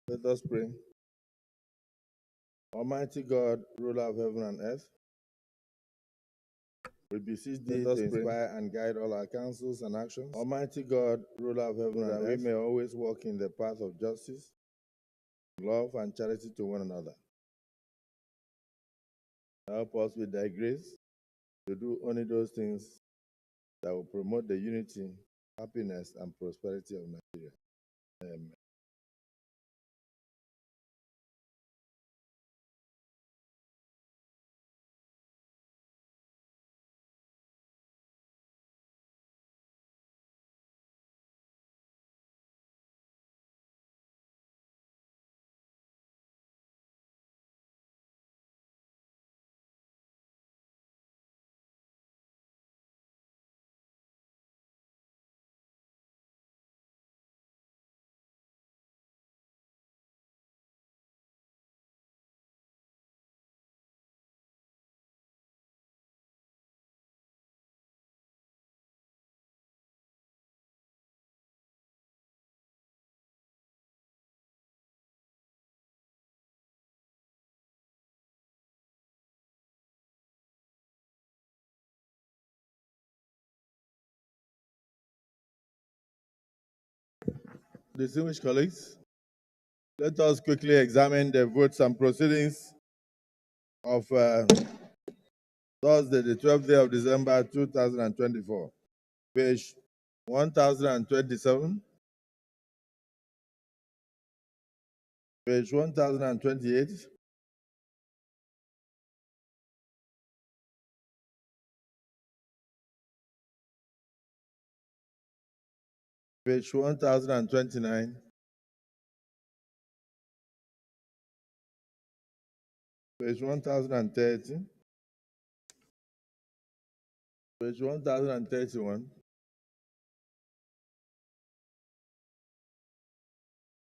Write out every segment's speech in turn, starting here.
Let us pray. Almighty God, ruler of heaven and earth, we beseech thee to inspire and guide all our counsels and actions. Almighty God, ruler of heaven and earth, we may always walk in the path of justice, love, and charity to one another. Help us with thy grace to do only those things that will promote the unity, happiness, and prosperity of Nigeria. Amen. Distinguished colleagues, let us quickly examine the votes and proceedings of Thursday, the 12th day of December 2024. Page 1027, page 1028, page 1029, page 1030, page 1031,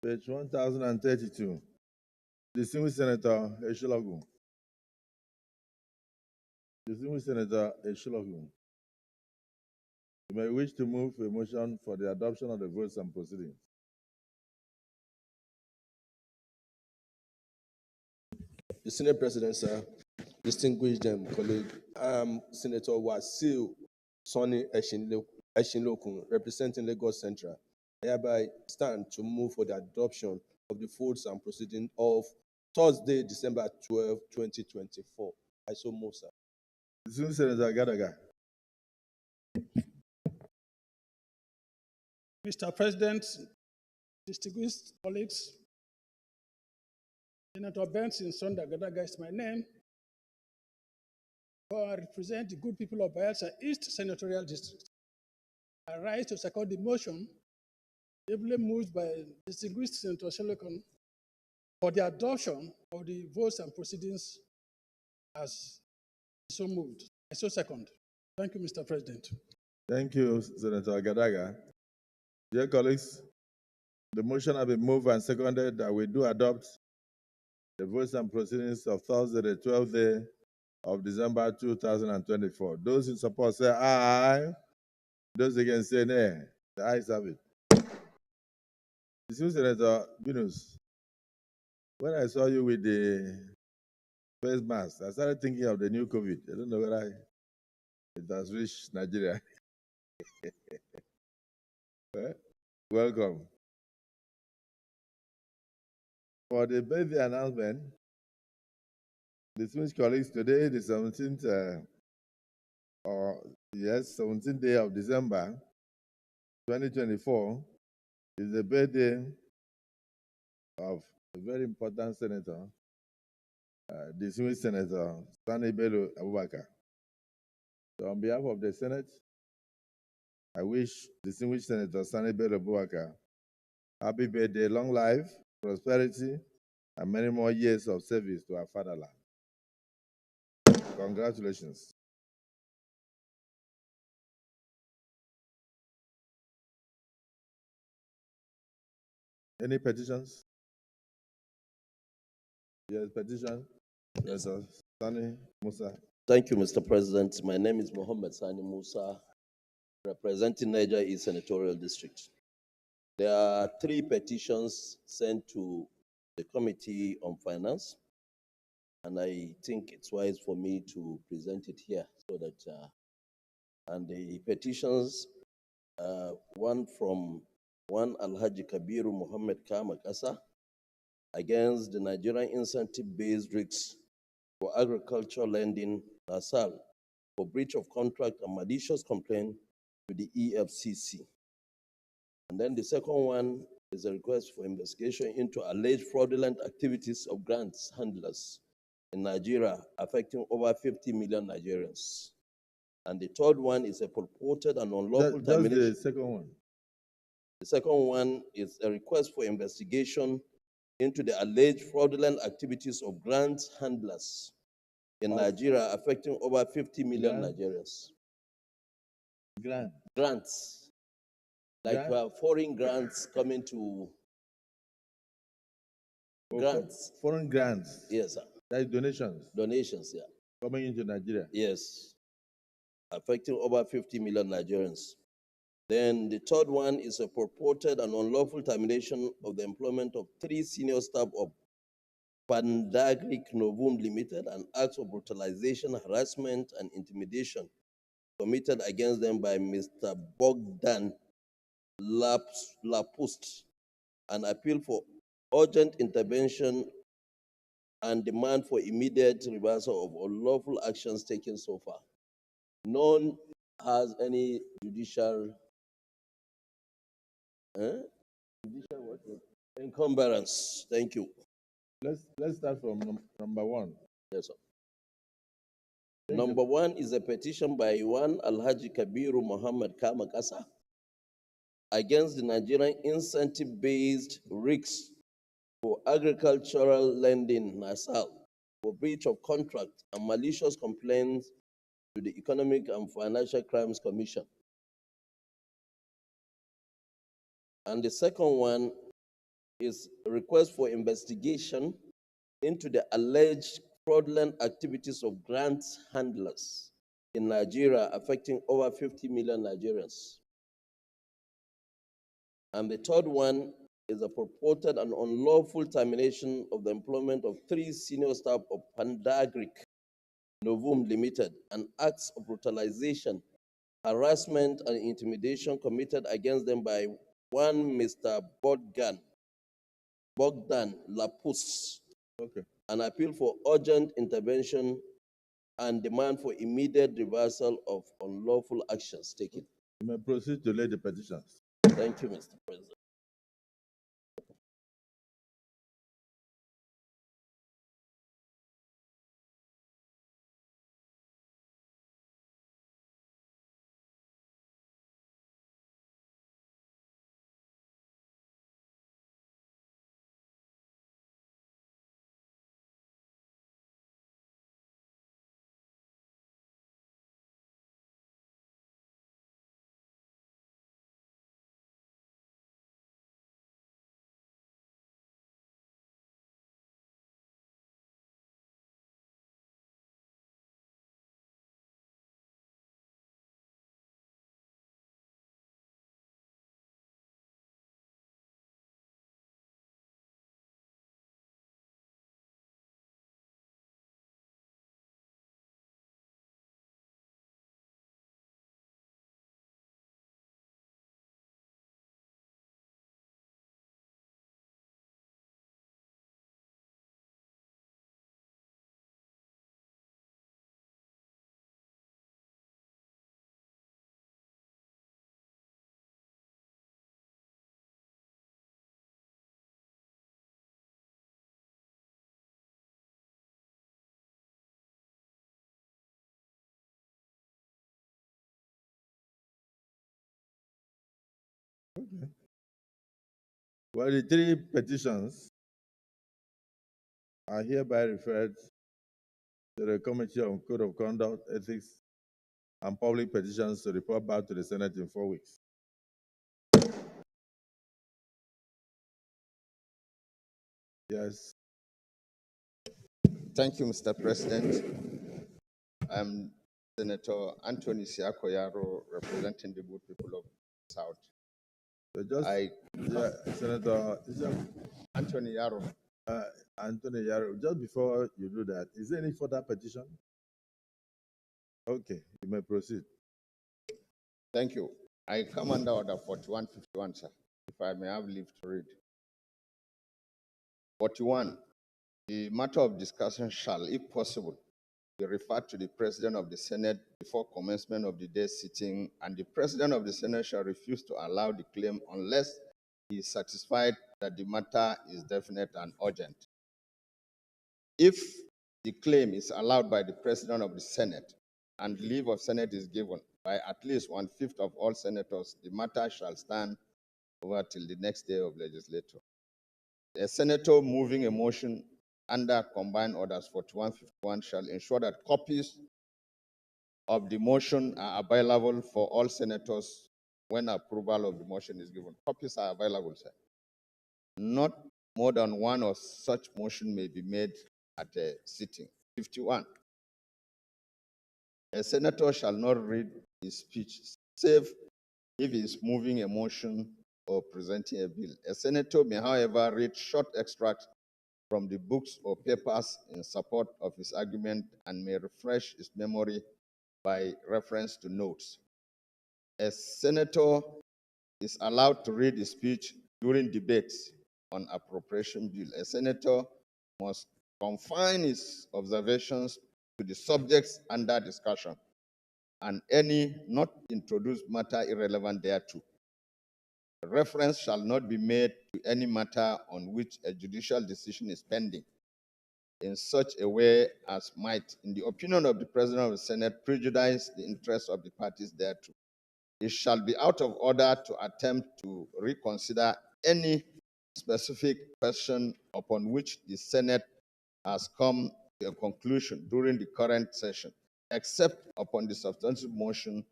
page 1032. Distinguished Senator Eshilogu. Distinguished Senator Eshilogu. You may wish to move a motion for the adoption of the votes and proceedings. The Senate President, sir, distinguished colleague, Senator Wasil Sonny Eshinlokun, representing Lagos Central, I hereby stand to move for the adoption of the votes and proceedings of Thursday, December 12, 2024. I so move, sir. Distinguished Senator Gadaga. Mr. President, distinguished colleagues, Senator Benson Sonda Gadaga is my name. I represent the good people of Bayelsa East Senatorial District. I rise to second the motion ably moved by distinguished Senator Shelokon for the adoption of the votes and proceedings as so moved. I so second. Thank you, Mr. President. Thank you, Senator Gadaga. Dear colleagues, the motion has been moved and seconded that we do adopt the votes and proceedings of Thursday, the 12th day of December 2024. Those in support say aye. Those against say nay. The ayes have it. Distinguished Senator Binus, when I saw you with the face mask, I started thinking of the new COVID. I don't know whether it has reached Nigeria. Welcome. For the birthday announcement, distinguished colleagues, today, the 17th, 17th day of December 2024, is the birthday of a very important senator, distinguished Senator Sani Bello Abubakar. So on behalf of the Senate, I wish distinguished Senator Sani Bello Abubakar happy birthday, long life, prosperity, and many more years of service to our fatherland. Congratulations. Any petitions? Yes, petition. Yes, Sani Musa. Thank you, Mr. President. My name is Mohammed Sani Musa, representing Niger East Senatorial District. There are 3 petitions sent to the Committee on Finance, and I think it's wise for me to present it here so that, and the petitions, one from Alhaji Kabiru Muhammad Kamakasa against the Nigerian incentive-based risks for agricultural lending, NASAL, for breach of contract and malicious complaint to the EFCC. And then the second one is a request for investigation into alleged fraudulent activities of grants handlers in Nigeria affecting over 50 million Nigerians. And the third one is a purported and unlawful termination. That's the second one. The second one is a request for investigation into the alleged fraudulent activities of grant handlers in Nigeria affecting over 50 million Nigerians. Grants. Like foreign grants coming to grants. Foreign grants. Yes, sir. That's donations. Donations, yeah. Coming into Nigeria. Yes. Affecting over 50 million Nigerians. Then the third one is a purported and unlawful termination of the employment of 3 senior staff of Pandagric Novum Limited and acts of brutalization, harassment, and intimidation committed against them by Mr. Bogdan Lapust. An appeal for urgent intervention and demand for immediate reversal of unlawful actions taken so far. None has any judicial encumbrance. Thank you. Let's start from number one. Yes, sir. Number one is a petition by one Alhaji Kabiru Muhammad Kamakasa against the Nigerian incentive-based risks for agricultural lending, NASAL, for breach of contract and malicious complaints to the Economic and Financial Crimes Commission. And the second one is a request for investigation into the alleged fraudulent activities of grant handlers in Nigeria affecting over 50 million Nigerians. And the third one is a purported and unlawful termination of the employment of 3 senior staff of Pandagric Novum Limited and acts of brutalization, harassment, and intimidation committed against them by one Mr. Bogdan Lapus. Okay. An appeal for urgent intervention and demand for immediate reversal of unlawful actions taken. You may proceed to lay the petitions. Thank you, Mr. President. Okay. Well, the 3 petitions are hereby referred to the Committee on Code of Conduct, Ethics, and Public Petitions to report back to the Senate in 4 weeks. Yes. Thank you, Mr. President. I'm Senator Anthony Siakoyaro, representing the good people of South. So just, Senator Anthony Yaro. Anthony Yaro, just before you do that, is there any further petition? Okay, you may proceed. Thank you. I come under order 4151, sir, if I may have leave to read. 41. The matter of discussion shall, if possible, be referred to the President of the Senate before commencement of the day's sitting, and the President of the Senate shall refuse to allow the claim unless he is satisfied that the matter is definite and urgent. If the claim is allowed by the President of the Senate and leave of Senate is given by at least 1/5 of all senators, the matter shall stand over till the next day of legislature. A senator moving a motion under Combined Orders 4151 shall ensure that copies of the motion are available for all senators when approval of the motion is given. Copies are available, sir. Not more than one of such motion may be made at a sitting. 51. A senator shall not read his speech, save if he is moving a motion or presenting a bill. A senator may, however, read short extracts from the books or papers in support of his argument and may refresh his memory by reference to notes. A senator is allowed to read his speech during debates on appropriation bill. A senator must confine his observations to the subjects under discussion and any not introduced matter irrelevant thereto. Reference shall not be made to any matter on which a judicial decision is pending in such a way as might, in the opinion of the President of the Senate, prejudice the interests of the parties thereto. It shall be out of order to attempt to reconsider any specific question upon which the Senate has come to a conclusion during the current session, except upon the substantive motion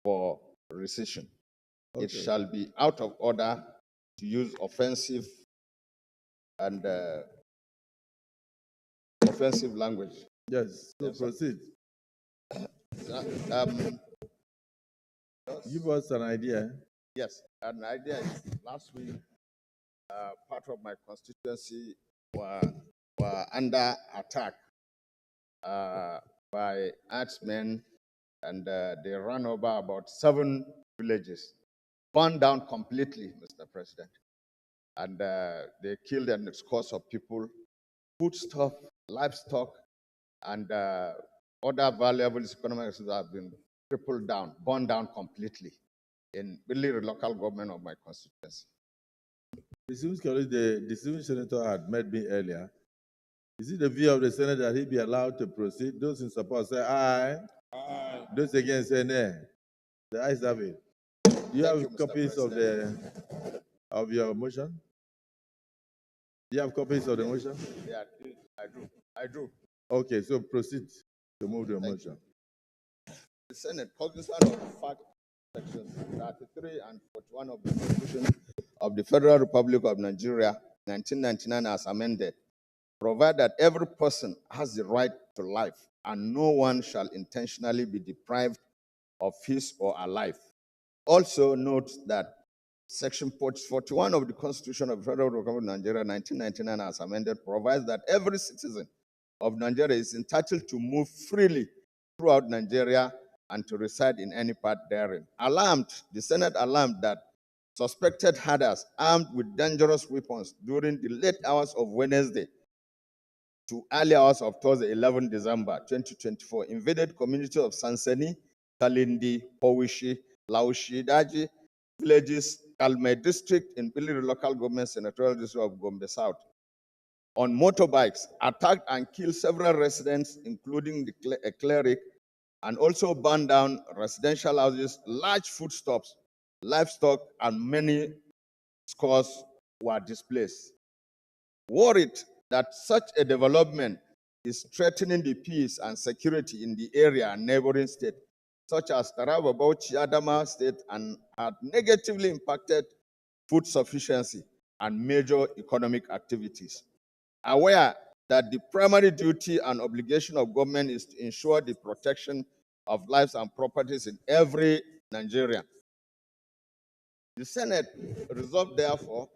for rescission. Okay. It shall be out of order to use offensive and offensive language. Yes, so Yes, sir. proceed. Um, Give us an idea. Yes, an idea is last week, part of my constituency were under attack by herdsmen, and they ran over about 7 villages, burned down completely, Mr. President. And they killed an scores of people, foodstuff, livestock, and other valuable economic resources have been crippled down, burned down completely in really the local government of my constituency. The distinguished senator had met me earlier. Is it the view of the Senate that he be allowed to proceed? Those in support say aye. Aye. Those against say nay. The ayes have it. Do you Thank have you, Mr. copies of your motion? Do you have copies of the motion? Yeah, I do. Okay, so proceed to move the Thank motion. The Senate, cognizant of the fact sections 33 and 41 of the Constitution of the Federal Republic of Nigeria, 1999, as amended, provide that every person has the right to life and no one shall intentionally be deprived of his or her life. Also note that Section 41 of the Constitution of the Federal Republic of Nigeria, 1999, as amended, provides that every citizen of Nigeria is entitled to move freely throughout Nigeria and to reside in any part therein. The Senate alarmed that suspected herders armed with dangerous weapons during the late hours of Wednesday to early hours of Thursday, 11 December 2024, invaded communities of Sansani, Kalindi, Powishi, Laushi, Daji, villages, Kalme district in Biliri local government senatorial district of Gombe South, on motorbikes, attacked and killed several residents, including a cleric, and also burned down residential houses, large foodstuffs, livestock, and many scores were displaced. Worried that such a development is threatening the peace and security in the area and neighboring states, such as Taraba, Bauchi, Adama state, and had negatively impacted food sufficiency and major economic activities. Aware that the primary duty and obligation of government is to ensure the protection of lives and properties in every Nigerian. The Senate resolved, therefore,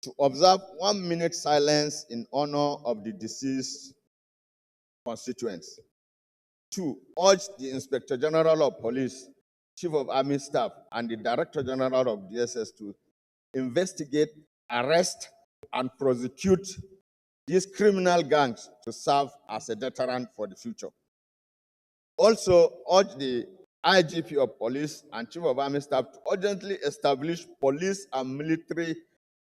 to observe 1 minute silence in honor of the deceased constituents. 2, urge the Inspector General of Police, Chief of Army Staff, and the Director General of DSS to investigate, arrest, and prosecute these criminal gangs to serve as a deterrent for the future. Also, urge the IGP of Police and Chief of Army Staff to urgently establish police and military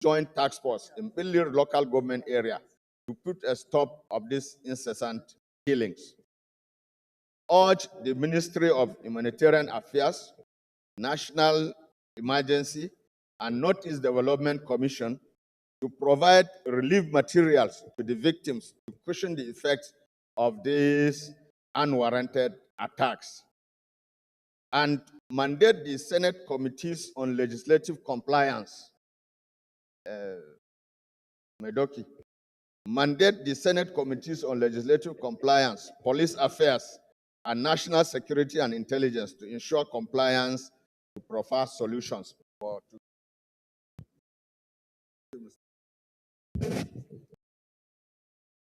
joint task force in Plenary local government area to put a stop of these incessant killings. Urge the Ministry of Humanitarian Affairs, National Emergency, and Northeast Development Commission to provide relief materials to the victims to cushion the effects of these unwarranted attacks. And mandate the Senate Committees on Legislative Compliance, Medoki, mandate the Senate Committees on Legislative Compliance, Police Affairs, and National Security and Intelligence to ensure compliance to provide solutions for.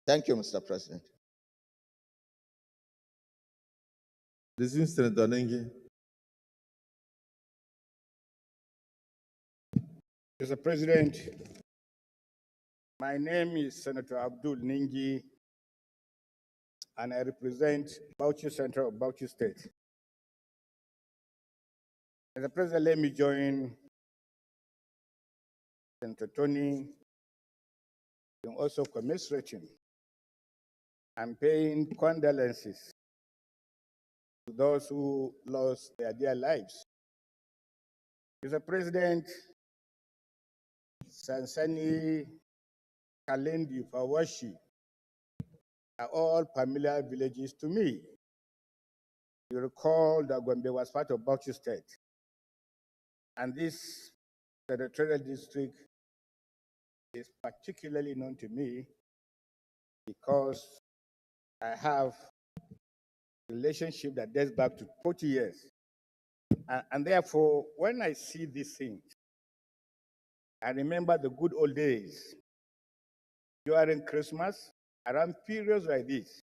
Thank you, Mr. President. Distinguished Senator Nengi. Mr. President, my name is Senator Abdul Ningi, and I represent Bauchi Central of Bauchi State. Mr. President, let me join Senator Tony in also commiserating and paying condolences to those who lost their dear lives. Mr. President, Sansani, Kalendi, Fawashi are all familiar villages to me. You recall that Gombe was part of Bauchi State, and this territorial district is particularly known to me because I have a relationship that dates back to 40 years. And therefore, when I see these things, I remember the good old days during Christmas, around periods like this,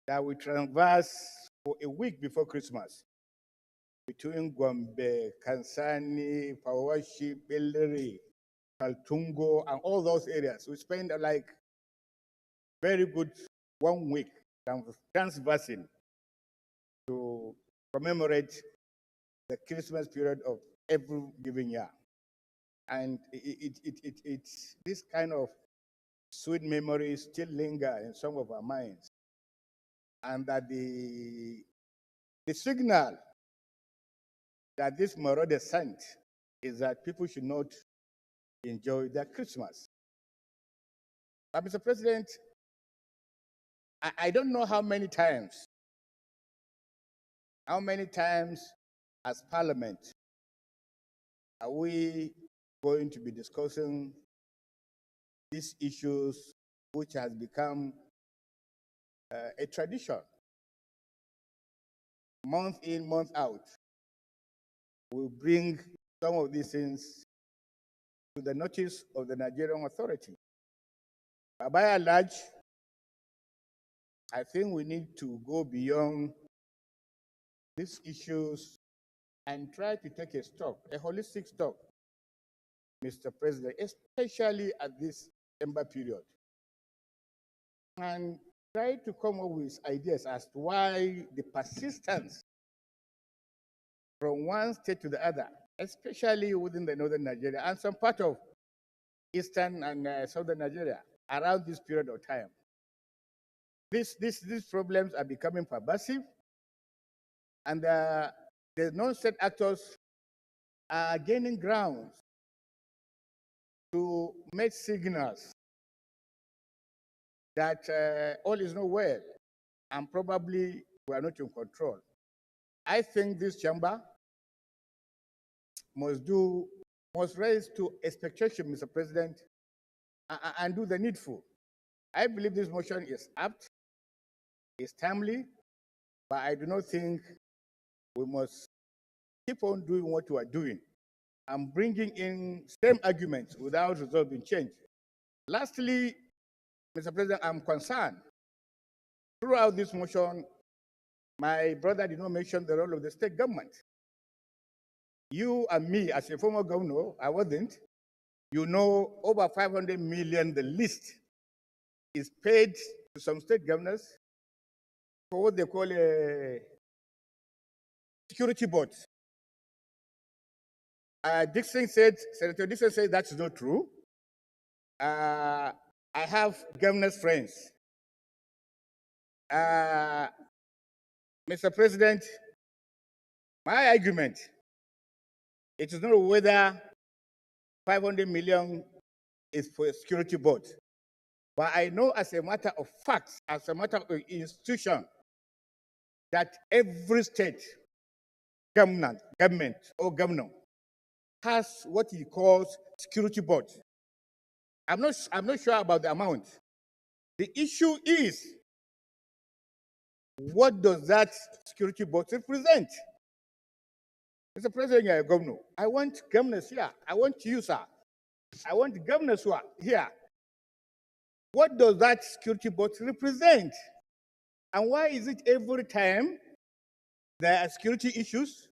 that we traverse for a week before Christmas between Gombe, Kansani, Pawashi, Plenary, Kaltungo, and all those areas. We spend like very good 1 week transversing to commemorate the Christmas period of every given year. And it's this kind of sweet memories still linger in some of our minds. And that the signal that this marauder sent is that people should not enjoy their Christmas. But Mr. President, I don't know how many times as Parliament are we going to be discussing these issues which has become a tradition. Month in, month out, we bring some of these things to the notice of the Nigerian authority. But by and large, I think we need to go beyond these issues and try to take a stock, a holistic stock, Mr. President, especially at this December period, and try to come up with ideas as to why the persistence from one state to the other, especially within the northern Nigeria and some part of eastern and southern Nigeria around this period of time. These problems are becoming pervasive, and the non-state actors are gaining ground to make signals that all is not well, and probably we are not in control. I think this chamber must raise to expectation, Mr. President, and do the needful. I believe this motion is apt, is timely, but I do not think we must keep on doing what we are doing I'm bringing in same arguments without resolving change. Lastly, Mr. President, I'm concerned. Throughout this motion, my brother did not mention the role of the state government. You and me, as a former governor, I wasn't. You know, over 500 million, the least, is paid to some state governors for what they call a security board. Senator Dixon said that's not true. I have governors' friends. Mr. President, my argument, it is not whether 500 million is for a security board, but I know as a matter of fact, as a matter of institution, that every state government or governor has what he calls security board. I'm not sure about the amount. The issue is, what does that security board represent? Mr. President, you're a governor. I want governors here. I want you, sir. I want governors who are here. What does that security board represent? And why is it every time there are security issues,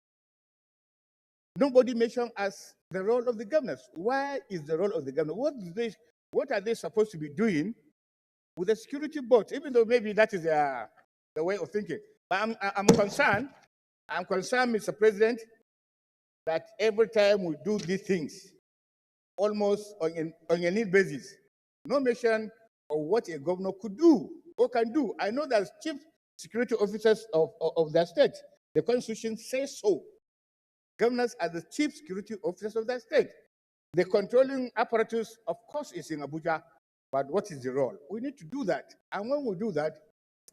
nobody mentions as the role of the governors? Why is the role of the governor? What are they supposed to be doing with the security board? Even though maybe that is the way of thinking. But I'm concerned, Mr. President, that every time we do these things, almost on a need basis, no mention of what a governor could do or can do. I know there's chief security officers of their state. The Constitution says so. Governors are the chief security officers of their state. The controlling apparatus, of course, is in Abuja, but what is the role? We need to do that. And when we do that,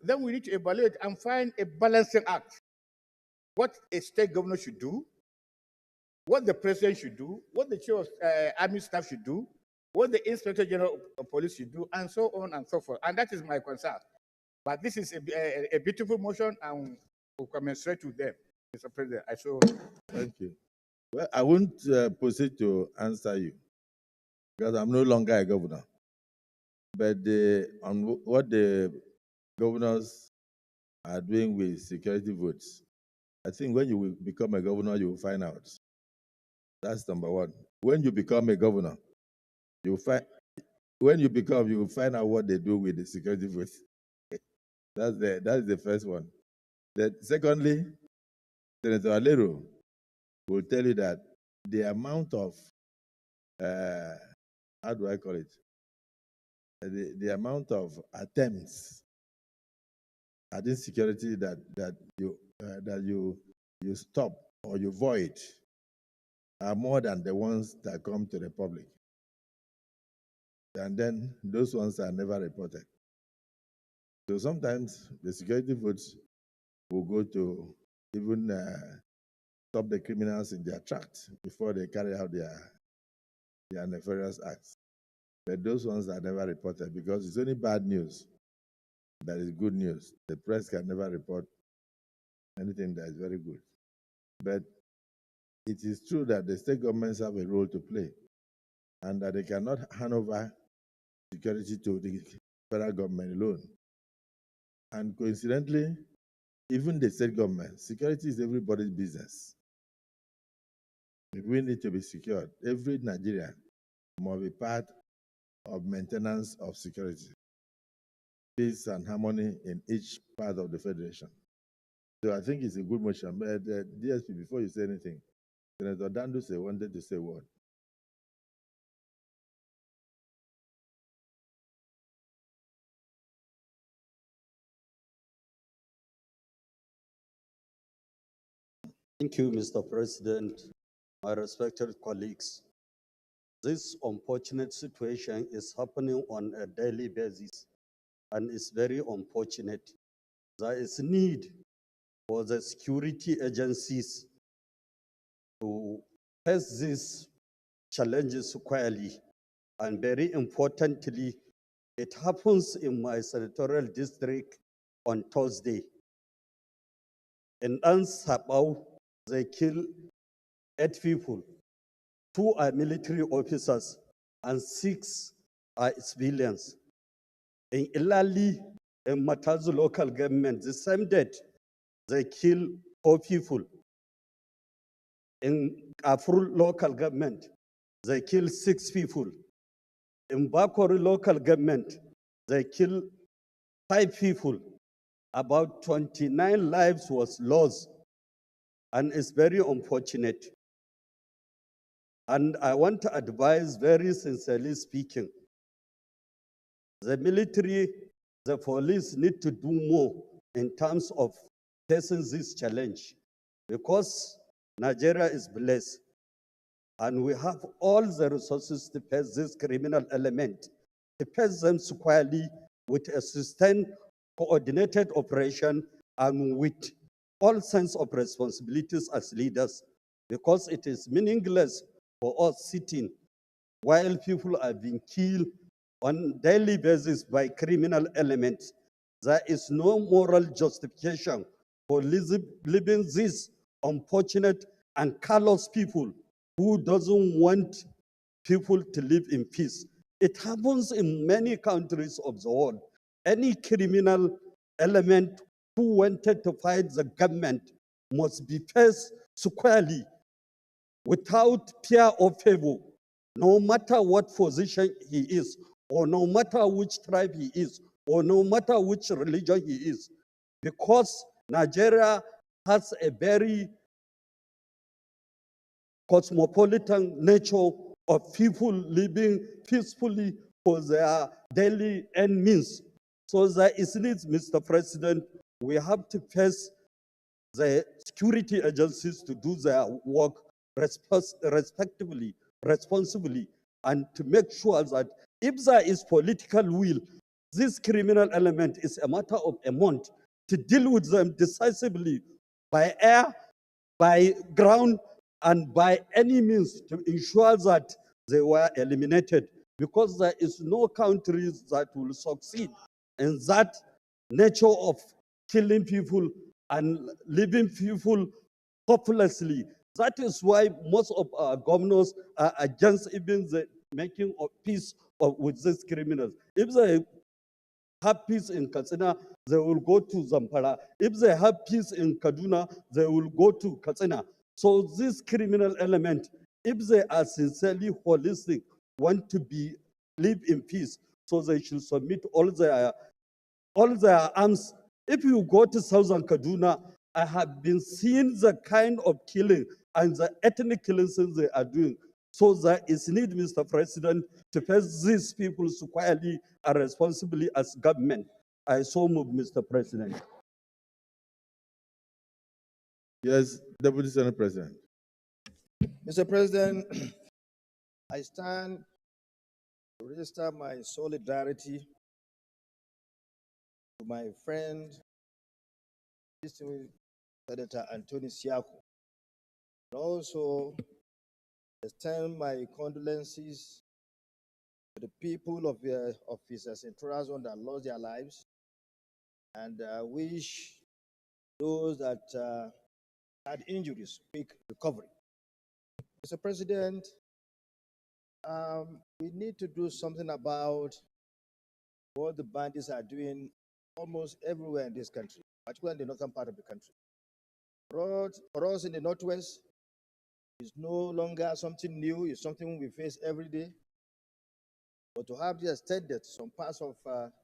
then we need to evaluate and find a balancing act. What a state governor should do, what the president should do, what the chief of army staff should do, what the inspector general of police should do, and so on and so forth. And that is my concern. But this is a beautiful motion, and we'll commensurate with them, Mr. President. Thank you. Well, I won't proceed to answer you because I'm no longer a governor. But on what the governors are doing with security votes, I think when you will become a governor, you will find out. That's number one. When you become a governor, you will find out what they do with the security votes. That's the first one. Secondly, Senator Alero will tell you that the amount of how do I call it? The amount of attempts at insecurity that you stop or you void are more than the ones that come to the public. And then those ones are never reported. So sometimes the security votes will go to even stop the criminals in their tracks before they carry out their nefarious acts. But those ones are never reported because it's only bad news that is good news. The press can never report anything that is very good. But it is true that the state governments have a role to play and that they cannot hand over security to the federal government alone. And coincidentally, even the state government, security is everybody's business. If we need to be secured, every Nigerian must be part of maintenance of security, peace and harmony in each part of the federation. So I think it's a good motion. But DSP, before you say anything, Senator Danduse wanted to say what? Thank you, Mr. President, my respected colleagues. This unfortunate situation is happening on a daily basis and is very unfortunate. There is need for the security agencies to face these challenges squarely. And very importantly, it happens in my senatorial district on Thursday. In Ansabau, they kill 8 people. 2 are military officers, and 6 are civilians. In Ilali, in Matazu local government, the same date, they kill 4 people. In Afru local government, they kill 6 people. In Bakori local government, they kill 5 people. About 29 lives was lost, and it's very unfortunate. And I want to advise, very sincerely speaking, the military, the police need to do more in terms of facing this challenge, because Nigeria is blessed and we have all the resources to face this criminal element, to face them squarely with a sustained, coordinated operation and with all sense of responsibilities as leaders, because it is meaningless for us sitting while people are being killed on daily basis by criminal elements. There is no moral justification for leaving these unfortunate and callous people who doesn't want people to live in peace. It happens in many countries of the world. Any criminal element who wanted to fight the government must be faced squarely without fear or favor, no matter what position he is, or no matter which tribe he is, or no matter which religion he is, because Nigeria has a very cosmopolitan nature of people living peacefully for their daily end means. So there is need, Mr. President, we have to face the security agencies to do their work respectively, responsibly, and to make sure that if there is political will, this criminal element is a matter of a month to deal with them decisively by air, by ground, and by any means to ensure that they were eliminated, because there is no country that will succeed in that nature of killing people and leaving people hopelessly. That is why most of our governors are against even the making of peace with these criminals. If they have peace in Katsina, they will go to Zamfara. If they have peace in Kaduna, they will go to Katsina. So this criminal element, if they are sincerely holistic, want to live in peace, so they should submit all their arms. If you go to southern Kaduna, I have been seeing the kind of killing and the ethnic killings they are doing. So there is need, Mr. President, to face these people squarely and responsibly as government. I so move, Mr. President. Yes, Deputy Senate President. Mr. President, I stand to register my solidarity to my friend, Senator Anthony Siaku, and also extend my condolences to the people of his Central Zone that lost their lives, and wish those that had injuries quick recovery. Mr. President, we need to do something about what the bandits are doing almost everywhere in this country, particularly in the northern part of the country. For us in the Northwest, it's no longer something new, it's something we face every day. But to have the extended some parts of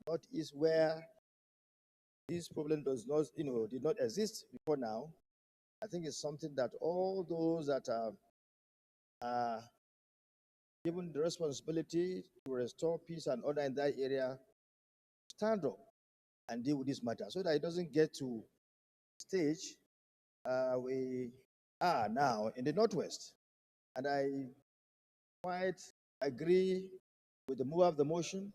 Northeast where this problem did not exist before now, I think it's something that all those that are given the responsibility to restore peace and order in that area stand up and deal with this matter so that it doesn't get to stage we are now in the Northwest. And I quite agree with the mover of the motion.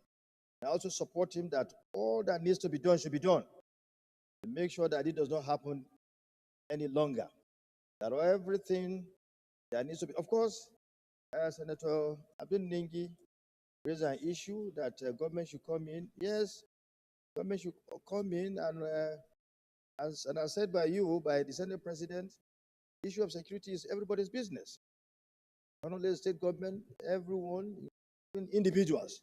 I also support him that all that needs to be done should be done to make sure that it does not happen any longer. That everything that needs to be, of course, Senator Abdul Ningi raised an issue that government should come in. Yes, government should come in, and as said by you, by the Senate President, the issue of security is everybody's business. not only the state government, everyone, even individuals,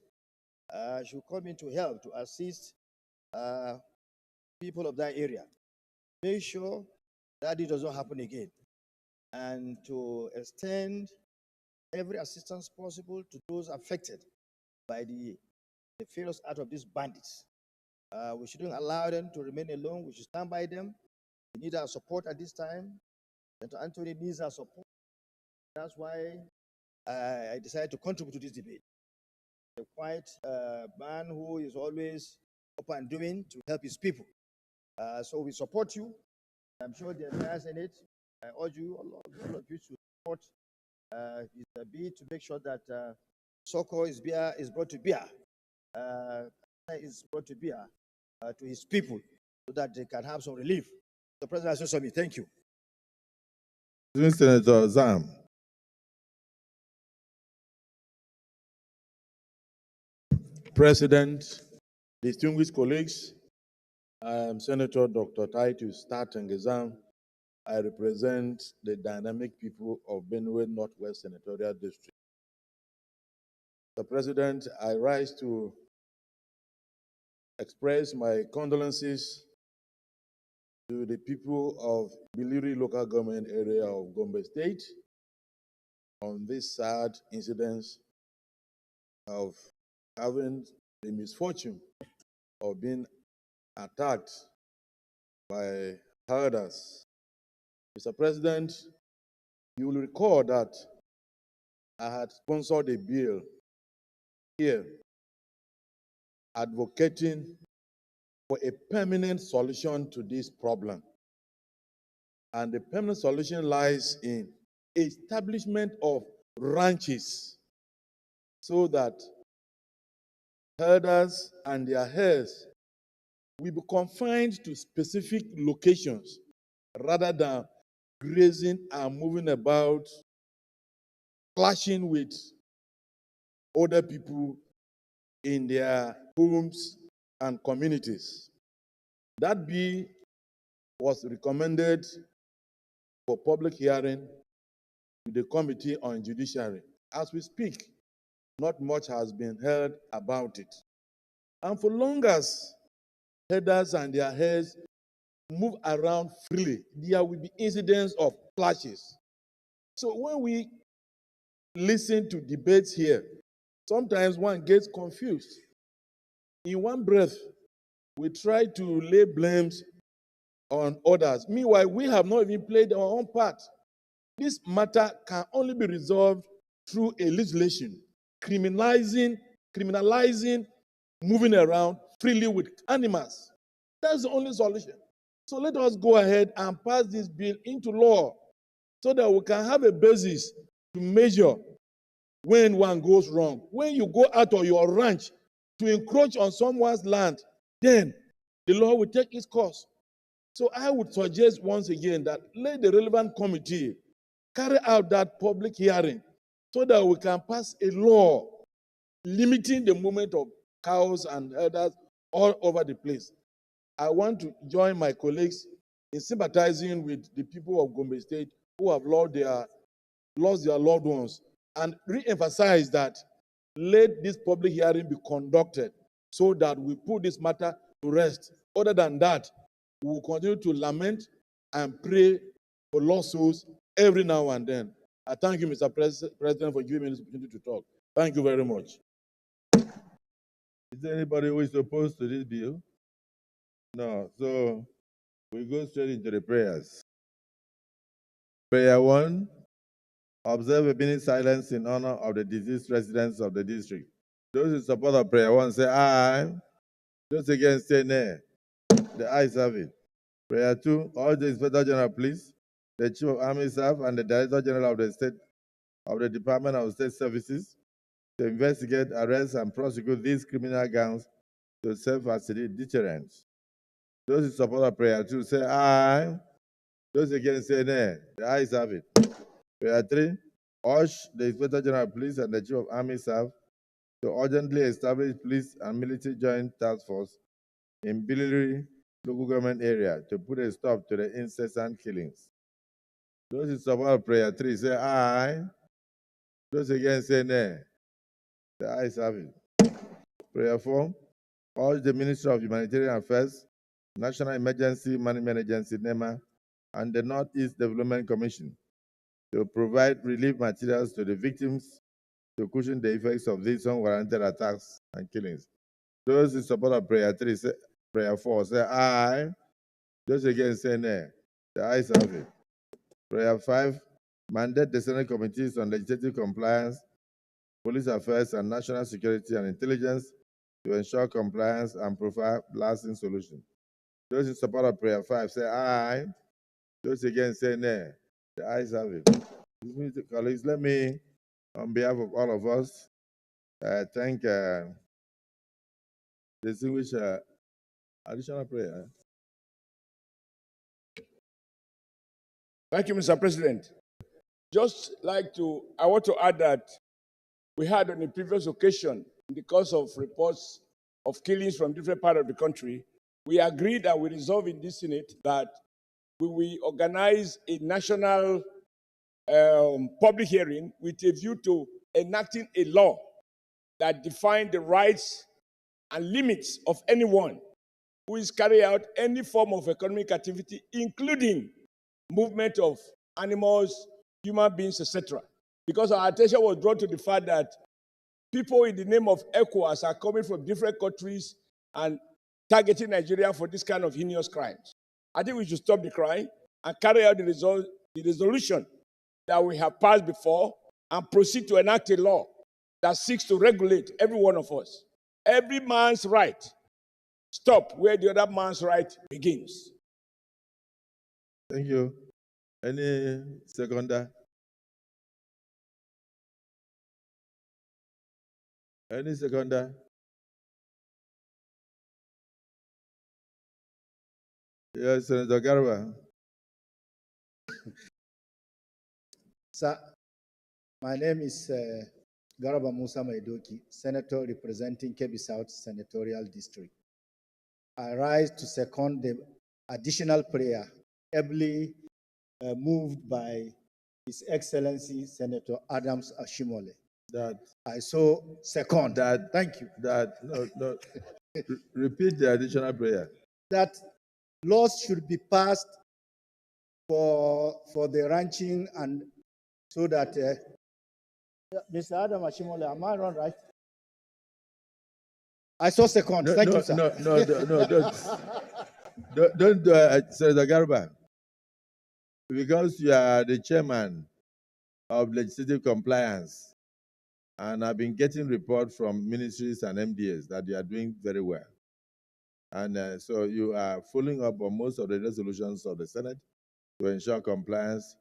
should come in to help, to assist people of that area. Make sure that it does not happen again, and to extend every assistance possible to those affected by the nefarious act of these bandits. We shouldn't allow them to remain alone. We should stand by them. They need our support at this time. Senator Anthony needs our support. That's why I decided to contribute to this debate. A quiet man who is always up and doing to help his people. So we support you. I'm sure the entire Senate, I urge you, all of you, to support his bid to make sure that succor is brought to bear, to his people, so that they can have some relief. The President has said me. Thank you. Senator Zam. President, distinguished colleagues, I am Senator Dr. Titus Statengezam. I represent the dynamic people of Benue Northwest Senatorial District. Mr. President, I rise to express my condolences to the people of Biliri local government area of Gombe State on this sad incident of having the misfortune of being attacked by herders. Mr. President, you will recall that I had sponsored a bill here advocating for a permanent solution to this problem. And the permanent solution lies in establishment of ranches so that herders and their herds will be confined to specific locations rather than grazing and moving about, clashing with other people in their homes and communities. That bill was recommended for public hearing to the Committee on Judiciary. As we speak, not much has been heard about it. And for long as herders and their herds move around freely, there will be incidents of clashes. So when we listen to debates here, sometimes one gets confused. In one breath, we try to lay blames on others. Meanwhile, we have not even played our own part. This matter can only be resolved through a legislation criminalizing moving around freely with animals. That's the only solution. So let us go ahead and pass this bill into law so that we can have a basis to measure when one goes wrong. When you go out of your ranch to encroach on someone's land, then the law will take its course. So I would suggest once again that let the relevant committee carry out that public hearing so that we can pass a law limiting the movement of cows and herders all over the place. I want to join my colleagues in sympathizing with the people of Gombe State who have lost their loved ones and re-emphasize that let this public hearing be conducted so that we put this matter to rest. Other than that, we will continue to lament and pray for lost souls every now and then. I thank you, Mr. President, for giving me this opportunity to talk. Thank you very much. Is there anybody who is opposed to this bill? No. So we go straight into the prayers. Prayer 1, observe a minute silence in honor of the deceased residents of the district. Those in support of prayer 1 say aye. Those against say nay. The ayes have it. Prayer 2, all the Inspector General Police, the Chief of Army Staff, and the Director General of the Department of State Services to investigate, arrest, and prosecute these criminal gangs to serve as a deterrent. Those in support of prayer 2 say aye. Those against say nay. The ayes have it. Prayer 3, urge the Inspector General of Police and the Chief of Army Staff to urgently establish police and military joint task force in Biliri local government area to put a stop to the incessant killings. Those in support of prayer 3 say aye. Those against say nay. The ayes have it. Prayer 4. Urge the Ministry of Humanitarian Affairs, National Emergency Management Agency, NEMA, and the Northeast Development Commission to provide relief materials to the victims to cushion the effects of these unwarranted attacks and killings. Those in support of prayer 3, say, prayer 4, say aye. Those against say nay. The ayes have it. Prayer 5. Mandate the Senate Committees on Legislative Compliance, Police Affairs, and National Security and Intelligence to ensure compliance and provide lasting solutions. Those in support of prayer 5 say aye. Those against say nay. The ayes have it. Colleagues, let me, on behalf of all of us, thank distinguished additional prayer. Thank you, Mr. President. I want to add that we had on a previous occasion, in the course of reports of killings from different parts of the country, we agreed and we resolved in this Senate that we will organize a national public hearing with a view to enacting a law that defines the rights and limits of anyone who is carrying out any form of economic activity, including movement of animals, human beings, etc. Because our attention was drawn to the fact that people in the name of ECOWAS are coming from different countries and targeting Nigeria for this kind of heinous crimes. I think we should stop the crime and carry out the resolution that we have passed before and proceed to enact a law that seeks to regulate every one of us. Every man's right stop where the other man's right begins. Thank you. Any seconder? Any seconder? Yes, Senator Garba. Sir, my name is Garaba Musa Maidoki, Senator representing Kebbi South Senatorial District. I rise to second the additional prayer ably moved by His Excellency Senator Adams Ashimole. That I so second. that Thank you. that no. Repeat the additional prayer. That laws should be passed for the ranching and so that Mr. Adam Ashimole, am I wrong, right? I saw second. No, Thank no, you, sir. no, don't Senator Garba, because you are the chairman of legislative compliance, and I've been getting reports from ministries and MDAs that they are doing very well. And so you are following up on most of the resolutions of the Senate to ensure compliance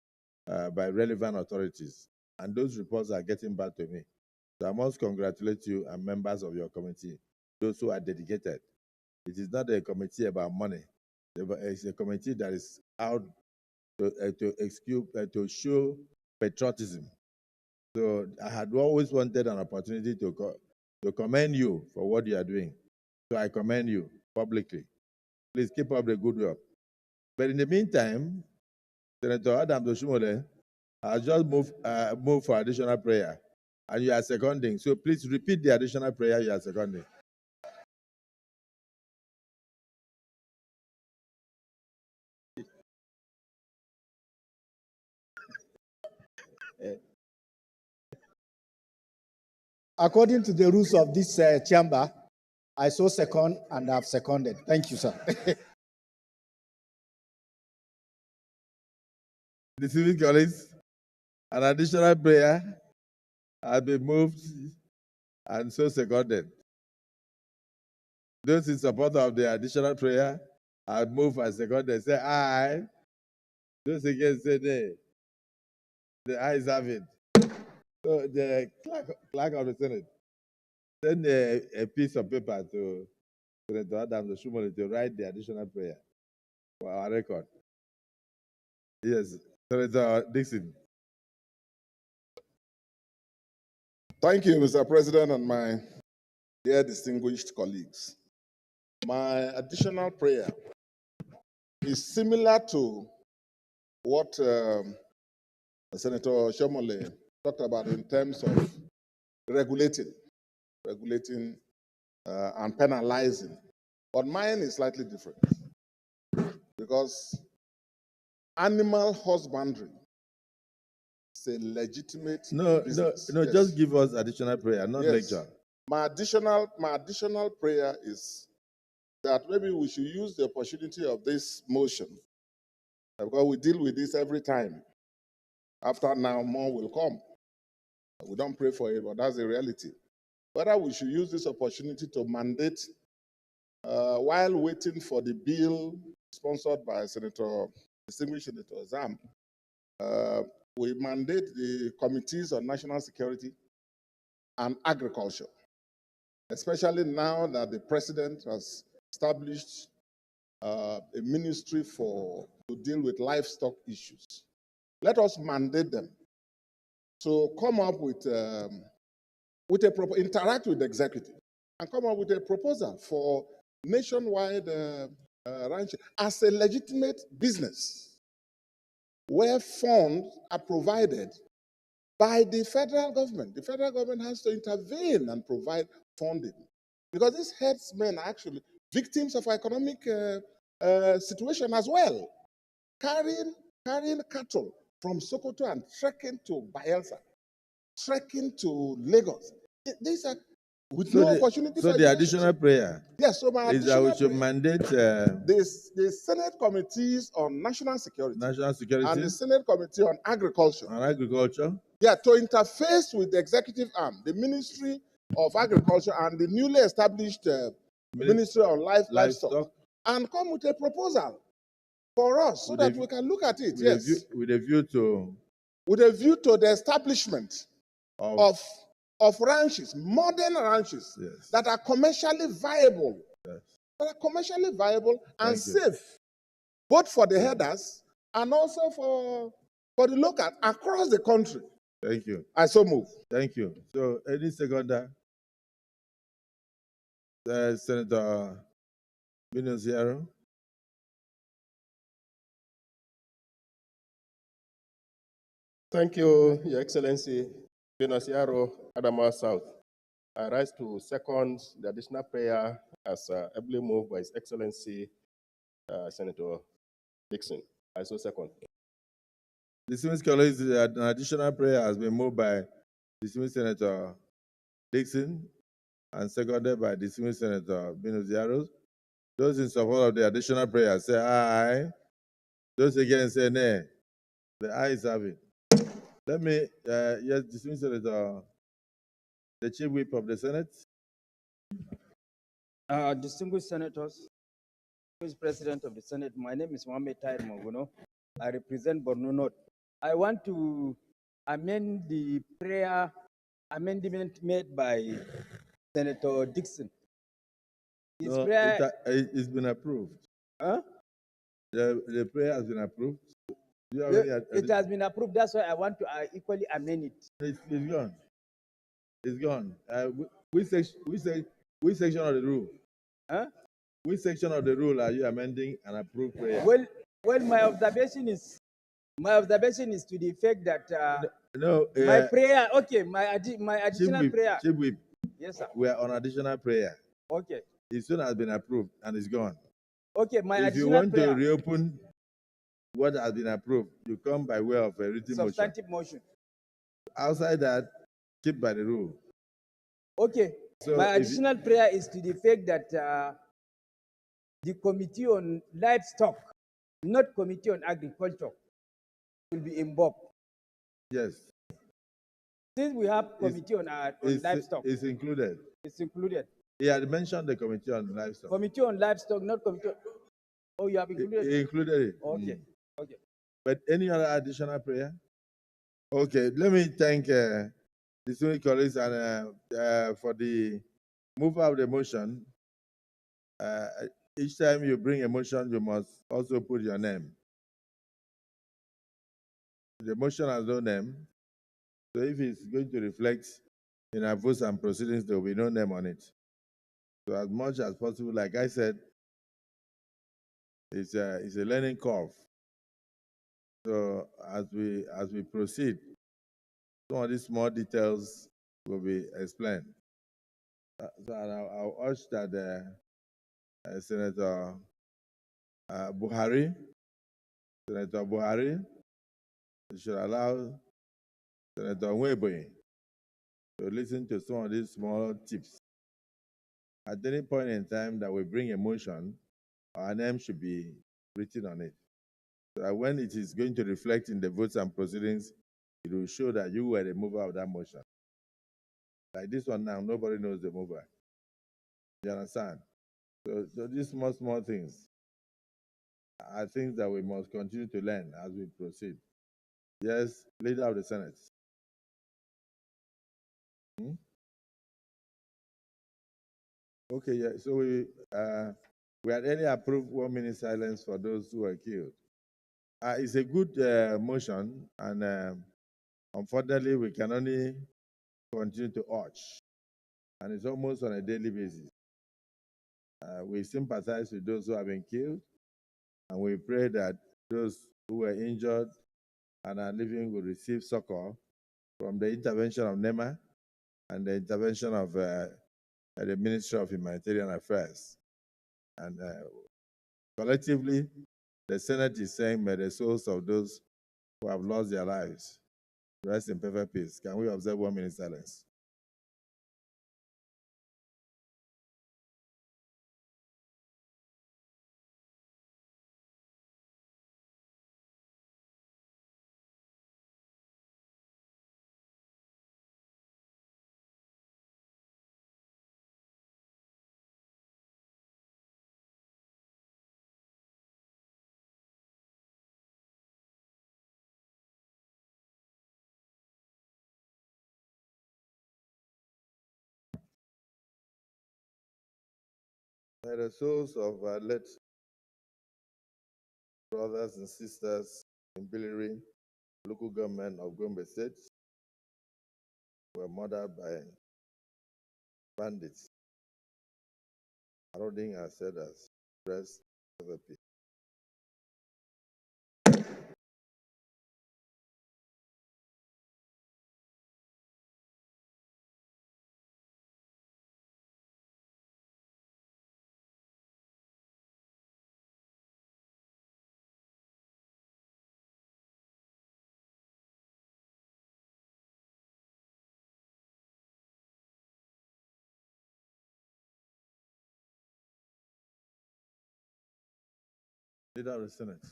by relevant authorities. And those reports are getting back to me. So I must congratulate you and members of your committee, those who are dedicated. It is not a committee about money. It's a committee that is out to show patriotism. So I had always wanted an opportunity to commend you for what you are doing. So I commend you publicly. Please keep up the good work. But in the meantime, Senator Adam Doshimole has just moved for additional prayer, and you are seconding. So please repeat the additional prayer you are seconding. According to the rules of this chamber, I so second and have seconded. Thank you, sir. Distinguished colleagues, an additional prayer has been moved and so seconded. Those in support of the additional prayer have moved and seconded. Say aye. Those against say nay. The ayes have it. So the clerk of the Senate send a piece of paper to Senator Adam Doshimole to write the additional prayer for our record. Yes, Senator Dixon. Thank you, Mr. President, and my dear distinguished colleagues. My additional prayer is similar to what Senator Shomole talked about in terms of regulating and penalizing. But mine is slightly different because animal husbandry is a legitimate business. No, Yes. just give us additional prayer, not Yes. lecture. My additional prayer is that maybe we should use the opportunity of this motion, because we deal with this every time. After now, more will come. We don't pray for it, but that's the reality. Whether we should use this opportunity to mandate, while waiting for the bill sponsored by distinguished Senator Zam, we mandate the committees on national security and agriculture, especially now that the president has established a ministry to deal with livestock issues. Let us mandate them to come up with interact with the executive and come up with a proposal for nationwide ranching as a legitimate business where funds are provided by the federal government. The federal government has to intervene and provide funding because these herdsmen are actually victims of economic situation as well, carrying cattle from Sokoto and trekking to Bayelsa, trekking to Lagos. These are with no opportunity So for the education. additional prayer Yes, so my is that we additional should prayer, mandate the Senate committees on national security and the Senate committee on agriculture, yeah, to interface with the executive arm, the Ministry of Agriculture and the newly established Ministry of Livestock, and come with a proposal for us so that we can look at it. Yes, with a view to the establishment of ranches, modern ranches that are commercially viable, and safe, both for the herders and also for the locals across the country. Thank you. I so move. Thank you. So any seconder? Senator Binosiaro. Thank you, Your Excellency, Benosiaro, Adamawa South. I rise to second the additional prayer as ably moved by His Excellency, Senator Dixon. I so second. Distinguished colleagues, an additional prayer has been moved by distinguished Senator Dixon and seconded by distinguished Senator Binosiaro. Those in support of the additional prayer say aye. Those against say nay. The ayes have it. Let me, yes, distinguished Senator, the Chief Whip of the Senate. Distinguished senators, distinguished President of the Senate, my name is Mohamed Tahir Moguno. I represent Borno North. I want to amend the prayer amendment made by Senator Dixon. His No, prayer, it's been approved. huh? The prayer has been approved. Do you have any It has been approved. That's why I want to equally amend it. It's gone. It's gone. Which section of the rule? Huh? Which section of the rule are you amending an approved prayer? Well, my observation is to the effect that No, my prayer. Okay, my additional prayer. Chief Whip, Yes, sir. we are on additional prayer. Okay. It soon has been approved and it's gone. Okay, my If you additional want prayer. to reopen what has been approved, you come by way of a written Substantive motion. Outside that, keep by the rule. Okay. So my additional prayer is to the effect that the Committee on Livestock, not Committee on Agriculture, will be involved. Yes. Since we have Committee on Livestock. It's included. It's included. He had mentioned the Committee on Livestock. Committee on Livestock, not Committee on... Oh, you have included it? He included it. Okay. Okay. But any other additional prayer? Okay, let me thank the distinguished colleagues and for the mover of the motion. Each time you bring a motion, you must also put your name. The motion has no name, so if it's going to reflect in our votes and proceedings, there will be no name on it. So as much as possible, like I said, it's a learning curve. So as we proceed, some of these small details will be explained. So I'll urge that Senator Buhari should allow Senator Nweboye to listen to some of these small tips. At any point in time that we bring a motion, our name should be written on it. So that when it is going to reflect in the votes and proceedings, it will show that you were the mover of that motion. Like this one now, nobody knows the mover. You understand? So these small things are things that we must continue to learn as we proceed. Yes, Leader of the Senate. Okay, yeah. So we had earlier approved 1 minute silence for those who were killed. It's a good motion, and unfortunately, we can only continue to urge, and it's almost on a daily basis. We sympathize with those who have been killed, and we pray that those who were injured and are living will receive succor from the intervention of NEMA and the intervention of the Ministry of Humanitarian Affairs. And collectively, the Senate is saying, may the souls of those who have lost their lives rest in perfect peace. Can we observe 1 minute silence? May the souls of our late brothers and sisters in Plenary, local government of Gombe State, were murdered by bandits, marauding our settlers, rest in perfect peace. Leader of the Senate.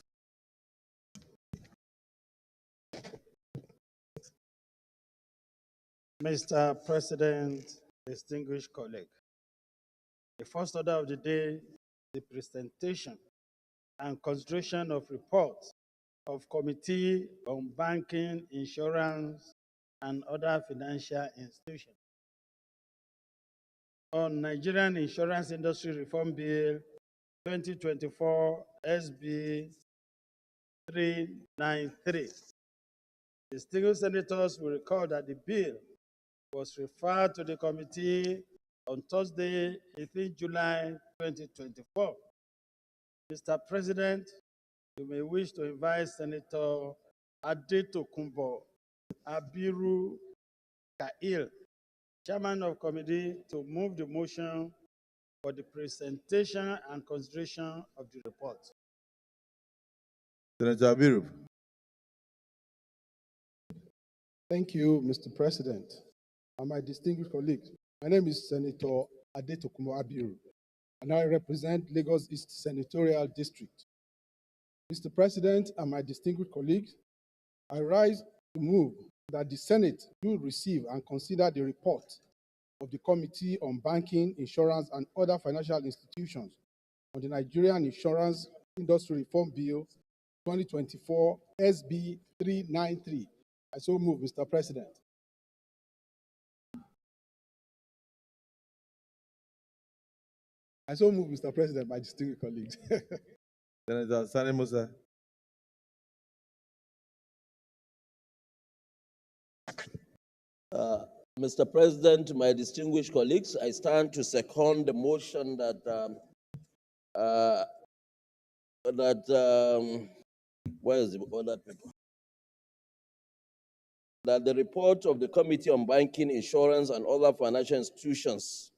Mr. President, distinguished colleague, the first order of the day, the presentation and consideration of reports of Committee on Banking, Insurance, and other financial institutions on Nigerian Insurance Industry Reform Bill 2024 SB 393. Distinguished senators will recall that the bill was referred to the committee on Thursday, 18 July 2024. Mr. President, you may wish to invite Senator Adetokunbo Abiru Kail, Chairman of Committee, to move the motion for the presentation and consideration of the report. Senator Abiru. Thank you, Mr. President, and my distinguished colleagues. My name is Senator Adetokunbo Abiru, and I represent Lagos East Senatorial District. Mr. President and my distinguished colleagues, I rise to move that the Senate do receive and consider the report of the Committee on Banking, Insurance, and other financial institutions on the Nigerian Insurance Industry Reform Bill 2024 SB 393. I so move, Mr. President. I so move, Mr. President, my distinguished colleagues. Senator Sani Musa. Mr. President, my distinguished colleagues, I stand to second the motion that where is the other paper? that the report of the Committee on Banking, Insurance, and Other Financial Institutions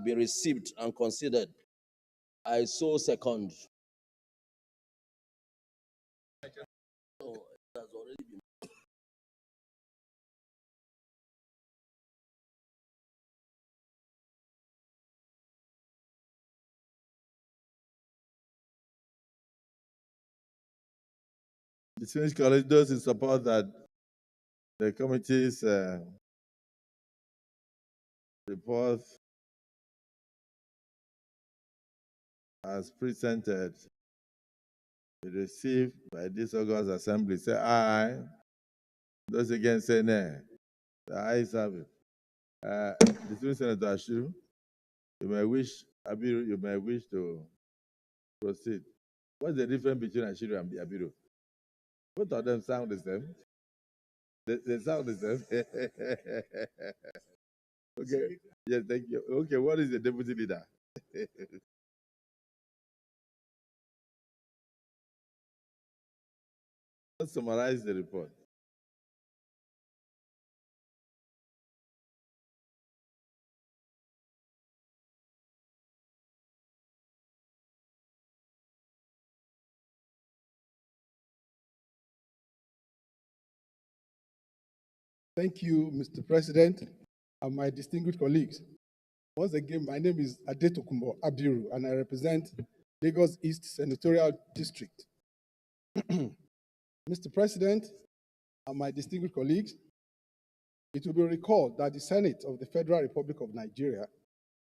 be received and considered. I so second. Oh, it has already been. Distinguished colleagues, those in support that the committee's report as presented be received by this August Assembly, say aye. Those against say nay. The ayes have it. Distinguished Senator Ashu, you may wish, Abiru, you may wish to proceed. What's the difference between Ashiru and Abiru? Both of them sound the same. They sound the same. Okay. Yes, thank you. Okay, what is the deputy leader? Let's summarize the report. Thank you, Mr. President, and my distinguished colleagues. Once again, my name is Adetokunbo Abiru, and I represent Lagos East Senatorial District. Mr. President, and my distinguished colleagues, it will be recalled that the Senate of the Federal Republic of Nigeria,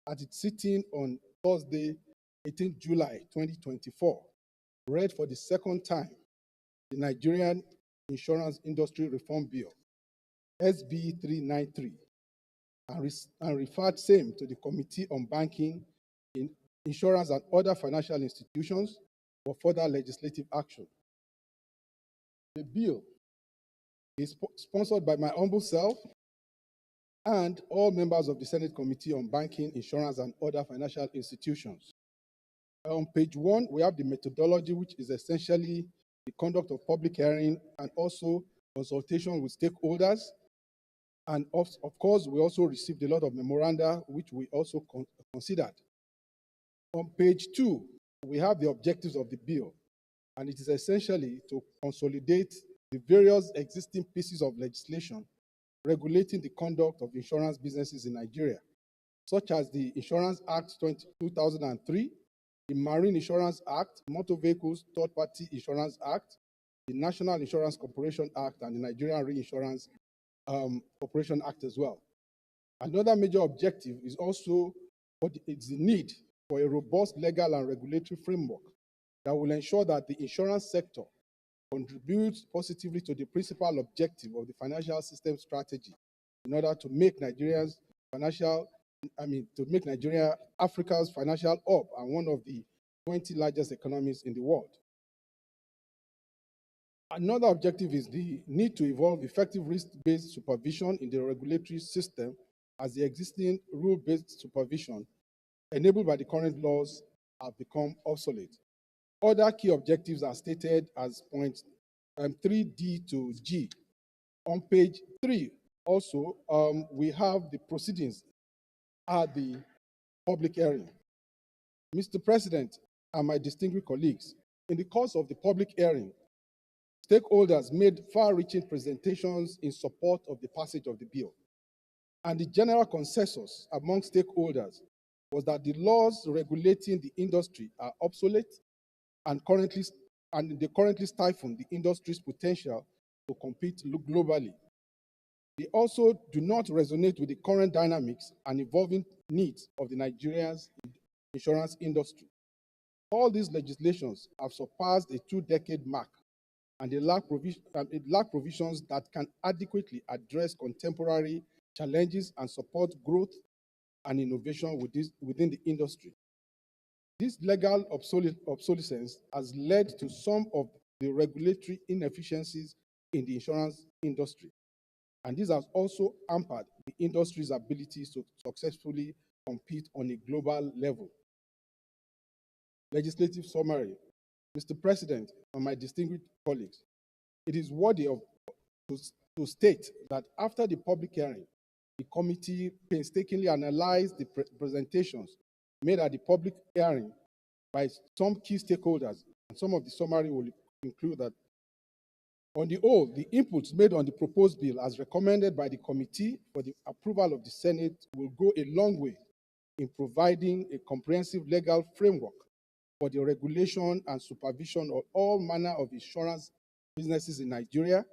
at its sitting on Thursday, 18 July 2024, read for the second time the Nigerian Insurance Industry Reform Bill, SB 393, and referred same to the Committee on Banking, Insurance, and Other Financial Institutions for further legislative action. The bill is sponsored by my humble self and all members of the Senate Committee on Banking, Insurance, and Other Financial Institutions. On page 1, we have the methodology, which is essentially the conduct of public hearing and also consultation with stakeholders. And of course, we also received a lot of memoranda, which we also considered. On page 2, we have the objectives of the bill, and it is essentially to consolidate the various existing pieces of legislation regulating the conduct of insurance businesses in Nigeria, such as the Insurance Act 2003, the Marine Insurance Act, Motor Vehicles Third Party Insurance Act, the National Insurance Corporation Act, and the Nigerian Reinsurance Corporation Act as well. Another major objective is also the need for a robust legal and regulatory framework that will ensure that the insurance sector contributes positively to the principal objective of the financial system strategy in order to make Nigeria Africa's financial hub and one of the 20 largest economies in the world. Another objective is the need to evolve effective risk-based supervision in the regulatory system, as the existing rule-based supervision enabled by the current laws have become obsolete. Other key objectives are stated as points 3D to G. On page 3, also, we have the proceedings at the public hearing. Mr. President and my distinguished colleagues, in the course of the public hearing, stakeholders made far-reaching presentations in support of the passage of the bill. And the general consensus among stakeholders was that the laws regulating the industry are obsolete and they currently stifle the industry's potential to compete globally. They also do not resonate with the current dynamics and evolving needs of the Nigeria's insurance industry. All these legislations have surpassed a 2-decade mark, and they lack provisions that can adequately address contemporary challenges and support growth and innovation within the industry. This legal obsolescence has led to some of the regulatory inefficiencies in the insurance industry, and this has also hampered the industry's ability to successfully compete on a global level. Legislative summary. Mr. President and my distinguished colleagues, it is worthy to to state that after the public hearing, the committee painstakingly analyzed the presentations made at the public hearing by some key stakeholders, and some of the summary will include that. On the whole, the inputs made on the proposed bill as recommended by the committee for the approval of the Senate will go a long way in providing a comprehensive legal framework for the regulation and supervision of all manner of insurance businesses in Nigeria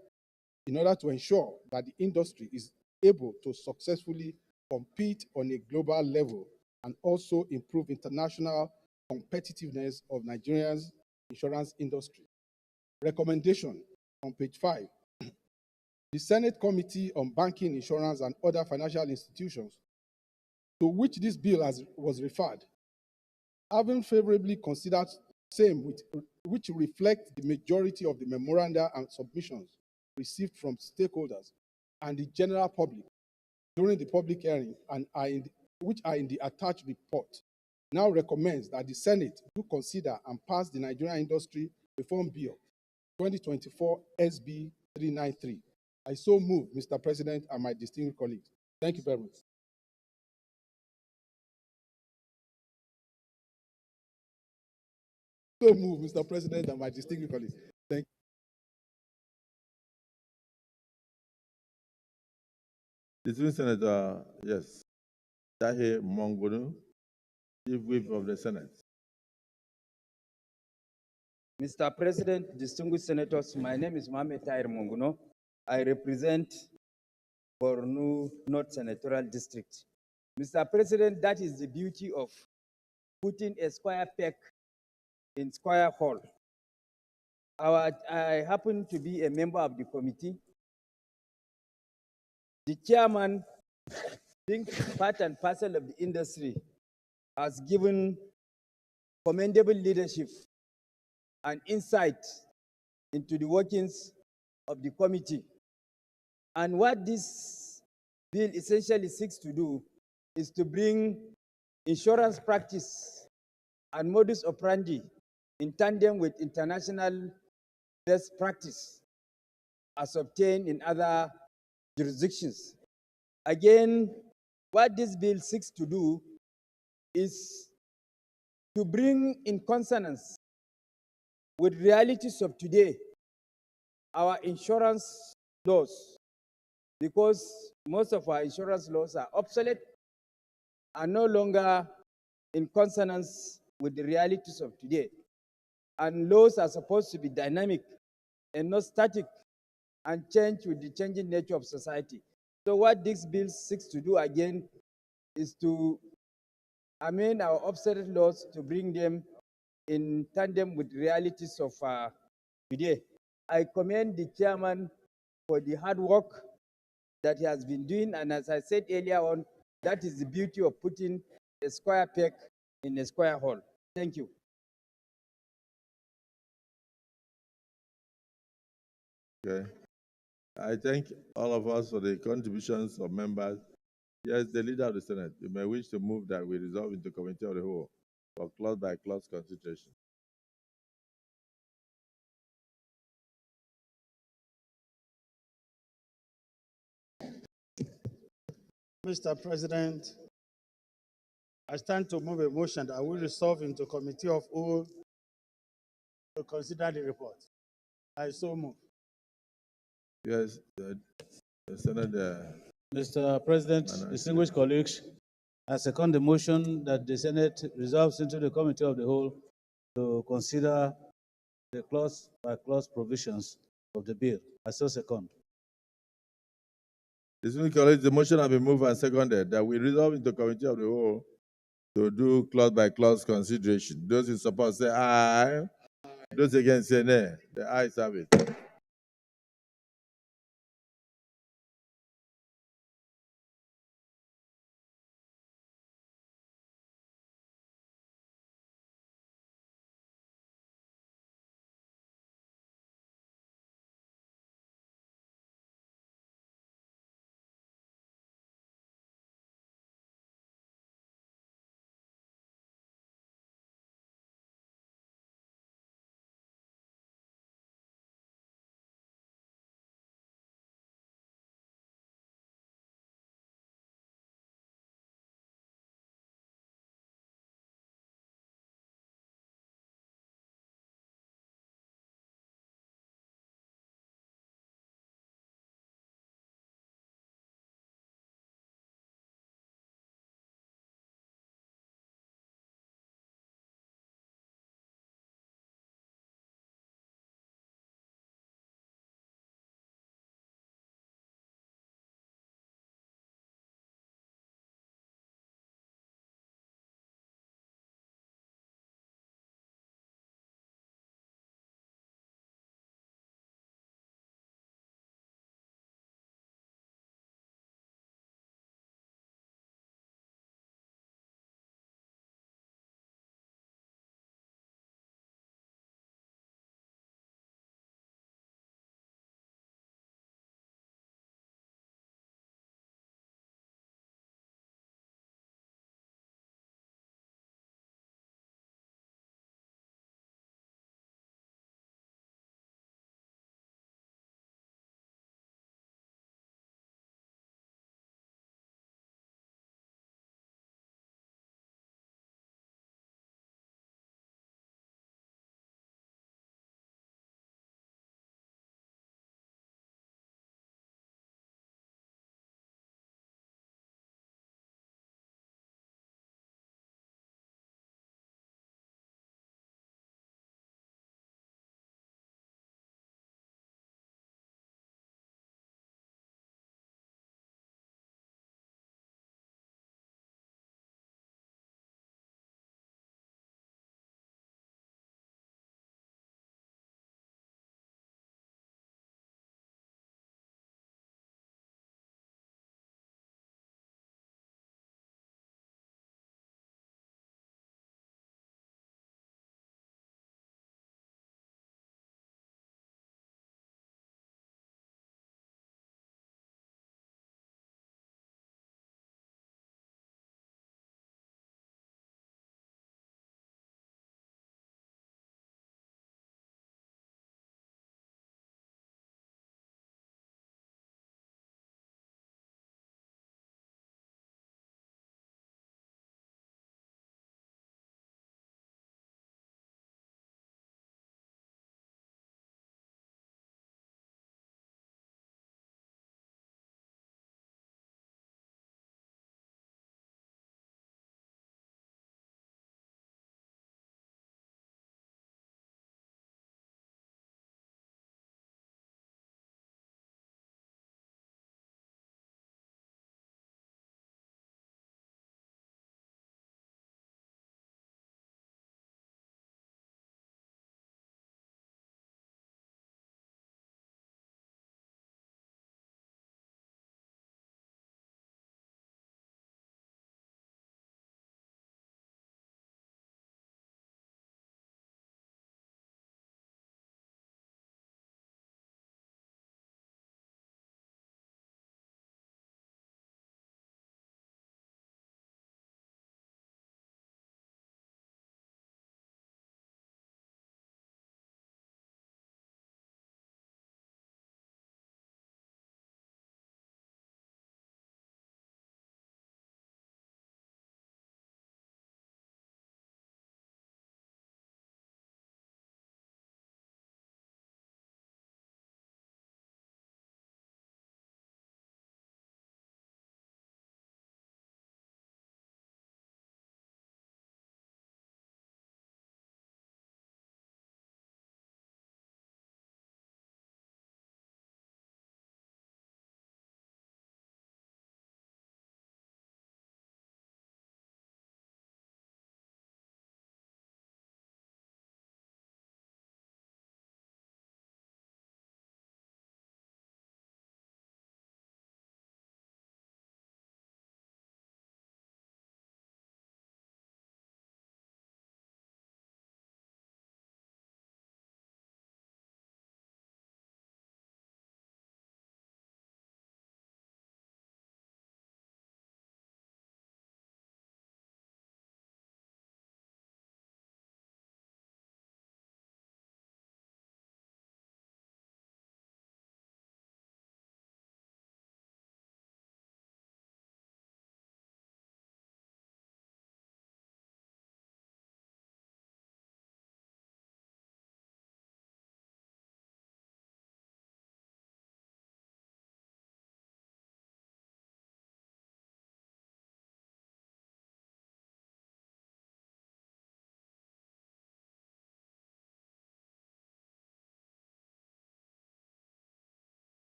in order to ensure that the industry is able to successfully compete on a global level and also improve international competitiveness of Nigeria's insurance industry. Recommendation on page 5. The Senate Committee on Banking, Insurance, and Other Financial Institutions, to which this bill was referred, having favorably considered same which reflect the majority of the memoranda and submissions received from stakeholders and the general public during the public hearing and which are in the attached report, now recommends that the Senate do consider and pass the Nigerian Industry Reform Bill 2024 SB 393. I so move, Mr. President and my distinguished colleagues. Thank you very much. So move, Mr. President and my distinguished colleagues. Thank you. Distinguished Senator, yes. Tahe Mongunu, Chief Whip of the Senate. Mr. President, distinguished senators, my name is Mohamed Tahir Monguno. I represent Borno North Senatorial District. Mr. President, that is the beauty of putting a square peg in square hole. I happen to be a member of the committee. The chairman, being part and parcel of the industry, has given commendable leadership and insight into the workings of the committee. And what this bill essentially seeks to do is to bring insurance practice and modus operandi in tandem with international best practice as obtained in other jurisdictions. Again, what this bill seeks to do is to bring in consonance with realities of today our insurance laws, because most of our insurance laws are obsolete and no longer in consonance with the realities of today. And laws are supposed to be dynamic and not static and change with the changing nature of society. So what this bill seeks to do again is to amend our obsolete laws to bring them in tandem with realities of today. I commend the chairman for the hard work that he has been doing, and as I said earlier on, that is the beauty of putting a square peg in a square hole. Thank you. Okay. I thank all of us for the contributions of members. Yes, the leader of the Senate, you may wish to move that we resolve into committee of the whole for clause by clause consideration. Mr. President, I stand to move a motion that we resolve into committee of whole to consider the report. I so move. Yes, the Senate. Mr. President, distinguished colleagues, I second the motion that the Senate resolves into the committee of the whole to consider the clause by clause provisions of the bill. I so second. Distinguished colleagues, the motion has been moved and seconded that we resolve into committee of the whole to do clause by clause consideration. Those in support say aye. Those against say nay. The ayes have it.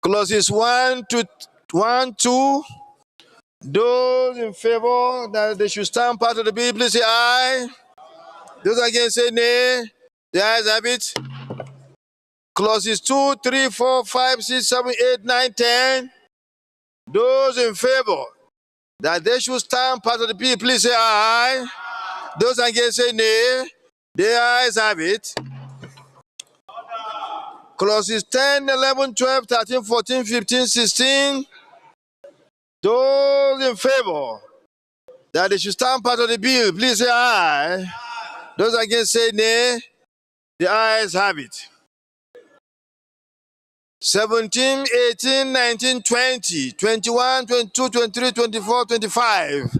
Clauses 1 to 2. Those in favor that they should stand part of the bill, please say aye. Those against say nay. The ayes have it. Clauses 2, 3, 4, 5, 6, 7, 8, 9, 10. Those in favor that they should stand part of the bill, please say aye. Those against say nay. The ayes have it. Clauses 10, 11, 12, 13, 14, 15, 16. Those in favor that they should stand part of the bill, please say aye. Those against say nay. The ayes have it. 17, 18, 19, 20, 21, 22, 23, 24, 25.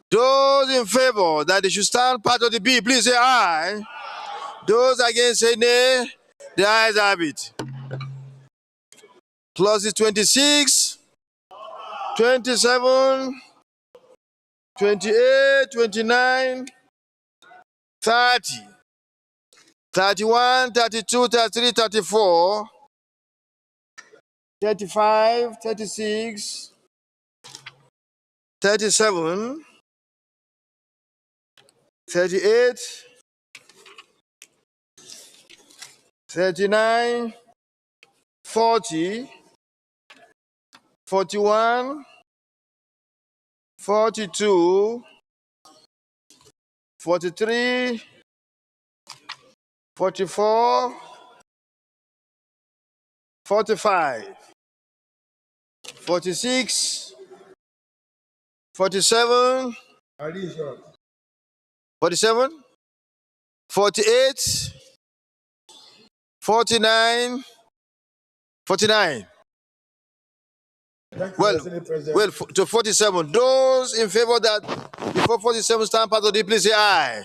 Those in favor that they should stand part of the bill, please say aye. Those against say nay. The ayes have it. Clauses 26, 27, 28, 29, 30, 31, 32, 33, 34, 35, 36, 37, 38, 39, 40, 41, 42, 43, 44, 45, 46, 47, 47, 48, 49, 49. Well, to 47. Those in favor that before 47 stand part of the please say aye.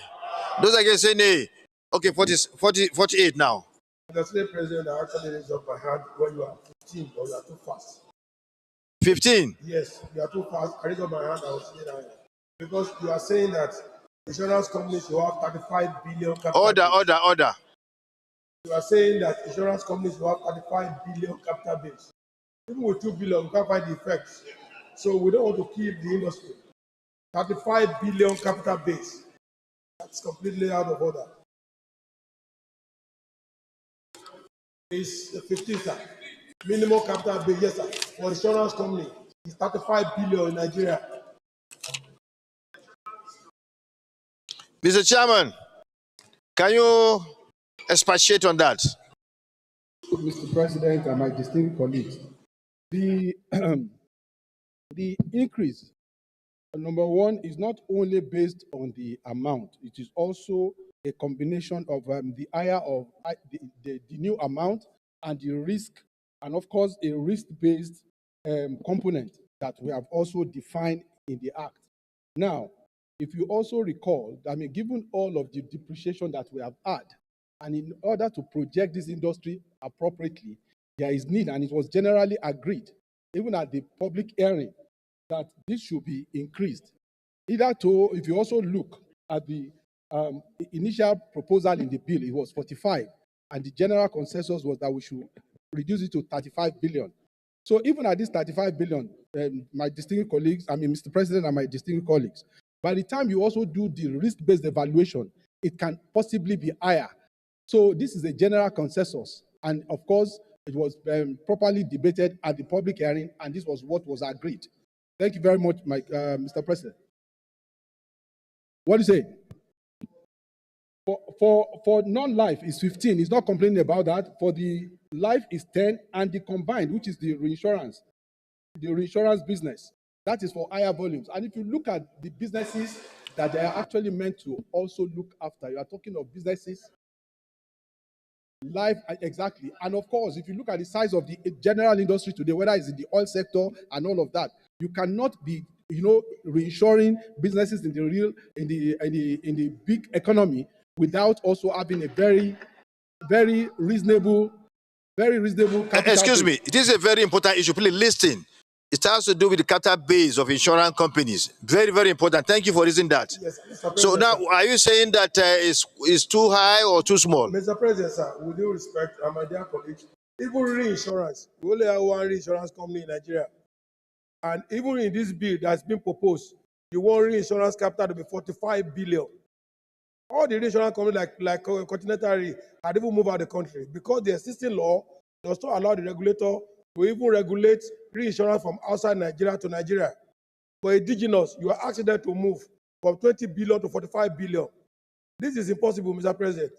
Those against say nay. Okay, 48 now. The Senate President, I actually raised up my hand when you are 15, or you are too fast. 15. Yes, you are too fast. I raised up my hand, I was saying that. Because you are saying that insurance companies will have 35 billion capital. Order. You are saying that insurance companies will have 35 billion capital base. Even with 2 billion, we can't find the effects. So we don't want to keep the industry. 35 billion capital base. That's completely out of order. It's 15, sir. Minimum capital base, yes, sir. For insurance company, it's 35 billion in Nigeria. Mr. Chairman, can you expatiate on that? Mr. President and my distinguished colleagues, the increase, number one, is not only based on the amount, it is also a combination of the higher of the new amount and the risk, and of course, a risk-based component that we have also defined in the Act. Now, if you also recall, given all of the depreciation that we have had, and in order to project this industry appropriately, there is need, and it was generally agreed, even at the public hearing, that this should be increased. Either to, if you also look at the initial proposal in the bill, it was 45, and the general consensus was that we should reduce it to 35 billion. So even at this 35 billion, my distinguished colleagues, Mr. President and my distinguished colleagues, by the time you also do the risk-based evaluation, it can possibly be higher. So this is a general consensus. And of course, it was properly debated at the public hearing, and this was what was agreed. Thank you very much, Mr. President. What do you say? For non-life is 15. He's not complaining about that. For the life is 10, and the combined, which is the reinsurance business, that is for higher volumes. And if you look at the businesses that they are actually meant to also look after, you are talking of businesses, life, exactly. And of course, if you look at the size of the general industry today, whether it's in the oil sector and all of that, you cannot be, reinsuring businesses in the big economy without also having a very reasonable capital. Excuse me, this is a very important issue. Please listen. It has to do with the capital base of insurance companies. Very, very important. Thank you for raising that. Yes, so now, are you saying that it's too high or too small? Mr. President, sir, with due respect, and my dear colleagues, Even reinsurance, we only have one reinsurance company in Nigeria. And even in this bill that's been proposed, you want reinsurance capital to be 45 billion. All the reinsurance companies like Continental Re had even moved out of the country because the existing law does not allow the regulator to even regulate reinsurance from outside Nigeria to Nigeria. For indigenous, you are asking them to move from 20 billion to 45 billion. This is impossible, Mr. President.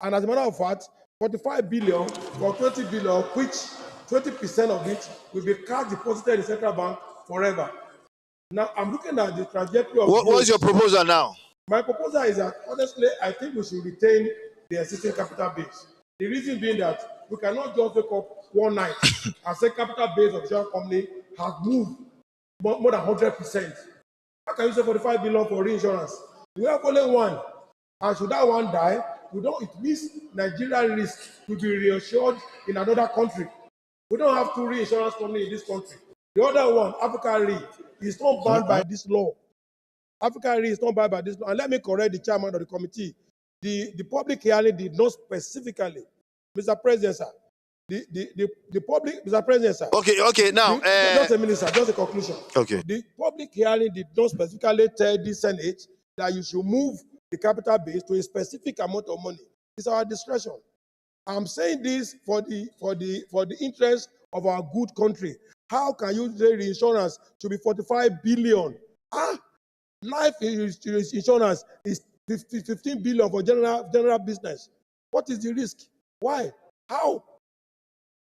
And as a matter of fact, 45 billion for 20 billion, which 20% of it will be cash deposited in central bank forever. Now, I'm looking at the trajectory of What's your proposal now? My proposal is that, honestly, I think we should retain the existing capital base. The reason being that we cannot just wake up one night and say capital base of the insurance company has moved more than 100%. How can you say 45 billion for reinsurance? We have only one. And should that one die, it means Nigerian risk to be reassured in another country. We don't have two reinsurance companies in this country. The other one, Africa Re, is not bound by this law. Africa Re is not bound by this law. And let me correct the chairman of the committee. The public hearing did not specifically, Mr. President, sir. The public, Mr. President, sir. Okay, now. Just a minute, sir, just a conclusion. Okay. The public hearing did not specifically tell the Senate that you should move the capital base to a specific amount of money. It's our discretion. I'm saying this for the interest of our good country. How can you say reinsurance to be 45 billion? Life insurance is 15 billion for general business. What is the risk? Why? How?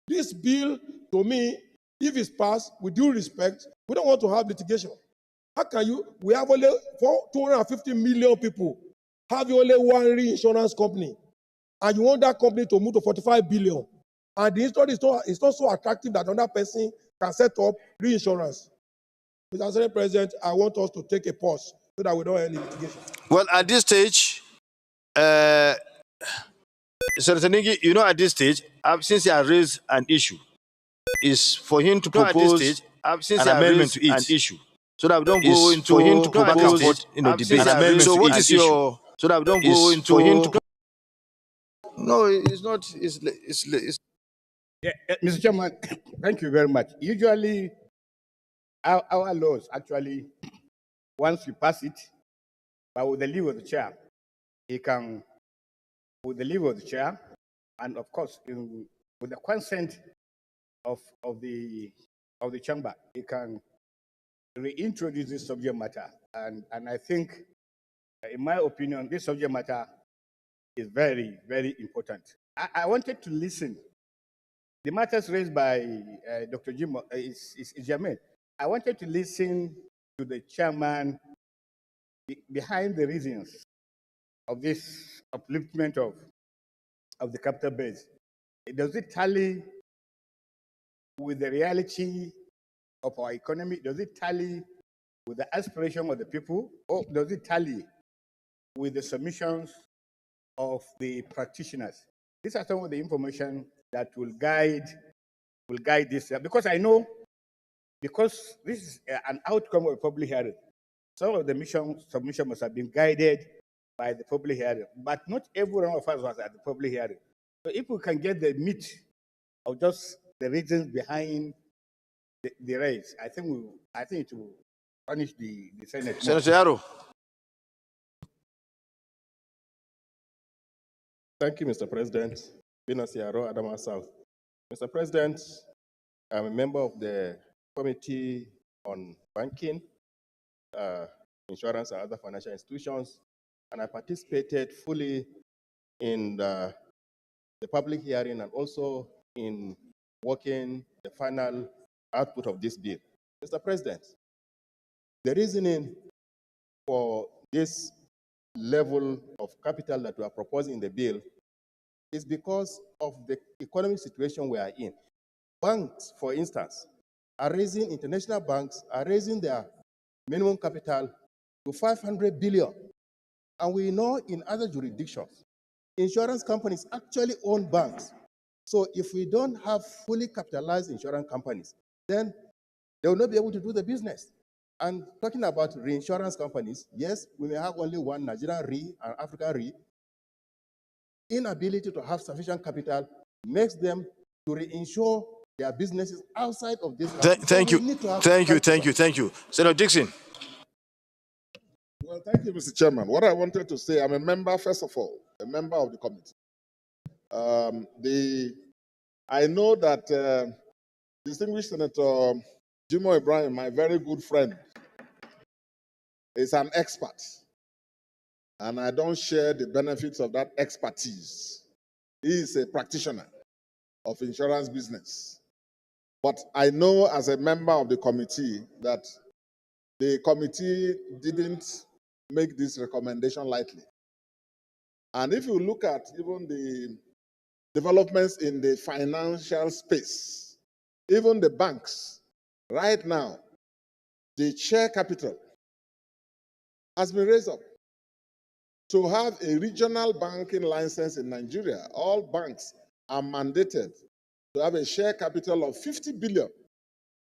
This bill, to me, if it's passed, with due respect, we don't want to have litigation. How can you? We have only 250 million people. Have only one reinsurance company, and you want that company to move to 45 billion. And the insurance is not so attractive that another person can set up reinsurance. Mr. Senate President, I want us to take a pause so that we don't have any litigation. Well, at this stage, Senator Ningi, you know, at this stage, since he has raised an issue, is for him to propose an amendment to it. So that we don't go into for him to go back and forth in a debate. So what is your? So that we don't go into for him to. No, it's not. It's Yeah, Mr. Chairman, thank you very much. Usually, our laws actually, once we pass it, but with the leave of the chair, he can, with the leave of the chair, and of course, with the consent of the chamber, he can reintroduce this subject matter. And I think, in my opinion, this subject matter is very, very important. I wanted to listen. The matters raised by Dr. Jim is germane. I wanted to listen to the chairman behind the reasons of this upliftment of the capital base. Does it tally with the reality of our economy? Does it tally with the aspiration of the people? Or does it tally with the submissions of the practitioners? These are some of the information that will guide this. Because I know, because this is an outcome of a public hearing, some of the submission must have been guided by the public hearing, but not every one of us was at the public hearing. So if we can get the meat of just the reasons behind the raise, I think it will punish the Senate. Senator Yaro. Thank you, Mr. President. Venus Yaro, Adama South. Mr. President, I'm a member of the Committee on Banking, Insurance, and Other Financial Institutions, and I participated fully in the public hearing and also in working the final output of this bill. Mr. President, the reasoning for this level of capital that we are proposing in the bill is because of the economic situation we are in. Banks, for instance, international banks are raising their minimum capital to 500 billion. And we know in other jurisdictions, insurance companies actually own banks. So if we don't have fully capitalized insurance companies, then they will not be able to do the business. And talking about reinsurance companies, yes, we may have only one, Nigerian Re and African Re. Inability to have sufficient capital makes them to reinsure their businesses outside of this country. Thank So you. we need to have Thank you. country Thank you. Thank you. Senator Dixon. Well, thank you, Mr. Chairman. What I wanted to say, I'm a member, first of all, a member of the committee. I know that distinguished Senator Jimo Ibrahim, my very good friend, is an expert, and I don't share the benefits of that expertise. He is a practitioner of insurance business. But I know as a member of the committee that the committee didn't make this recommendation lightly. And if you look at even the developments in the financial space, even the banks, right now, the share capital has been raised up. To have a regional banking license in Nigeria, all banks are mandated to have a share capital of 50 billion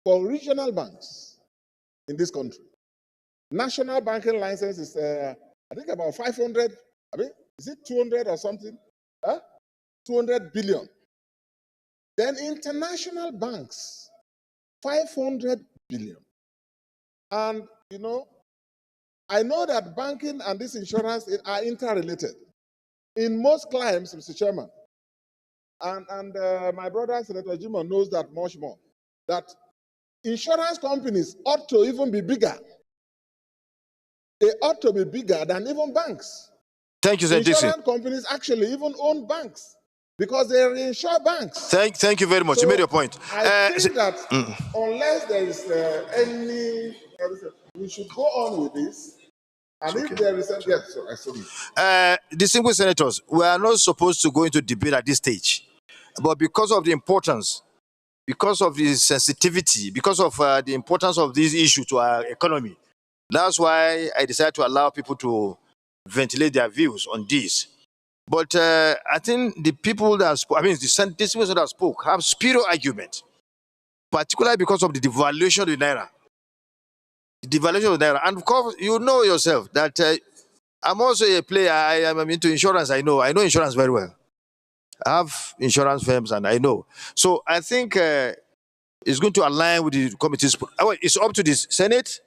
for regional banks in this country. National banking license is, I think, about 500, I mean, is it 200 or something? 200 billion. Then international banks, 500 billion. And, you know, I know that banking and this insurance are interrelated. In most climes, Mr. Chairman, and my brother, Senator Jimo, knows that much more, that insurance companies ought to even be bigger. They ought to be bigger than even banks. Thank you, Senator Dixon. Insurance companies actually even own banks because they reinsure banks. Thank you very much. So you made your point. I think that unless there is any, we should go on with this. And if there is a yes, sir, I see. Distinguished senators, we are not supposed to go into debate at this stage, but because of the importance, because of the sensitivity, because of the importance of this issue to our economy, that's why I decided to allow people to ventilate their views on this. But I think the people that spoke, I mean, the distinguished that spoke have spurious argument, particularly because of the devaluation of the naira. The devaluation of the naira, and of course, you know yourself that. I'm also a player. I am into insurance. I know insurance very well. I have insurance firms and I know. So I think it's going to align with the committee's. It's up to the Senate.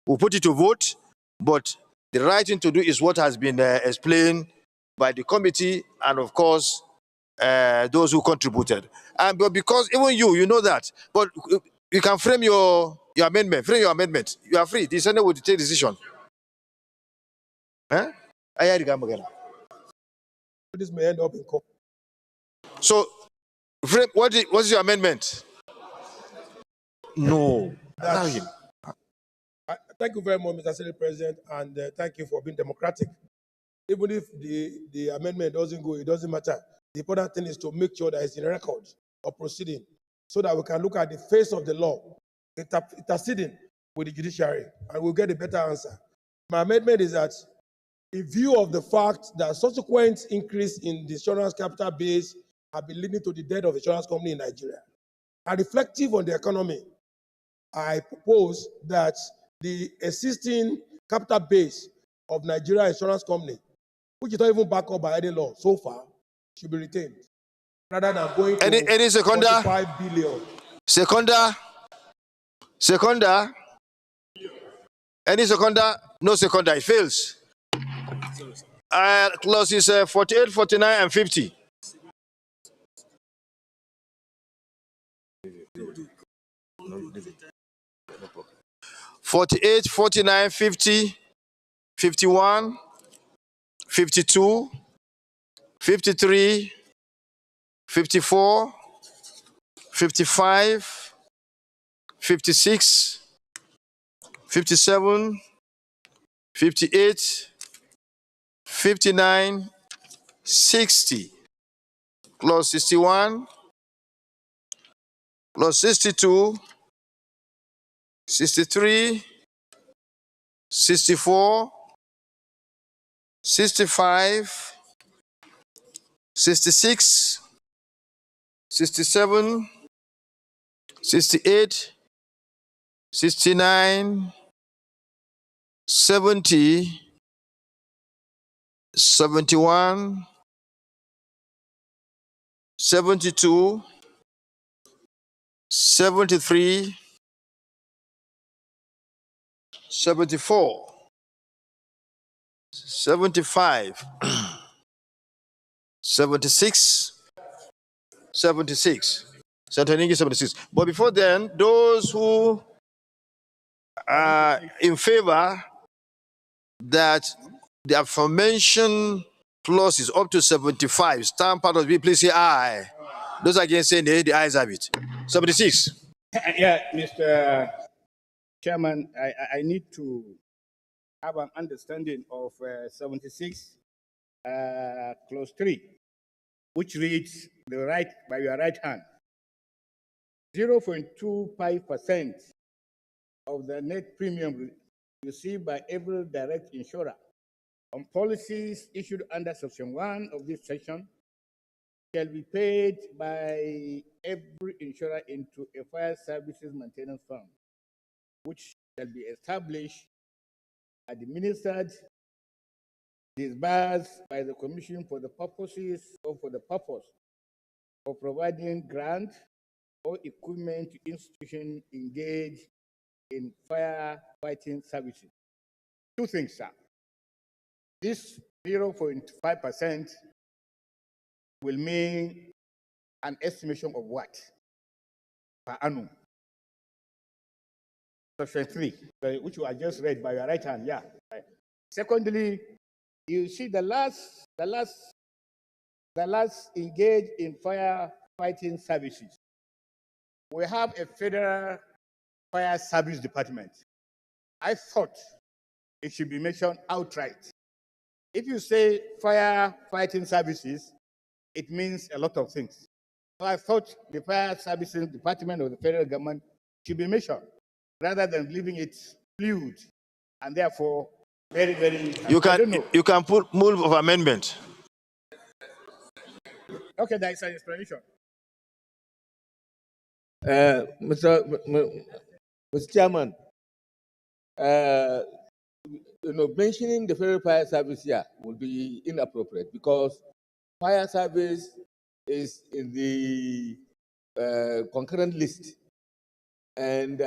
We'll put it to vote. But the right thing to do is what has been explained by the committee and, of course, those who contributed. And but because even you know that. But you can frame your amendment. Frame your amendment. You are free. The Senate will take decision. Huh? This may end up in court. So, what is your amendment? No. Allow him. Thank you very much, Mr. Senate President, and thank you for being democratic. Even if the amendment doesn't go, it doesn't matter. The important thing is to make sure that it's in record of proceeding so that we can look at the face of the law, interceding with the judiciary, and we'll get a better answer. My amendment is that in view of the fact that subsequent increase in the insurance capital base have been leading to the death of the insurance company in Nigeria, and reflective on the economy, I propose that the existing capital base of Nigeria Insurance Company, which is not even backed up by any law so far, should be retained, rather than going to any seconder? 45 billion. Seconder? Any seconder? No seconder, it fails. Clauses 48, 49, and 50. No 48, 49, 50, 51, 52, 53, 54, 55, 56, 57, 58, 59, 60, clause 61, clause 62, 63, 64, 65, 66, 67, 68, 69, 70, 71, 72, 73, 74, 75, 76, 76. Senator Ningi 76. But before then, those who are in favor that the aforementioned clause is up to 75, stand part of the bill, please say aye. Those against saying nay, the ayes have it. 76. Yeah, Mr. Chairman, I need to have an understanding of 76, clause 3, which reads the right by your right hand. 0.25% of the net premium received by every direct insurer on policies issued under Section 1 of this section shall be paid by every insurer into a fire services maintenance fund, which shall be established, administered, disbursed by the Commission for the purposes or for the purpose of providing grant or equipment to institutions engaged in firefighting services. Two things, sir. This 0.5% will mean an estimation of what per annum? Section 3, which you have just read by your right hand, yeah. Secondly, you see the last engaged in firefighting services. We have a federal fire service department. I thought it should be mentioned outright. If you say firefighting services, it means a lot of things. So I thought the fire services department of the federal government should be mentioned rather than leaving it fluid and therefore very, very. You can put move of amendment. Okay, there is an explanation. Mr. Chairman, mentioning the federal fire service here would be inappropriate because fire service is in the concurrent list, and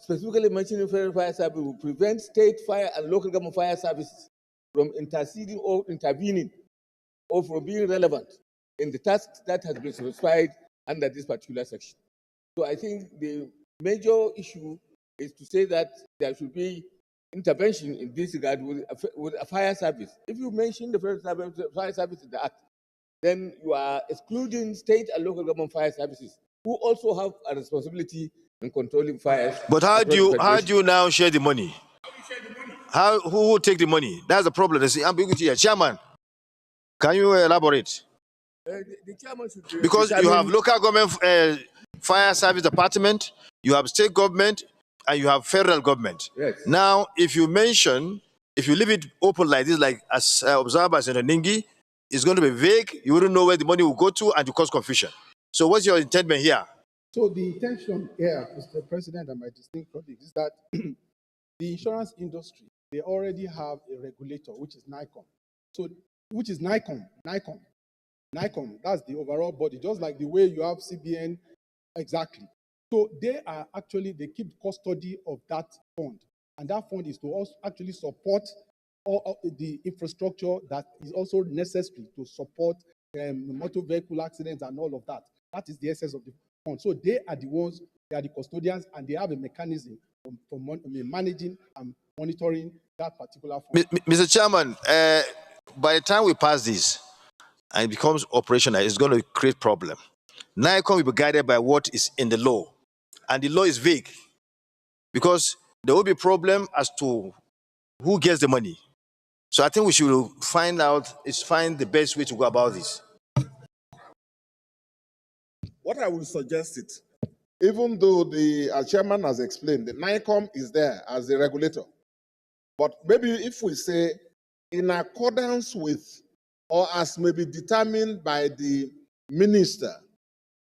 specifically mentioning federal fire service will prevent state fire and local government fire services from interceding or intervening or from being relevant in the task that has been specified under this particular section. So I think the major issue is to say that there should be intervention in this regard with a fire service. If you mention the fire service in the Act, then you are excluding state and local government fire services, who also have a responsibility in controlling fires. But how do you now share the money? Who will take the money? That's the problem. There's the ambiguity here. Chairman, can you elaborate? The chairman should Because you have local government fire service department, you have state government, and you have federal government. Yes. Now, if you leave it open like this, like as observed by Senator Ningi, it's going to be vague. You wouldn't know where the money will go to and to cause confusion. So what's your intent here? So the intention here, Mr. President and my distinguished colleagues, is that the insurance industry, they already have a regulator, which is NICOM. So, which is NICOM, that's the overall body, just like the way you have CBN, exactly. So they keep custody of that fund. And that fund is to also actually support all the infrastructure that is also necessary to support motor vehicle accidents and all of that. That is the essence of the fund. So they are the ones, they are the custodians, and they have a mechanism for managing and monitoring that particular fund. Mr. Chairman, by the time we pass this and it becomes operational, it's going to create problem. NICOM will be guided by what is in the law. And the law is vague because there will be a problem as to who gets the money. So I think we should find the best way to go about this. What I would suggest it, even though the chairman has explained, the NICOM is there as the regulator. But maybe if we say in accordance with or as may be determined by the minister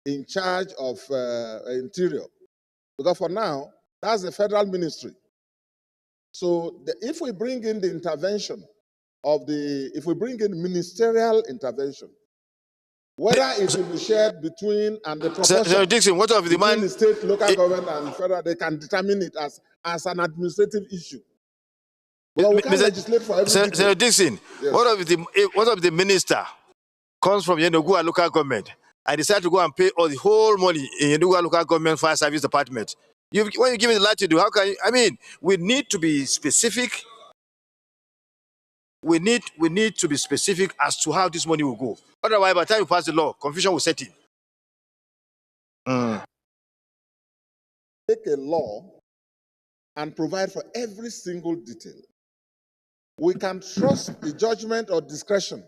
in charge of Interior, because for now, that's the federal ministry. So if we bring in the intervention if we bring in ministerial intervention, Whether it will be shared between and the proportion Senator Dixon, what of the between man? the state, local government, and federal, they can determine it as an administrative issue. But we can't legislate for every detail. Senator Dixon, Yes. what of the minister comes from Yenogua local government and decide to go and pay all the whole money in Yenogua local government fire service department? When you give me the right to do, how can you? I mean, we need to be specific. We need to be specific as to how this money will go. Otherwise, by the time you pass the law, confusion will set in. Take a law and provide for every single detail. We can trust the judgment or discretion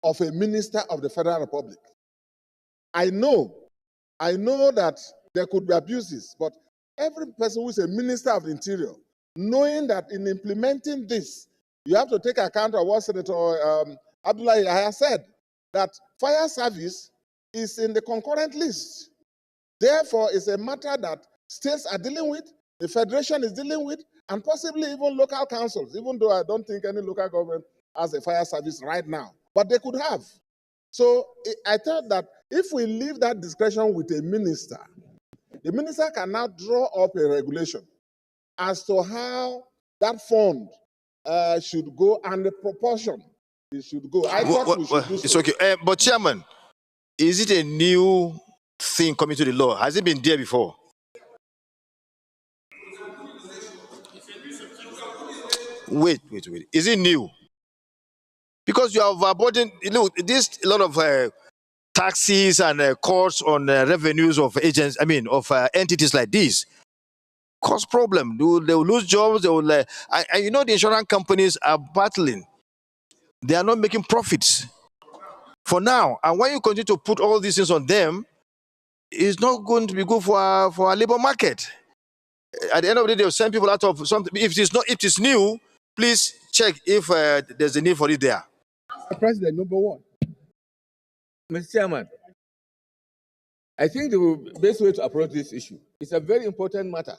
of a minister of the Federal Republic. I know that there could be abuses, but every person who is a minister of the Interior, knowing that in implementing this, you have to take account of what Senator Abdullahi Yahya said, that fire service is in the concurrent list. Therefore, it's a matter that states are dealing with, the Federation is dealing with, and possibly even local councils, even though I don't think any local government has a fire service right now, but they could have. So I thought that if we leave that discretion with a minister, the minister can now draw up a regulation as to how that fund should go and the proportion it should go. I thought we should do so. It's okay. But Chairman, is it a new thing coming to the law? Has it been there before? Wait. Is it new? Because you have burdened, this a lot of taxes and costs on revenues of agents, of entities like this. Cause problem. They will lose jobs. They will, and the insurance companies are battling. They are not making profits for now. And when you continue to put all these things on them, it's not going to be good for our labor market. At the end of the day, they'll send people out of something. If it's new, please check if there's a need for it there. Mr. President, number one. Mr. Chairman, I think the best way to approach this issue is a very important matter.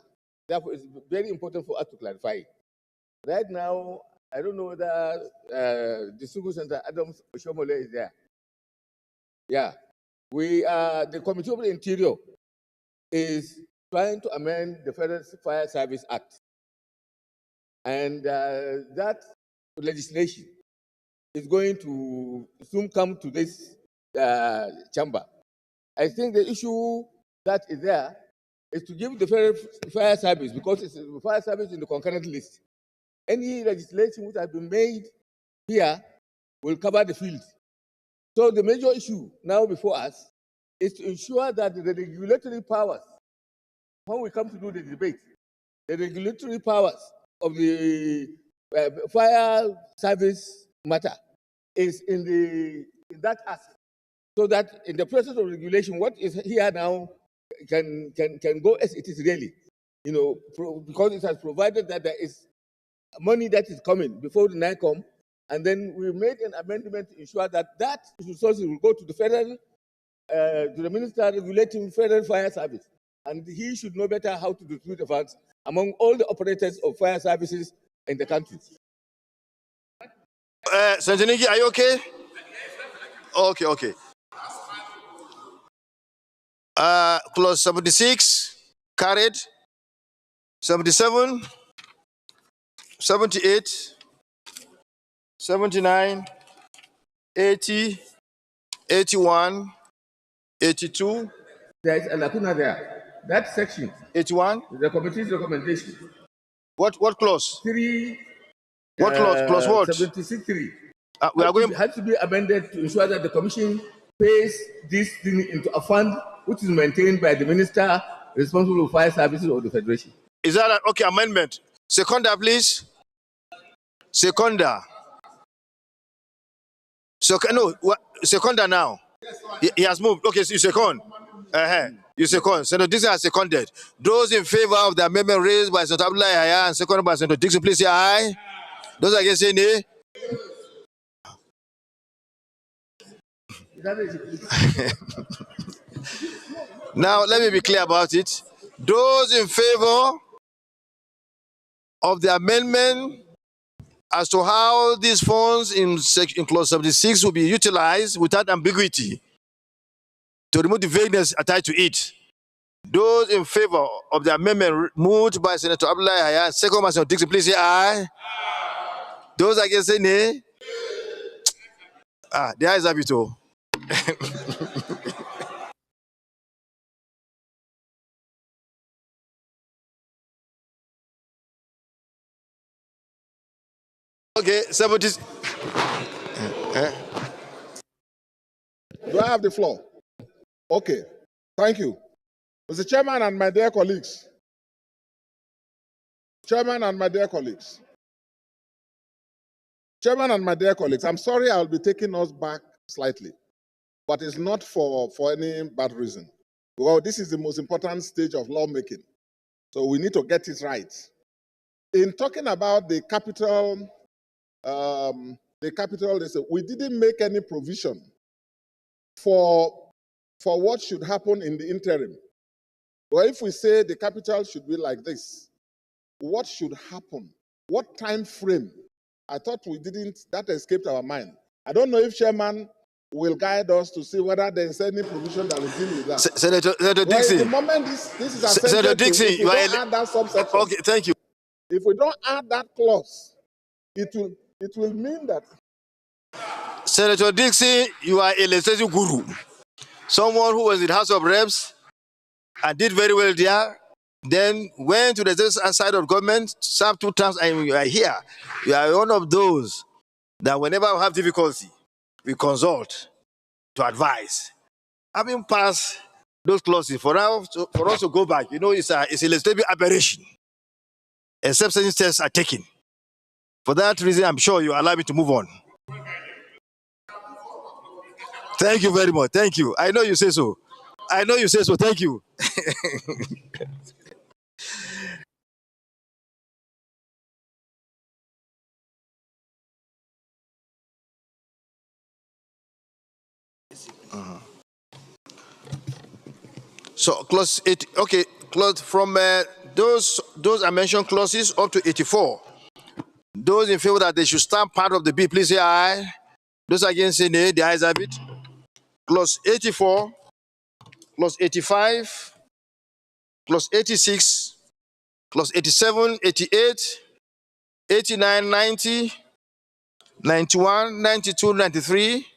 Therefore, it's very important for us to clarify it. Right now, I don't know whether the Sugu Center Adams Oshomole is there. Yeah. The Committee of the Interior is trying to amend the Federal Fire Service Act. And that legislation is going to soon come to this chamber. I think the issue that is there is to give the Federal Fire Service, because it's the fire service in the concurrent list, any legislation which has been made here will cover the field. So the major issue now before us is to ensure that the regulatory powers, when we come to do the debate, the regulatory powers of the fire service matter is in that aspect, so that in the process of regulation, what is here now can go as it is really, because it has provided that there is money that is coming before the NICOM, and then we made an amendment to ensure that resources will go to the federal, to the Minister regulating Federal Fire Service, and he should know better how to distribute the funds among all the operators of fire services in the country. Senator Nigi, are you okay? Okay. Clause 76, carried. 77, 78, 79, 80, 81, 82. There is a lacuna there. That section. 81. The committee's recommendation. What clause? 3. What clause? Clause what? 76.3. We are going. Has to be amended to ensure that the commission pays this thing into a fund which is maintained by the minister responsible for fire services of the federation. Is that okay? Amendment. Seconder, please. Seconder. Seconder now. He has moved. Okay, so you second. You second. Senator Dixon has seconded. Those in favor of the amendment raised by Senator Abdullahi Yahya and seconded by Senator Dixon, please say aye. Those against say nay. Now, let me be clear about it. Those in favor of the amendment as to how these funds in clause 76 will be utilized without ambiguity, to remove the vagueness attached to it. Those in favor of the amendment moved by Senator Abdullahi Haya, second by Senator Dixon, please say aye. Those against say nay. The ayes have it all. Okay, 70. Do I have the floor? Okay, thank you. Mr. Chairman and my dear colleagues. Chairman and my dear colleagues. Chairman and my dear colleagues, I'm sorry I'll be taking us back slightly, but it's not for any bad reason. Well, this is the most important stage of lawmaking, so we need to get it right. In talking about the capital, we didn't make any provision for what should happen in the interim. Well, if we say the capital should be like this, what should happen? What time frame? I thought we didn't, that escaped our mind. I don't know if Chairman will guide us to see whether there is any provision that will deal with that. Senator Dixon. The moment this is Senator Dixon, if we don't add that subsection. Okay, thank you. If we don't add that clause, it will mean that. Senator Dixon, you are a legislative guru. Someone who was in the House of Reps and did very well there, then went to the other side of government, served 2 terms, and you are here. You are one of those that whenever we have difficulty, we consult to advise. Having passed those clauses, for us to go back, it's a legislative aberration, except certain steps are taken. For that reason, I'm sure you allow me to move on. Thank you very much. Thank you. I know you say so. I know you say so. Thank you. So clause 8, okay, clause from those I mentioned clauses up to 84. Those in favor that they should stand part of the bill, please say aye. Those against say nay, the ayes have it. Clause 84, clause 85, clause 86, clause 87, 88, 89, 90, 91, 92, 93,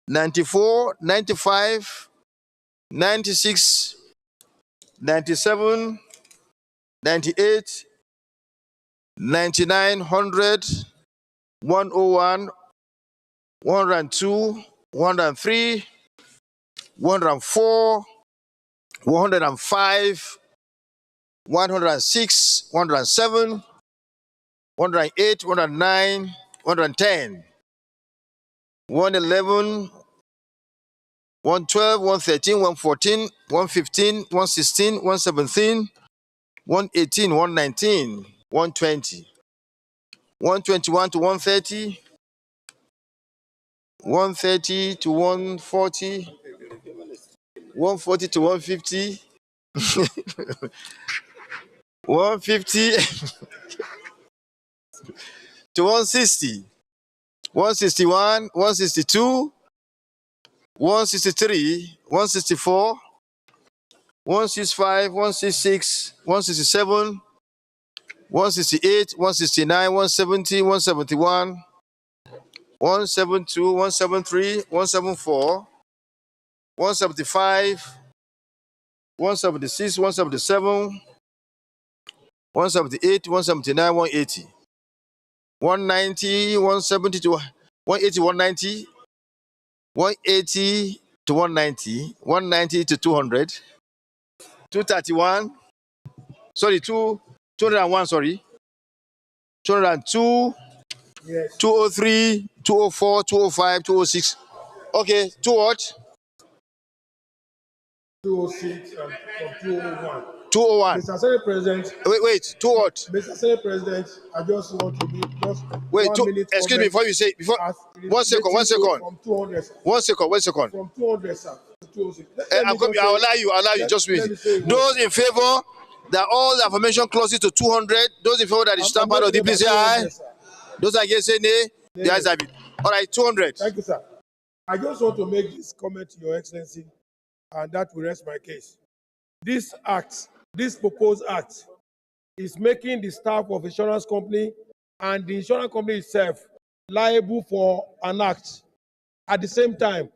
94, 95, 96, 97, 98, 99, 100, 101, 102, 103, 104, 105, 106, 107, 108, 109, 110, 111, 112, 113, 114, 115, 116, 117, 118, 119, 120, 121 to 130, 130 to 140, 140 to 150, 150 to 160, 161, 162, 163, 164, 165, 166, 167, 168, 169, 170, 171, 172, 173, 174, 175, 176, 177, 178, 179, 180, 190, 170 to 180, 190, 180 to 190, 190 to 200, 231, sorry, 201, sorry, 202, Yes. 203, 204, 205, 206. Okay, 2 what? 206 and from 201. 201. Mr. Senate President. Wait, 2 what? Mr. Senate President, I just want to be just wait, 1 minute. Excuse me, before you say, one second. From 200, sir. 1 second, 1 second. From 200, sir. To 206. I'll allow you, just wait. Those in favor that all the affirmation clauses to 200, those in favor that is stamp out of the, please say aye. Those against say nay, the ayes have it. All right, 200. Thank you, sir. I just want to make this comment to Your Excellency, and that will rest my case. This act, this proposed act, is making the staff of insurance company and the insurance company itself liable for an act. At the same time,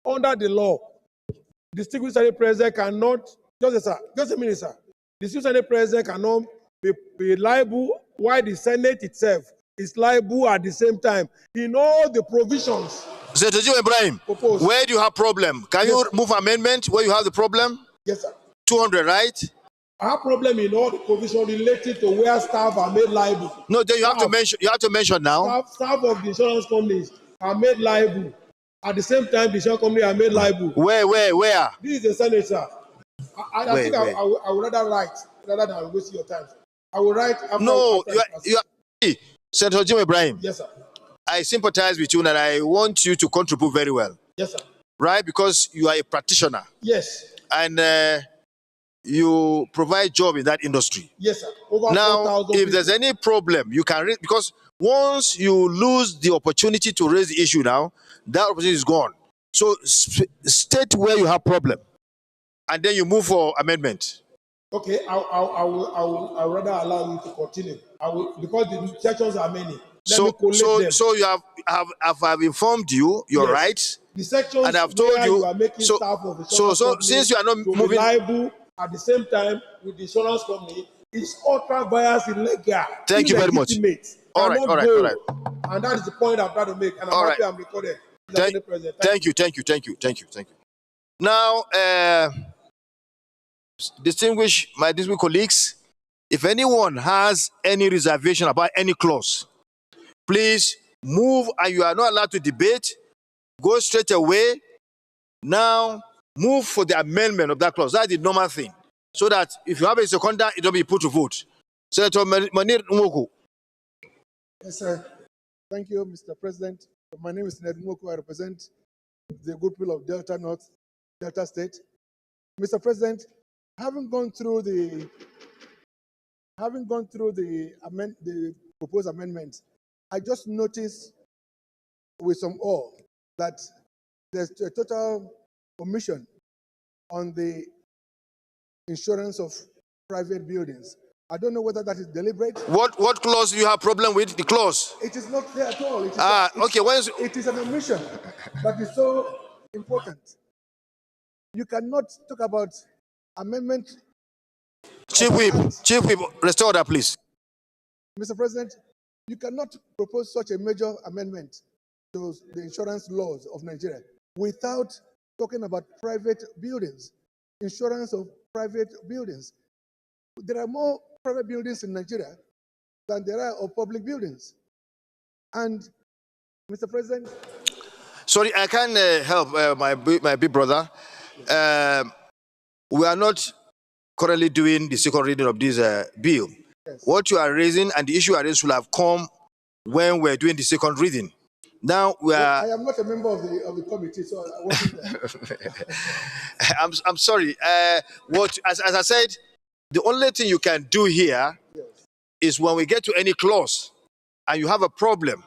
under the law, the distinguished Senate President cannot, just a minute, sir. The distinguished Senate President cannot be liable while the Senate itself is liable at the same time in all the provisions. Senator Jim Ibrahim, proposed. where do you have problem? Can you move amendment where you have the problem? Yes, sir. 200, right? I have problem in all the provisions related to where staff are made liable. No, then you have to mention. You have to mention now. Staff of the insurance companies are made liable. At the same time, the insurance company are made liable. Where? This is the Senate, sir. I think wait. I would rather write rather than waste your time. I will write. No, you are. Senator Jim Ibrahim. Yes, sir. I sympathize with you and I want you to contribute very well. Yes, sir. Right? Because you are a practitioner. Yes. And you provide job in that industry. Yes, sir. Over now, if there's any problem, you can raise, because once you lose the opportunity to raise the issue now, that opportunity is gone. So state where you have problem, and then you move for amendment. Okay, I will rather allow you to continue. I will, because the sections are many. So you have informed you, you're yes. right. The sections and I've told you are making staff of the so since you are not moving liable at the same time with the insurance company, it's ultra bias illegal. Thank you very much. All right. And that is the point I'm trying to make. And I'm happy I'm recorded. Thank you. Now, my distinguished colleagues, if anyone has any reservation about any clause, please move, and you are not allowed to debate. Go straight away. Now, move for the amendment of that clause. That's the normal thing. So that if you have a seconder, it will be put to vote. Senator Manir Nwoku. Yes, sir. Thank you, Mr. President. My name is Ned Nwoku. I represent the good people of Delta North, Delta State. Mr. President, having gone through the proposed amendments, I just noticed with some awe that there's a total omission on the insurance of private buildings. I don't know whether that is deliberate. What clause do you have problem with? The clause? It is not there at all. It is an omission that is so important. You cannot talk about amendment. Chief Whip, restore that, please. Mr. President, you cannot propose such a major amendment to the insurance laws of Nigeria without talking about private buildings, insurance of private buildings. There are more private buildings in Nigeria than there are of public buildings. And, Mr. President. Sorry, I can't help my big brother. We are not currently doing the second reading of this bill. Yes. What you are raising and the issue I raised should have come when we're doing the second reading. Now we are. I am not a member of the committee, so I wasn't there. I'm sorry. As I said, the only thing you can do here is when we get to any clause and you have a problem,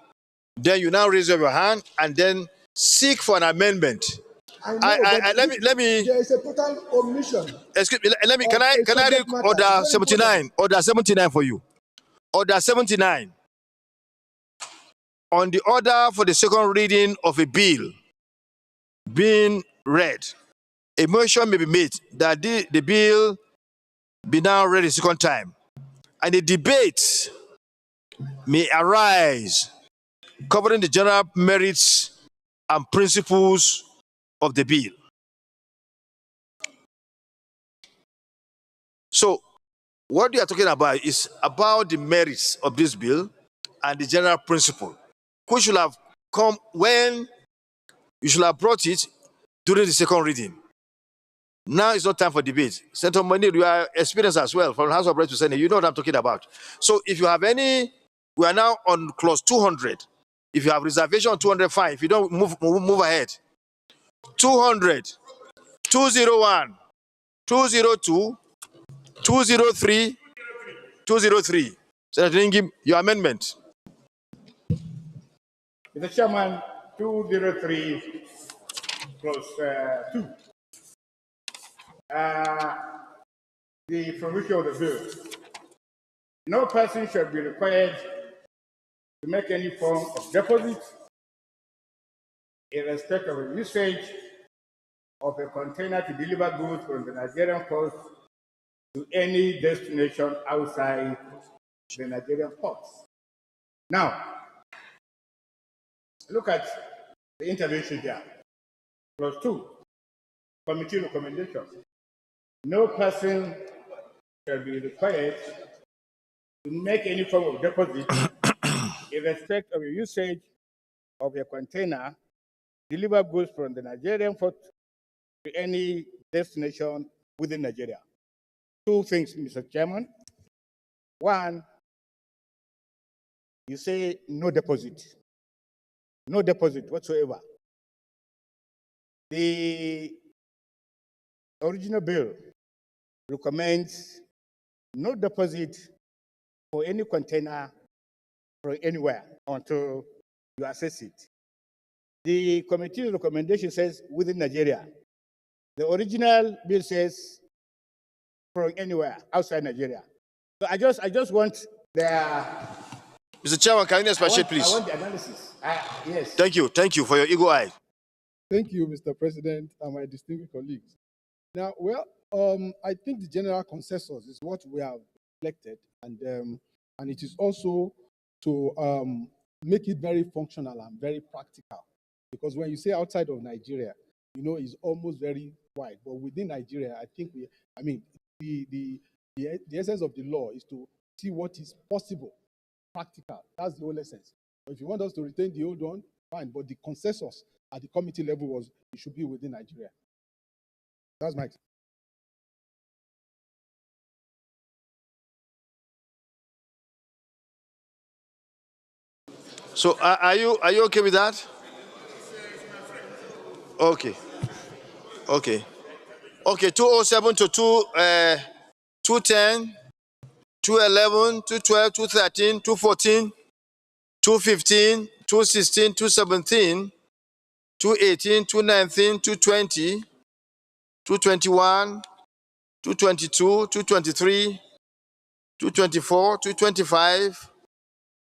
then you now raise your hand and then seek for an amendment. Let me. There is a total omission. Excuse me. Can I read order 79? Order 79 for you. Order 79. On the order for the second reading of a bill being read, a motion may be made that the bill be now read a second time, and a debate may arise covering the general merits and principles of the bill. So, what we are talking about is about the merits of this bill and the general principle, which should have come when you should have brought it during the second reading. Now it's not time for debate. Senator Manir, you are experienced as well from House of Reps to Senate. You know what I'm talking about. So if you have any, we are now on clause 200. If you have reservation on 205, if you don't move ahead. 200, 201, 202, 203, 203. Senator Ngim, your amendment. Mr. Chairman, 203 Clause 2. The provision of the bill. No person shall be required to make any form of deposit in respect of the usage of a container to deliver goods from the Nigerian coast to any destination outside the Nigerian ports. Now, look at the intervention here. Clause 2, committee recommendation. No person shall be required to make any form of deposit in respect of the usage of a container, deliver goods from the Nigerian port to any destination within Nigeria. Two things, Mr. Chairman. One, you say no deposit whatsoever. The original bill recommends no deposit for any container from anywhere until you assess it. The committee's recommendation says within Nigeria. The original bill says from anywhere outside Nigeria. So I just want the Mr. Chairman, can you expatiate, please? I want the analysis. Yes. Thank you for your eagle eye. Thank you, Mr. President, and my distinguished colleagues. Now, well, I think the general consensus is what we have reflected, and it is also to make it very functional and very practical. Because when you say outside of Nigeria, it's almost very wide. But within Nigeria, I think the essence of the law is to see what is possible, practical. That's the whole essence. But if you want us to retain the old one, fine. But the consensus at the committee level was it should be within Nigeria. That's my. So are you okay with that? Okay. 207 to 210, 211, 212, 213, 214, 215, 216, 217, 218, 219, 220, 221, 222, 223, 224, 225,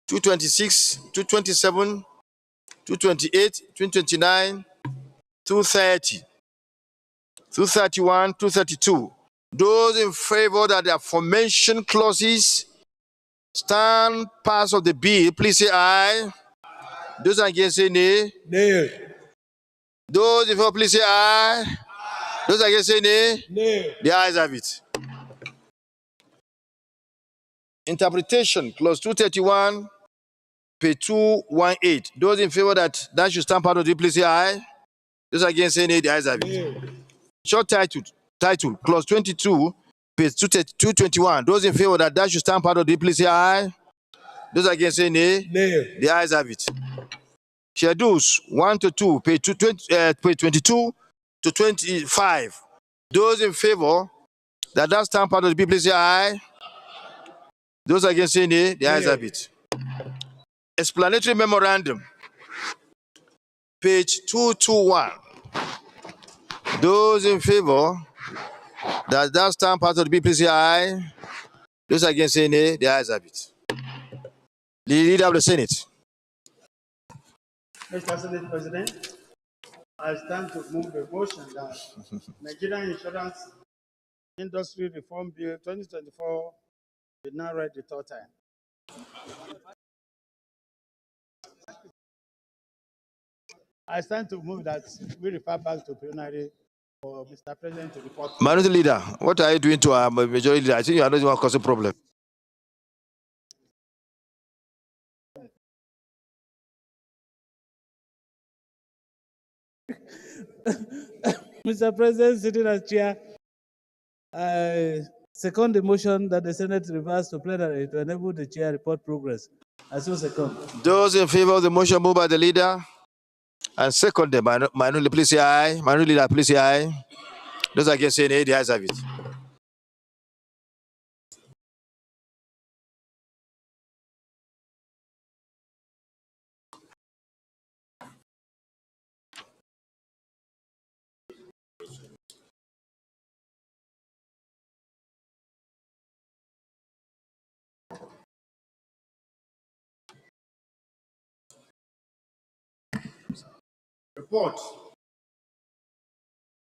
226, 227, 228, 229, 230, 231, 232. Those in favor that the aforementioned clauses stand pass of the bill, please say aye. Those against say nay. Nay. Those in favor, please say aye. Those against say nay. Nay. The ayes have it. Interpretation, clause 231, page 218. Those in favor that should stand part of the bill, please say aye. Those against say nay. The ayes have it. Short title, clause 22, page 221. Those in favor that should stand part of the bill, please say aye. Those against say nay. Nay. The ayes have it. Schedules 1 to 2, page 22 to 25. Those in favor that stand part of the bill, please say aye. Those against say nay. The ayes have it. Explanatory memorandum, page 221. Those in favor that stand part of the bill, please say aye. Those against say nay. The ayes have it. The leader of the Senate. Mr. Senate President, I stand to move the motion that Nigerian Insurance Industry Reform Bill 2024 be now read the third time. I stand to move that we refer back to plenary for Mr. President to report. Minority leader, what are you doing to our majority leader? I think you are not the one causing problem. Mr. President, sitting as chair, I second the motion that the Senate reverse to plenary to enable the chair report progress. I so second. Those in favor of the motion moved by the leader and second the minority, please say aye. Minority leader, please say aye. Those against say nay. The ayes have it. Report.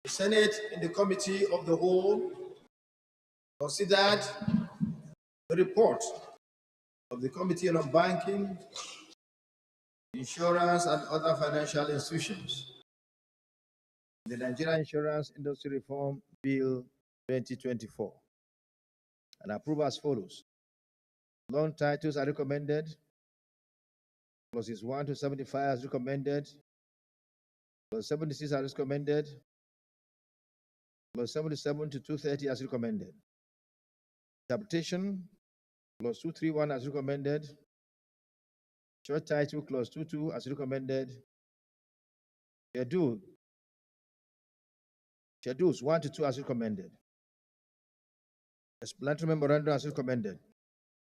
The Senate in the Committee of the Whole considered the report of the Committee on Banking, Insurance and other financial institutions, the Nigerian Insurance Industry Reform Bill 2024, and approve as follows. Loan titles are recommended. Clauses 1 to 75 as recommended. Clause 76 as recommended. Clause 77 to 230 as recommended. Interpretation, Clause 231 as recommended. Short title, Clause 22 as recommended. Schedules 1 to 2 as recommended. Explanatory memorandum as recommended.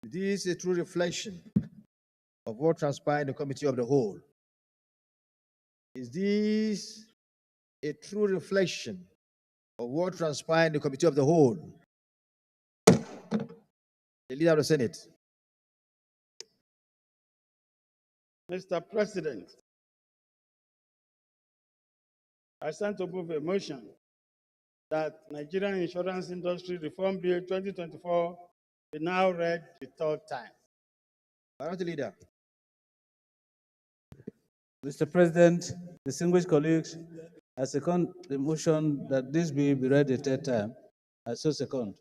This is a true reflection of what transpired in the Committee of the Whole. Is this a true reflection of what transpired in the Committee of the Whole? The Leader of the Senate. Mr. President, I stand to move a motion that Nigerian Insurance Industry Reform Bill 2024 be now read the third time. Minority Leader. Mr. President, distinguished colleagues, I second the motion that this bill be read a third time. I so second.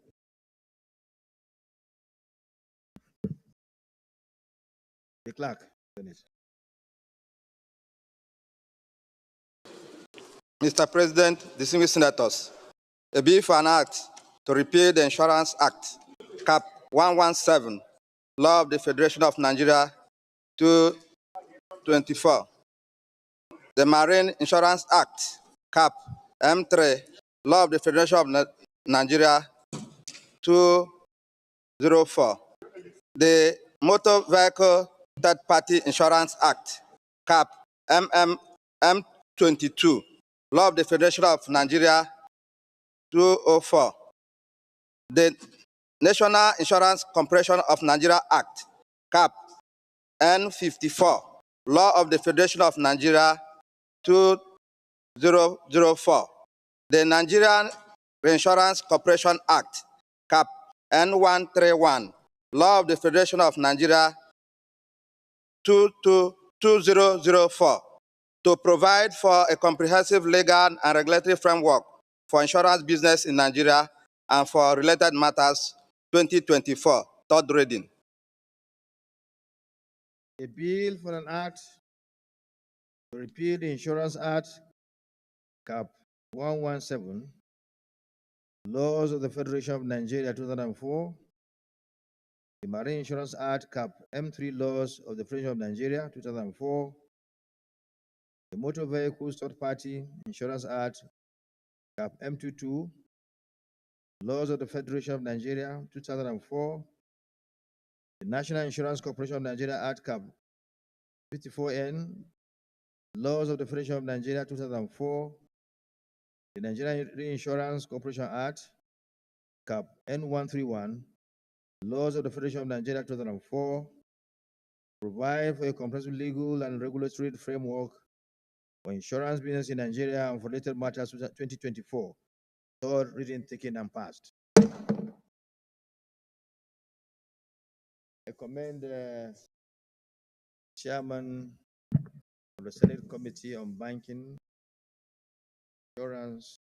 The Clerk. Senate. Mr. President, distinguished senators, a bill for an act to repeal the Insurance Act, Cap 117, Law of the Federation of Nigeria 224, the Marine Insurance Act, Cap M3, Law of the Federation of Nigeria 204, the Motor Vehicle Third Party Insurance Act, Cap M22, Law of the Federation of Nigeria 204, the National Insurance Corporation of Nigeria Act, Cap N54, Law of the Federation of Nigeria 2004, the Nigerian Reinsurance Corporation Act, Cap N131, Law of the Federation of Nigeria 2004, to provide for a comprehensive legal and regulatory framework for insurance business in Nigeria and for related matters, 2024, third reading. A bill for an act to repeal the Insurance Act, Cap 117, Laws of the Federation of Nigeria 2004, the Marine Insurance Act, Cap M3, Laws of the Federation of Nigeria 2004, the Motor Vehicles Third Party Insurance Act, Cap M22, Laws of the Federation of Nigeria 2004, the National Insurance Corporation of Nigeria Act, Cap 54N, Laws of the Federation of Nigeria 2004, the Nigerian Reinsurance Corporation Act, Cap N131, Laws of the Federation of Nigeria 2004, provide for a comprehensive legal and regulatory framework for insurance business in Nigeria and for related matters 2024. Third reading taken and passed. I commend the Chairman of the Senate Committee on Banking, Insurance,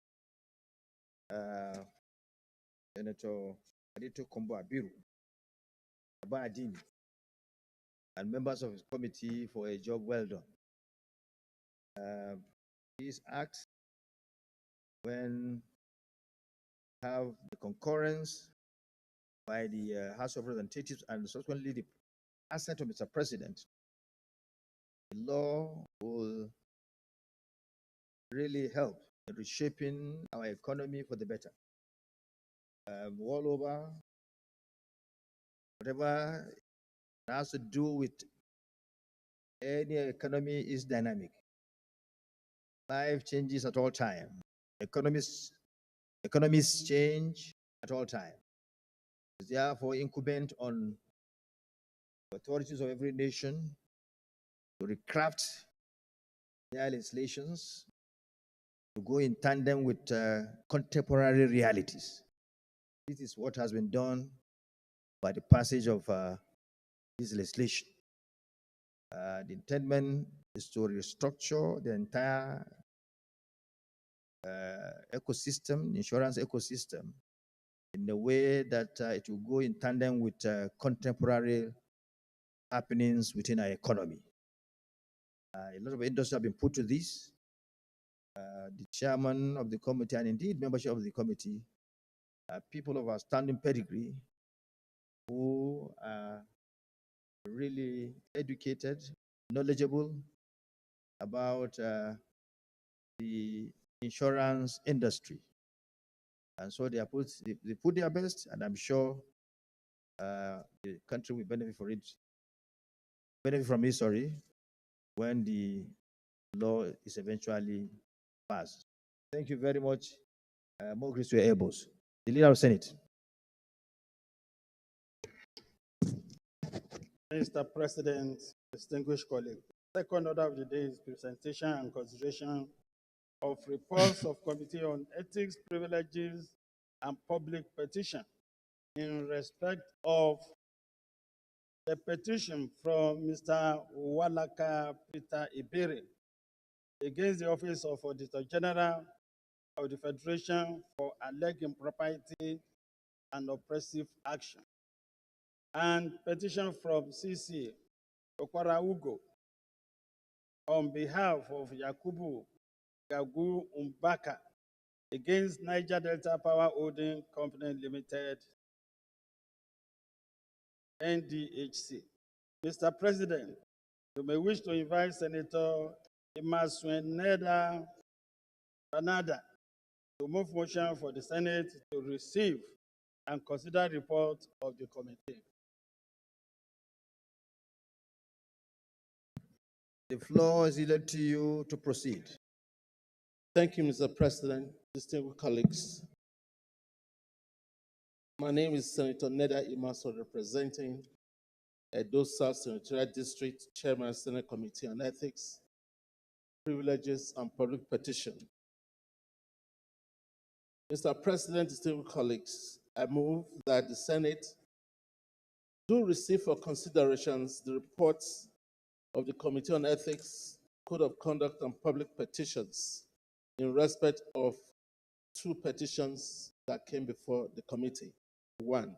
Senator Adito Kombo Abiru, Abadini, and members of his committee for a job well done. These acts, when have the concurrence by the House of Representatives and subsequently the assent of Mr. President, the law will really help in reshaping our economy for the better. All over, whatever has to do with any economy is dynamic. Life changes at all times. Economies change at all times. It's therefore incumbent on authorities of every nation to recraft their legislations to go in tandem with contemporary realities. This is what has been done by the passage of this legislation. The intent is to restructure the entire ecosystem, insurance ecosystem, in a way that it will go in tandem with contemporary happenings within our economy. A lot of industry have been put to this. The chairman of the committee and indeed membership of the committee are people of outstanding pedigree who are really educated, knowledgeable about the insurance industry. And so they put their best, and I'm sure the country will benefit from it, when the law is eventually passed. Thank you very much. More grace to your elbows. The leader of the Senate. Mr. President, distinguished colleagues, second order of the day is presentation and consideration of reports of Committee on Ethics, Privileges, and Public Petition in respect of the petition from Mr. Walaka Peter Iberi against the Office of Auditor General of the Federation for alleged impropriety and oppressive action, and petition from CC Okwara Ugo on behalf of Yakubu Gagu Umbaka against Niger Delta Power Holding Company Limited, NDHC. Mr. President, you may wish to invite Senator Imasweneda Banada to move motion for the Senate to receive and consider report of the committee. The floor is yielded to you to proceed. Thank you, Mr. President, distinguished colleagues. My name is Senator Neda Imaso, representing Edo South Senatorial District, Chairman, Senate Committee on Ethics, Privileges, and Public Petition. Mr. President, distinguished colleagues, I move that the Senate do receive for considerations the reports of the Committee on Ethics, Code of Conduct, and Public Petitions in respect of two petitions that came before the committee. One,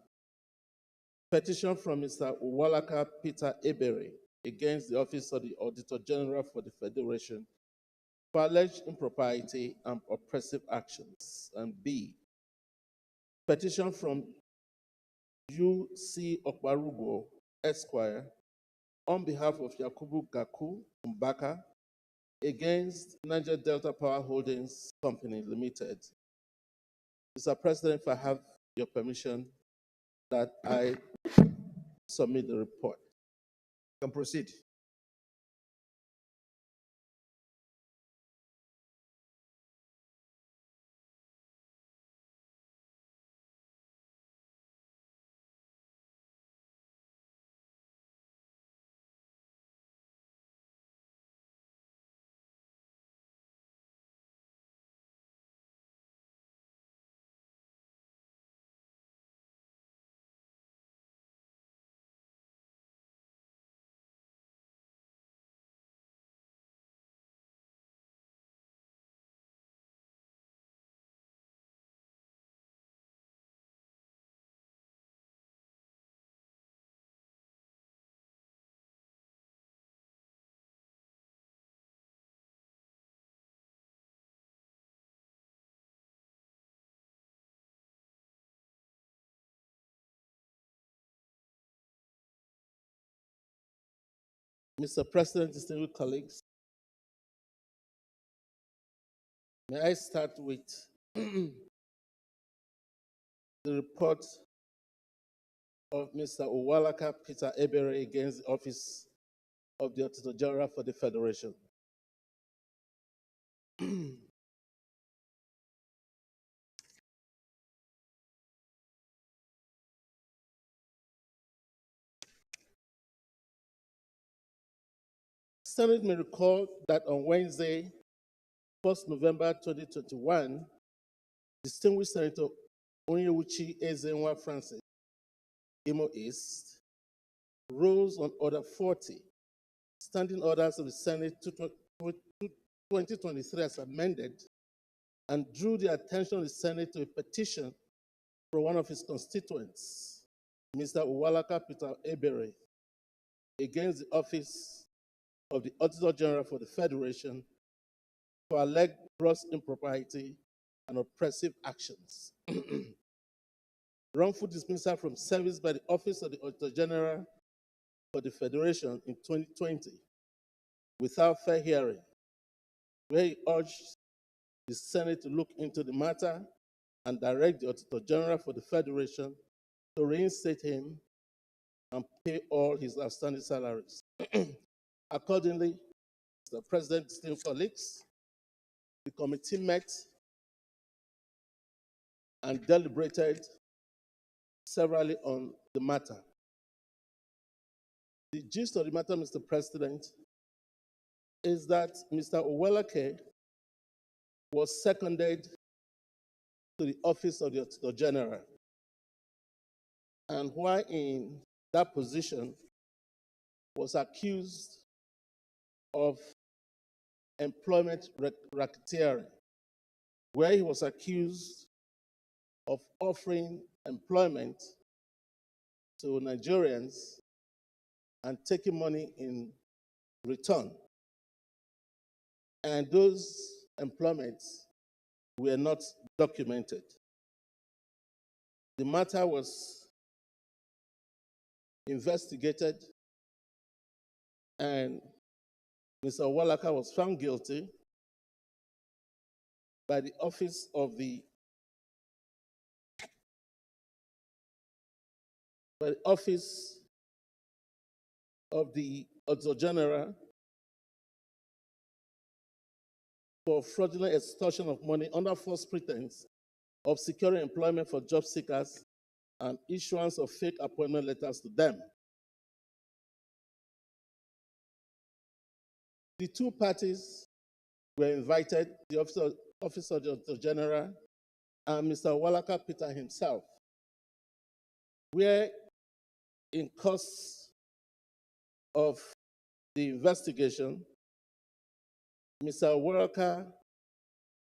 petition from Mr. Uwalaka Peter Ebere against the Office of the Auditor General for the Federation for alleged impropriety and oppressive actions. And B, petition from U.C. Okwarugo, Esquire, on behalf of Yakubu Gaku Mbaka against Niger Delta Power Holdings Company Limited. Mr. President, if I have your permission, that I submit the report. You can proceed. Mr. President, distinguished colleagues, may I start with the report of Mr. Uwalaka Peter Ebere against the Office of the Auditor General for the Federation. Senate may recall that on Wednesday, 1st November 2021, distinguished Senator Onyewuchi Ezenwa Francis, Imo East, rose on Order 40, standing orders of the Senate 2023 as amended, and drew the attention of the Senate to a petition from one of his constituents, Mr. Uwalaka Peter Ebere, against the office of the Auditor General for the Federation for alleged gross impropriety and oppressive actions. Wrongful dismissal from service by the Office of the Auditor General for the Federation in 2020 without fair hearing, where he urged the Senate to look into the matter and direct the Auditor General for the Federation to reinstate him and pay all his outstanding salaries. Accordingly, Mr. President, distinguished colleagues, the committee met and deliberated severally on the matter. The gist of the matter, Mr. President, is that Mr. Uwalaka was seconded to the office of the Auditor General. And while in that position, was accused of employment racketeering, where he was accused of offering employment to Nigerians and taking money in return. And those employments were not documented. The matter was investigated, and Mr. Uwalaka was found guilty by the office of the Auditor General for fraudulent extortion of money under false pretense of securing employment for job seekers and issuance of fake appointment letters to them. The two parties were invited, the office of the Auditor General and Mr. Uwalaka Peter himself, where in course of the investigation, Mr. Uwalaka,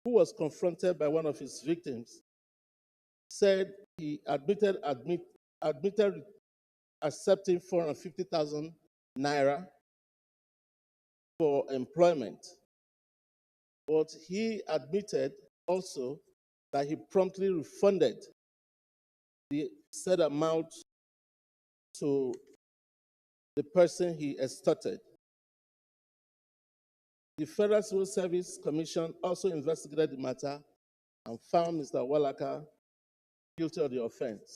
who was confronted by one of his victims, said he admitted accepting 450,000 naira for employment. But he admitted also that he promptly refunded the said amount to the person he extorted. The Federal Civil Service Commission also investigated the matter and found Mr. Uwalaka guilty of the offense.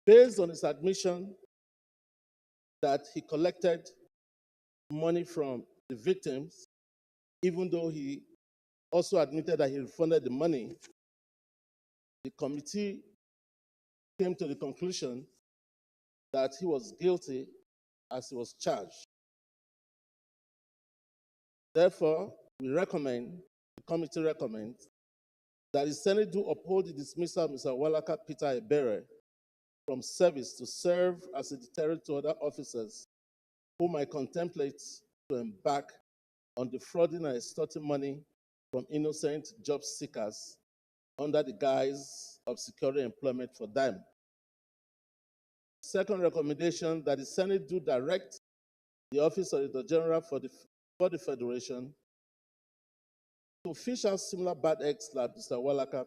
Based on his admission that he collected money from the victims, even though he also admitted that he refunded the money, the committee came to the conclusion that he was guilty as he was charged. Therefore, the committee recommends that the Senate do uphold the dismissal of Mr. Uwalaka Peter Ebere from service to serve as a deterrent to other officers who might contemplate to embark on defrauding and extorting money from innocent job seekers under the guise of securing employment for them. Second recommendation, that the Senate do direct the Office of the Auditor General for the Federation to fish out similar bad eggs like Mr. Uwalaka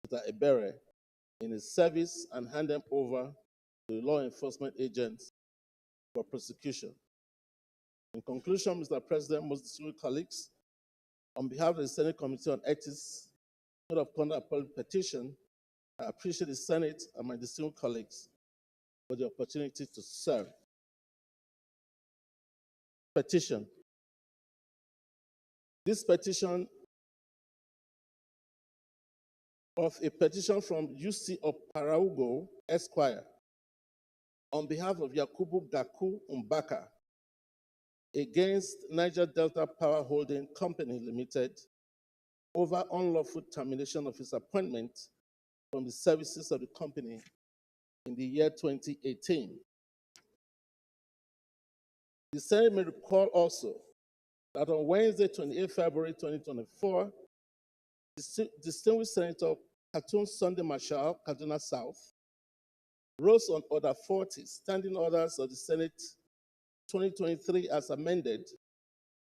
Peter Ebere in his service and hand them over to law enforcement agents for prosecution. In conclusion, Mr. President, most distinguished colleagues, on behalf of the Senate Committee on Ethics, Code of Conduct and Petition, I appreciate the Senate and my distinguished colleagues for the opportunity to serve. Petition. This petition of a petition from UC of Paraugo, Esquire, on behalf of Yakubu Gaku Mbaka, against Niger Delta Power Holding Company Limited over unlawful termination of his appointment from the services of the company in the year 2018. The Senate may recall also that on Wednesday, 28 February 2024, distinguished Senator Katun Sunday Marshall, Kaduna South, rose on Order 40, Standing Orders of the Senate 2023 as amended,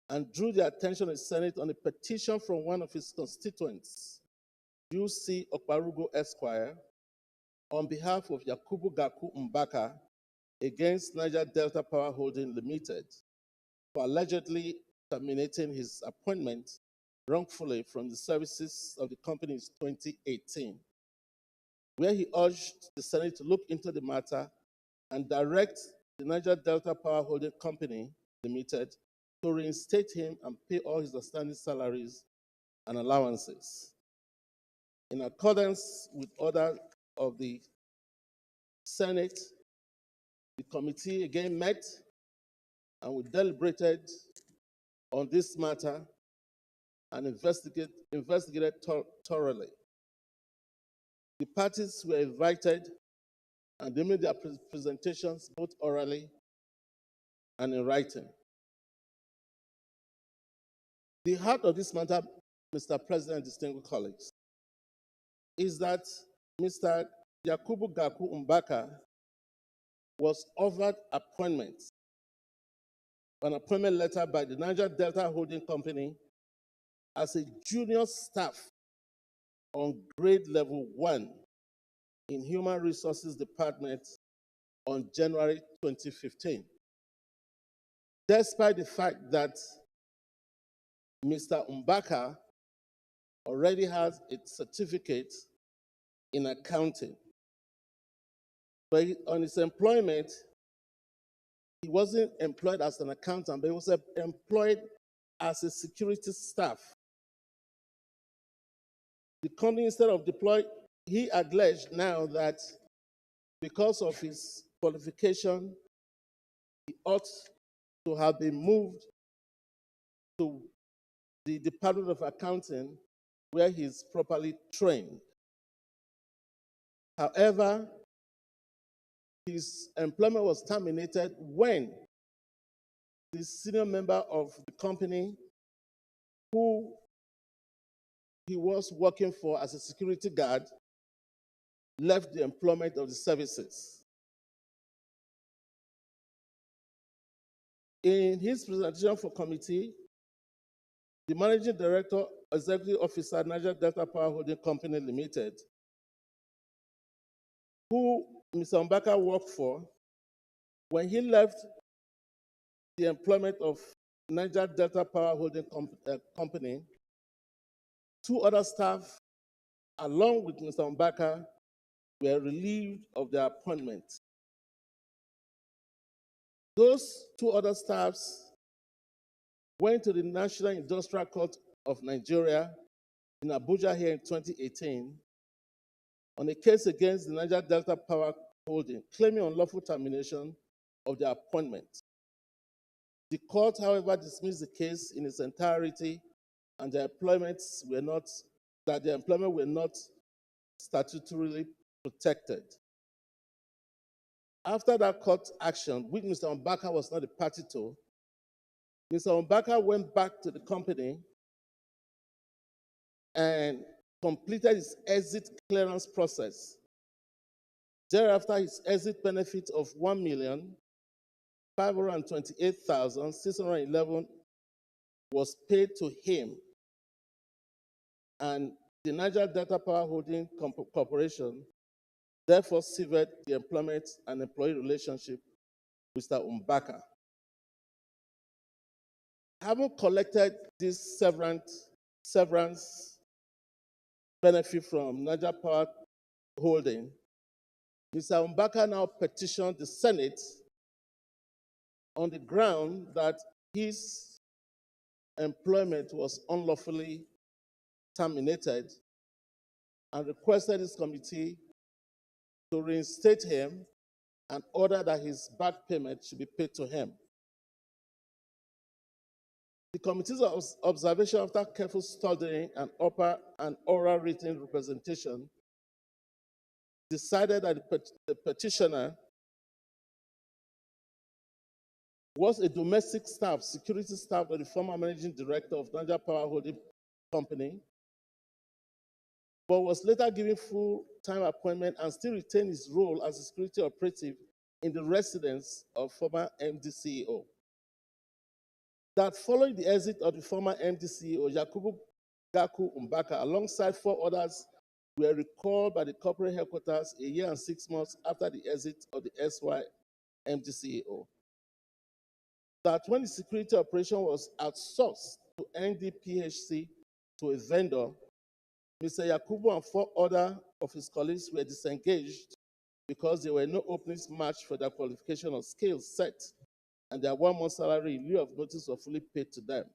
and drew the attention of the Senate on a petition from one of his constituents, U.C. Okparugo Esquire, on behalf of Yakubu Gaku Mbaka against Niger Delta Power Holding Limited for allegedly terminating his appointment wrongfully from the services of the company in 2018, where he urged the Senate to look into the matter and direct the Niger Delta Power Holding Company Limited to reinstate him and pay all his outstanding salaries and allowances. In accordance with order of the Senate, the committee again met and we deliberated on this matter and investigated thoroughly. The parties were invited and they made their presentations both orally and in writing. The heart of this matter, Mr. President, distinguished colleagues, is that Mr. Yakubu Gaku Mbaka was offered an appointment letter by the Niger Delta Holding Company as a junior staff on grade level 1 in Human Resources Department on January 2015. Despite the fact that Mr. Mbaka already has a certificate in accounting, but on his employment, he wasn't employed as an accountant, but he was employed as a security staff. The company, instead of deploying, he alleged now that because of his qualification, he ought to have been moved to the Department of Accounting, where he is properly trained. However, his employment was terminated when the senior member of the company who he was working for as a security guard left the employment of the services. In his presentation for committee, the Managing Director, Executive Officer, Niger Delta Power Holding Company Limited, who Mr. Mbaka worked for, when he left the employment of Niger Delta Power Holding Company, 2 other staff, along with Mr. Mbaka, were relieved of their appointment. Those 2 other staffs went to the National Industrial Court of Nigeria in Abuja here in 2018 on a case against the Niger Delta Power Holding, claiming unlawful termination of their appointment. The court, however, dismissed the case in its entirety, and their employment were not statutorily protected. After that court action, which Mr. Mbaka was not a party to, Mr. Mbaka went back to the company and completed his exit clearance process. Thereafter, his exit benefit of 1,528,611 was paid to him, and the Niger Delta Power Holding Corporation therefore severed the employment and employee relationship with Mr. Mbaka. Having collected this severance benefit from Niger Power Holding, Mr. Mbaka now petitioned the Senate on the ground that his employment was unlawfully terminated and requested this committee to reinstate him and order that his back payment should be paid to him. The committee's observation after careful studying and upper and oral written representation decided that the petitioner was a domestic staff, security staff of the former managing director of Niger Power Holding Company, but was later given full-time appointment and still retained his role as a security operative in the residence of former MD CEO. That following the exit of the former MD CEO, Yakubu Gaku Mbaka, alongside 4 others, were recalled by the corporate headquarters a year and 6 months after the exit of the SY MD CEO. That when the security operation was outsourced to NDPHC to a vendor, Mr. Yakubu and 4 other of his colleagues were disengaged because there were no openings matched for their qualification or skills set, and their 1 month salary in lieu of notice were fully paid to them.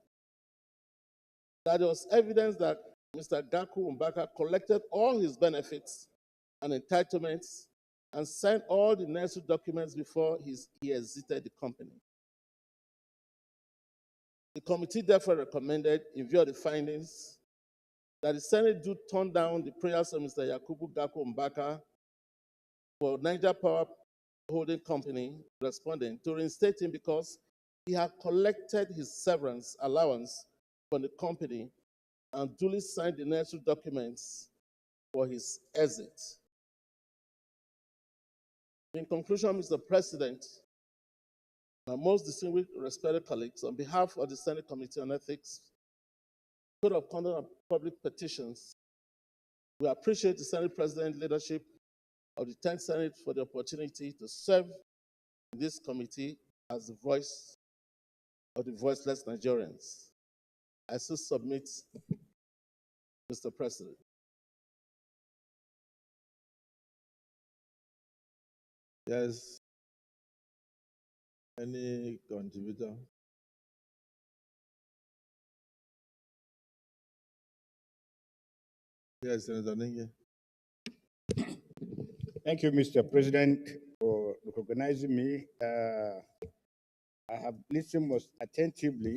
That there was evidence that Mr. Gaku Mbaka collected all his benefits and entitlements and signed all the necessary documents before he exited the company. The committee therefore recommended, in view of the findings, that the Senate do turn down the prayers of Mr. Yakubu Gaku Mbaka for Niger Power Holding Company respondent to reinstate him because he had collected his severance allowance from the company and duly signed the necessary documents for his exit. In conclusion, Mr. President, my most distinguished respected colleagues, on behalf of the Senate Committee on Ethics, Code of Conduct and Public Petitions, we appreciate the Senate President leadership of the 10th Senate for the opportunity to serve in this committee as the voice of the voiceless Nigerians. I still submit, Mr. President. Yes. Any contributor? Yes, Senator Ninge. Thank you, Mr. President, for recognizing me. I have listened most attentively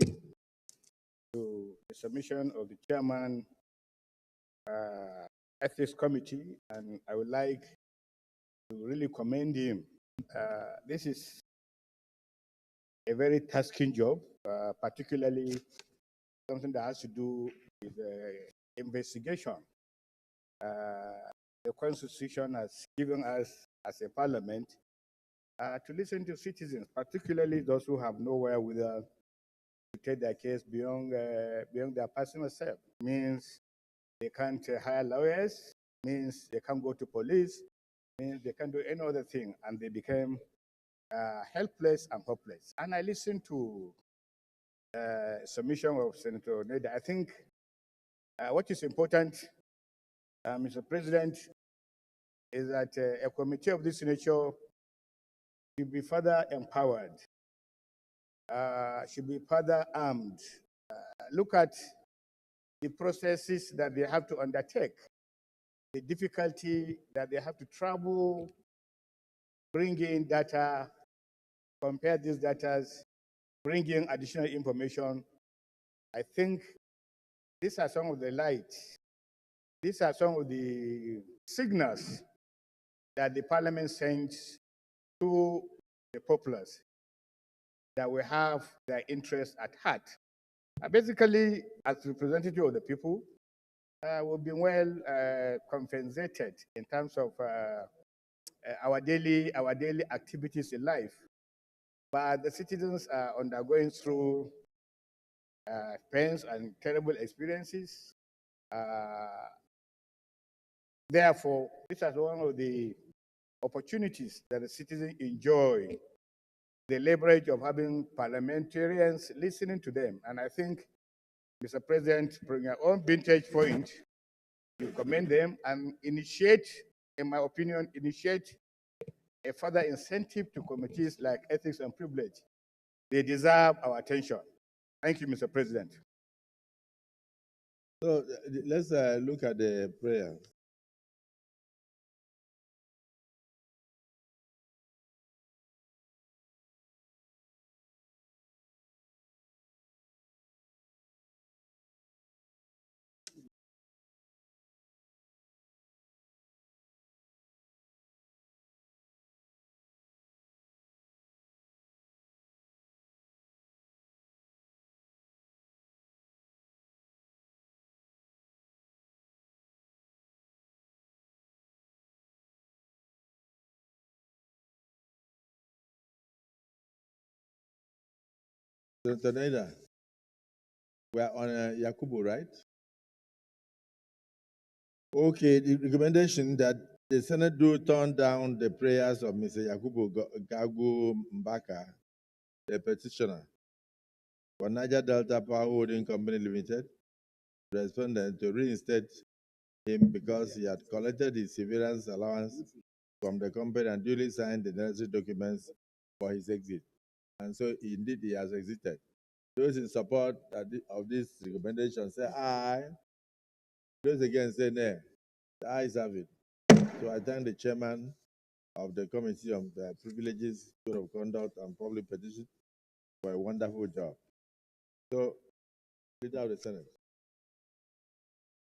to the submission of the chairman ethics committee, and I would like to really commend him. This is a very tasking job, particularly something that has to do with investigation. The Constitution has given us, as a parliament, to listen to citizens, particularly those who have nowhere with to take their case beyond their personal self. Means they can't hire lawyers, means they can't go to police, means they can't do any other thing, and they became helpless and hopeless. And I listened to submission of Senator Neda. I think what is important, Mr. President, is that a committee of this nature should be further empowered, should be further armed. Look at the processes that they have to undertake, the difficulty that they have to travel, bring in data, compare these data, bring in additional information. I think these are some of the lights. These are some of the signals that the parliament sends to the populace that we have their interests at heart. Basically, as representative of the people, we've been well compensated in terms of our daily activities in life. But the citizens are undergoing through pains and terrible experiences. Therefore, this is one of the opportunities that the citizens enjoy, the leverage of having parliamentarians listening to them. And I think, Mr. President, from your own vintage point, you commend them and initiate, in my opinion, initiate a further incentive to committees like Ethics and Privilege. They deserve our attention. Thank you, Mr. President. So let's look at the prayer. Senator Nader, we are on Yakubu, right? Okay, the recommendation that the Senate do turn down the prayers of Mr. Yakubu Gagu Mbaka, the petitioner for Niger Delta Power Holding Company Limited, respondent to reinstate him because he had collected his severance allowance from the company and duly signed the necessary documents for his exit. And so indeed he has exited. Those in support of this recommendation say aye. Those against say nay. The ayes have it. So I thank the chairman of the Committee on Privileges, Code of Conduct, and Public Petition for a wonderful job. So, Leader of the Senate.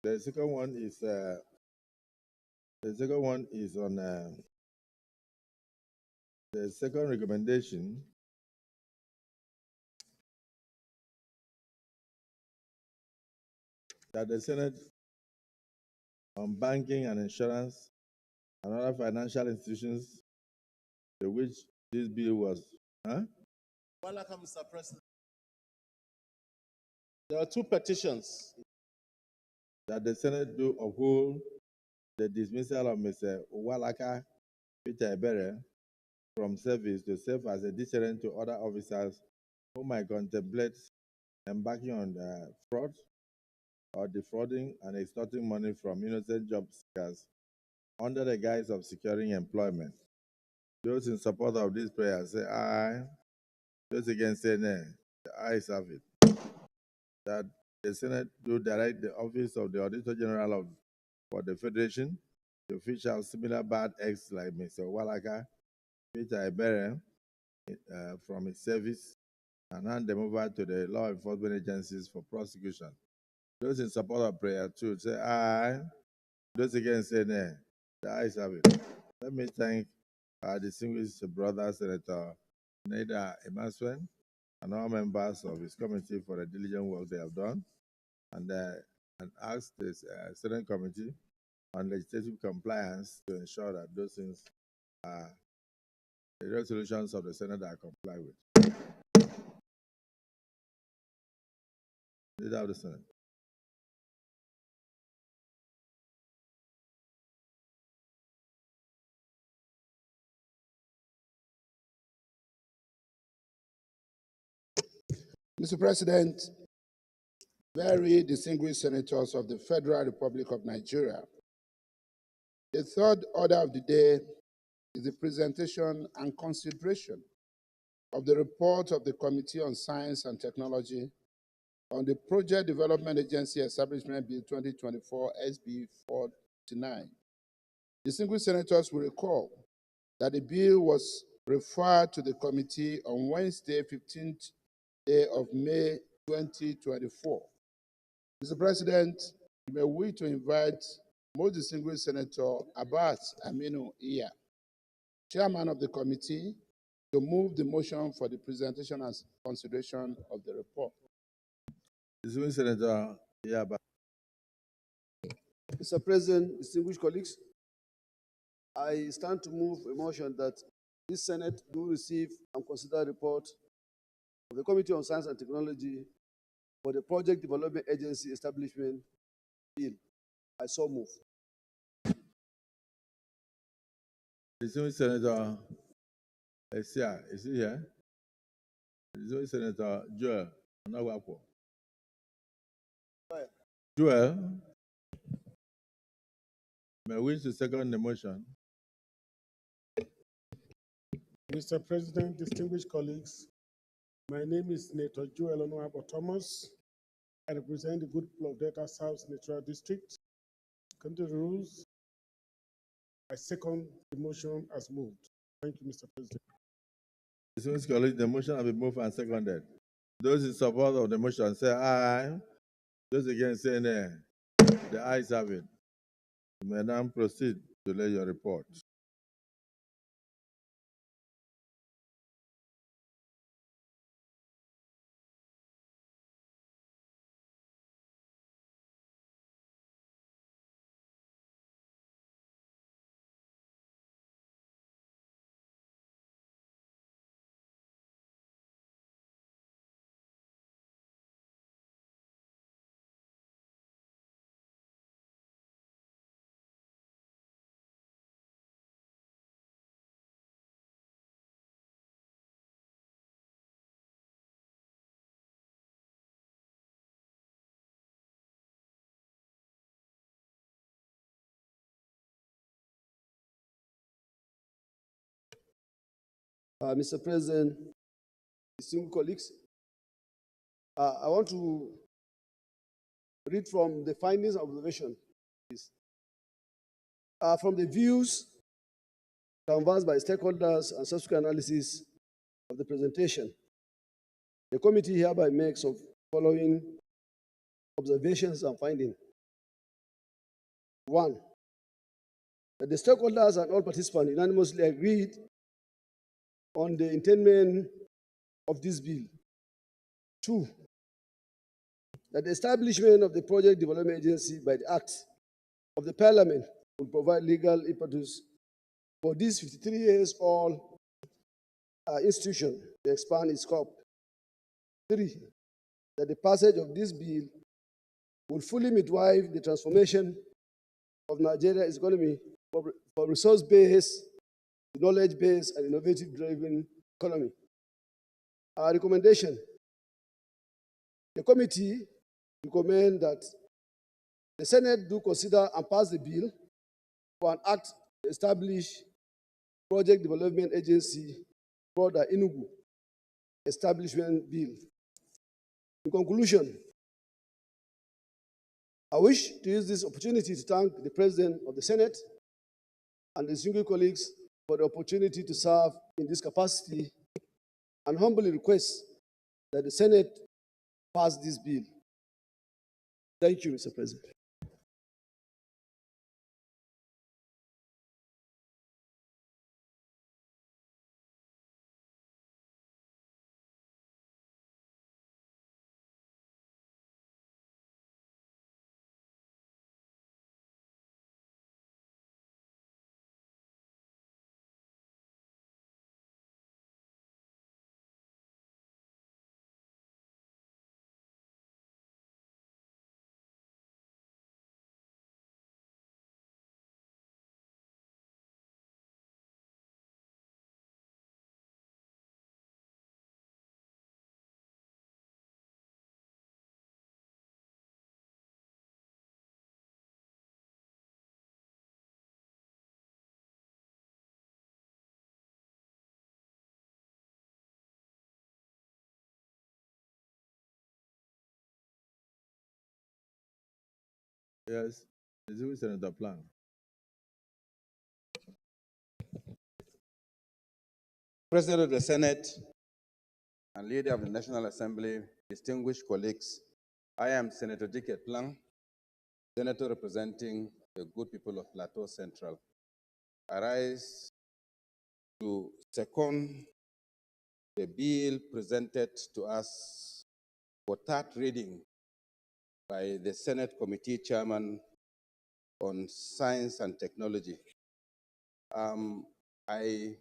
The second one is on the second recommendation. That the Senate on banking and insurance and other financial institutions to which this bill was, Welcome, Mr. President. There are two petitions. That the Senate do uphold the dismissal of Mr. Walaka Peter Ebere from service to serve as a deterrent to other officers who might contemplate embarking on fraud or defrauding and extorting money from innocent job seekers under the guise of securing employment. Those in support of this prayer say aye. Those against say nay. The ayes have it. That the Senate do direct the Office of the Auditor General for the Federation to fish out similar bad eggs like Mr. Walaka Peter Ebere from his service and hand them over to the law enforcement agencies for prosecution. Those in support of prayer two say aye. Those against say nay. The ayes have it. Let me thank our distinguished brother, Senator Nader Emaswen, and all members of his committee for the diligent work they have done, and ask the Senate Committee on Legislative Compliance to ensure that those things are the resolutions of the Senate are complied with. Leader of the Senate. Mr. President, very distinguished senators of the Federal Republic of Nigeria, the third order of the day is the presentation and consideration of the report of the Committee on Science and Technology on the Project Development Agency Establishment Bill 2024 SB 49. Distinguished senators will recall that the bill was referred to the committee on Wednesday, 15th day of May 2024. Mr. President, you may wish to invite most distinguished Senator Abbas Aminu Iya, chairman of the committee, to move the motion for the presentation and consideration of the report. Distinguished Senator Iya. Mr. President, distinguished colleagues, I stand to move a motion that this Senate do receive and consider a report of the Committee on Science and Technology for the Project Development Agency Establishment Bill. I so move. Distinguished Senator Esia, is he here? Distinguished Senator Joel Onagwapo. Joel, may I wish to second the motion? Mr. President, distinguished colleagues, my name is Senator Joel Onagwapo Thomas. I represent the good people of Delta South Senatorial District. According to the rules, I second the motion as moved. Thank you, Mr. President. Distinguished colleagues, the motion has been moved and seconded. Those in support of the motion say aye. Those against say nay. The ayes have it. You may now proceed to lay your report. Mr. President, distinguished colleagues, I want to read from the findings and observation. Please. From the views canvassed by stakeholders and subsequent analysis of the presentation, the committee hereby makes of following observations and findings. 1, that the stakeholders and all participants unanimously agreed on the intent of this bill. 2, that the establishment of the Project Development Agency by the Act of the Parliament will provide legal impetus for this 53 years old institution to expand its scope. 3, that the passage of this bill will fully midwife the transformation of Nigeria's economy for resource-based, knowledge-based, and innovative-driven economy. Our recommendation: the committee recommend that the Senate do consider and pass the bill for an act to establish Project Development Agency for the Enugu Establishment Bill. In conclusion, I wish to use this opportunity to thank the President of the Senate and the distinguished colleagues for the opportunity to serve in this capacity, and humbly request that the Senate pass this bill. Thank you, Mr. President. Yes, distinguished Senator Plan. President of the Senate and Leader of the National Assembly, distinguished colleagues, I am Senator Dickett Plan, Senator representing the good people of Plateau Central. I rise to second the bill presented to us for third reading by the Senate Committee Chairman on Science and Technology. I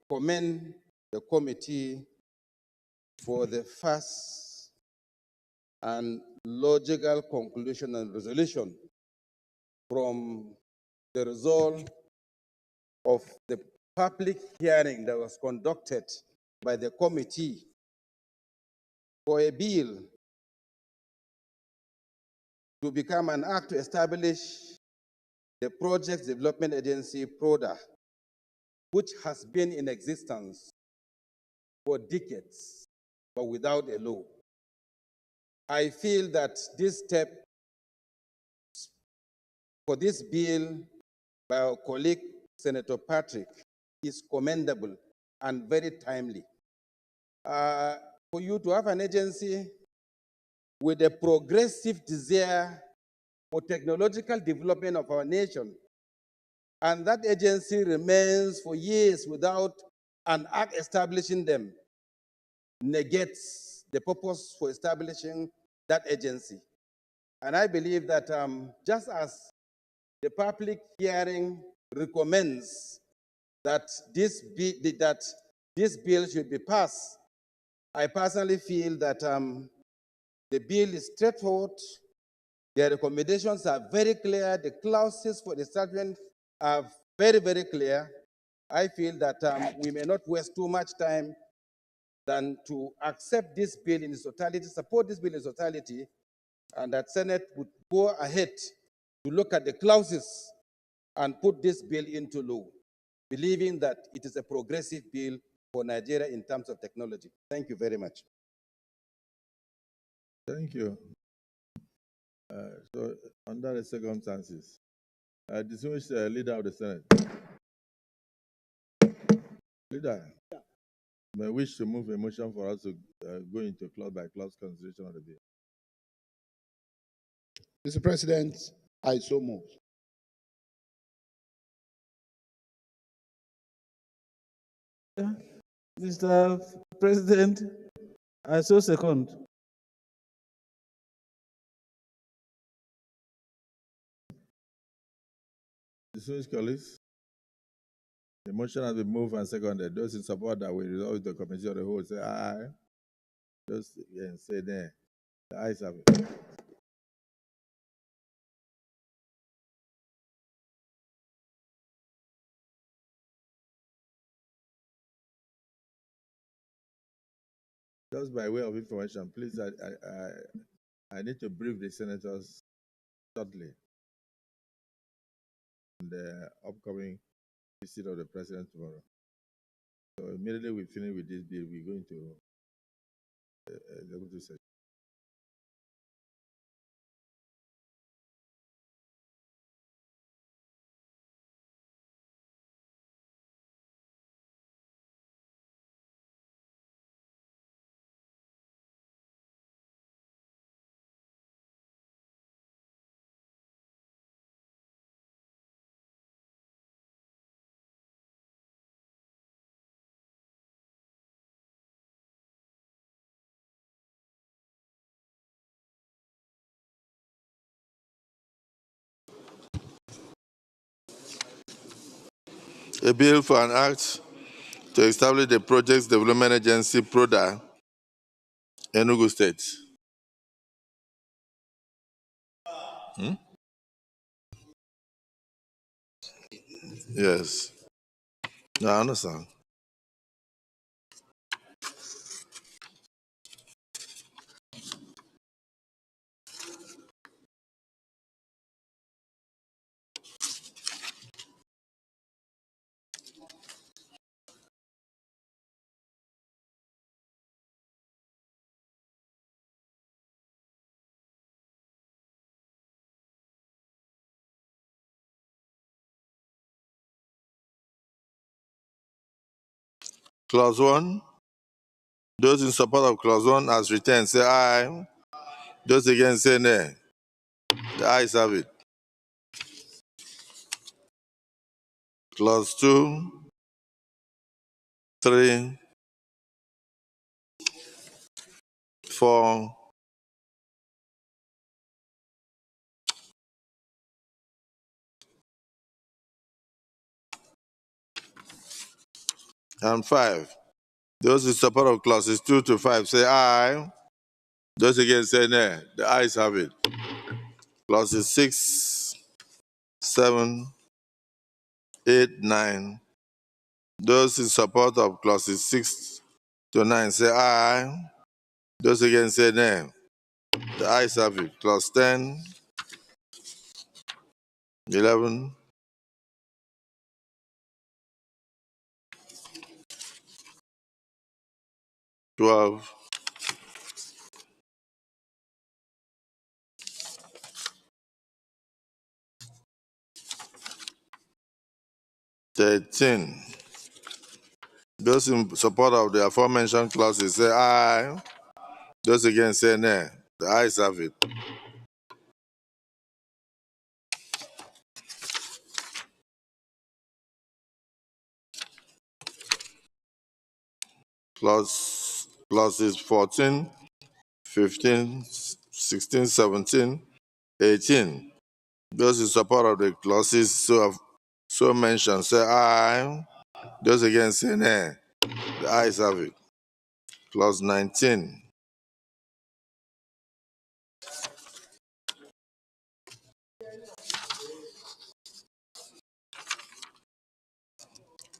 commend the committee for the fast and logical conclusion and resolution from the result of the public hearing that was conducted by the committee for a bill to become an act to establish the Project Development Agency, PRODA, which has been in existence for decades, but without a law. I feel that this step for this bill by our colleague, Senator Patrick, is commendable and very timely. For you to have an agency with a progressive desire for technological development of our nation, and that agency remains for years without an act establishing them, negates the purpose for establishing that agency. And I believe that just as the public hearing recommends that this bill should be passed, I personally feel that the bill is straightforward. The recommendations are very clear. The clauses for the establishment are very, very clear. I feel that we may not waste too much time than to accept this bill in its totality, support this bill in its totality, and that Senate would go ahead to look at the clauses and put this bill into law. believing that it is a progressive bill for Nigeria in terms of technology. Thank you very much. Thank you. So, under the circumstances, distinguished leader of the Senate. Leader, may wish to move a motion for us to go into clause-by-clause consideration of the bill. Mr. President, I so move. Mr. President, I so second. Distinguished colleagues, the motion has been moved and seconded. Those in support that we resolve the committee of the whole say aye. Those against say nay. The ayes have it. Just by way of information, please, I need to brief the senators shortly on the upcoming visit of the president tomorrow. So immediately we finish with this bill, we go into executive session. A bill for an act to establish the Projects Development Agency, PRODA, Enugu State. Yes. No, I understand. Clause 1. Those in support of Clause 1 as written say aye. Those against say nay. The ayes have it. Clause 2, 3, 4, and 5. Those in support of clauses 2 to 5 say aye. Those against say nay. The ayes have it. Clauses 6, 7, 8, 9. Those in support of clauses 6 to 9 say aye. Those against say nay. The ayes have it. Clause 10, 11, 12, 13. Those in support of the aforementioned clauses say aye. Those against say nay. The ayes have it. Clauses 14, 15, 16, 17, 18. Those in support of the clauses so mentioned say aye. Those against say nay. The ayes have it. Clause 19.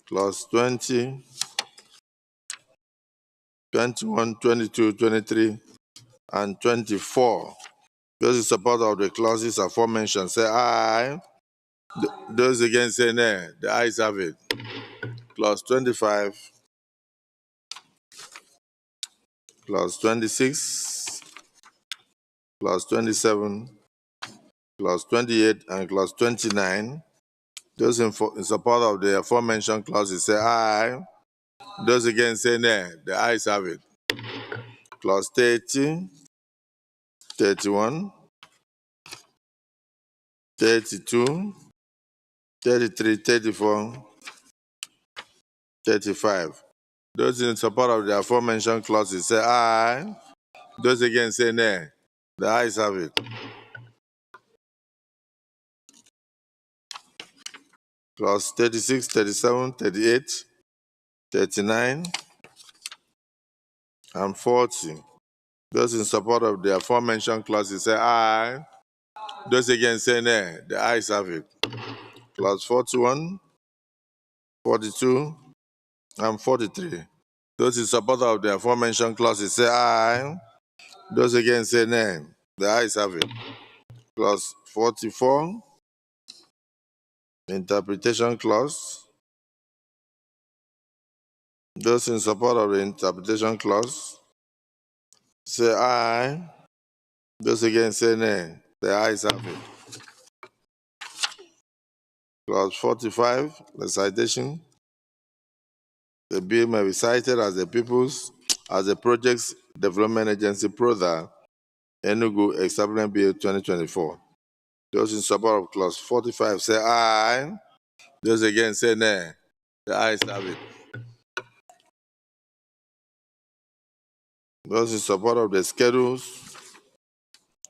Clause 20, 21, 22, 23, and 24. Those in support of the clauses aforementioned say aye. Those against say nay. The ayes have it. Clause 25, Clause 26, Clause 27, Clause 28, and Clause 29. Those in support of the aforementioned clauses say aye. Those against say nay. The ayes have it. Clause 30, 31, 32, 33, 34, 35. Those in support of the aforementioned clauses say aye. Those against say nay. The ayes have it. Clause 36, 37, 38, 39, and 40. Those in support of the aforementioned clauses say aye. Those against say nay. The ayes have it. Clause 41, 42, and 43. Those in support of the aforementioned clauses say aye. Those against say nay. The ayes have it. Clause 44, interpretation clause. Those in support of the interpretation clause say aye. Those against say nay. The ayes have it. Clause 45, the citation. The bill may be cited as the Projects Development Agency PRODA, Enugu Establishment Bill 2024. Those in support of Clause 45 say aye. Those against say nay. The ayes have it. Those in support of the schedules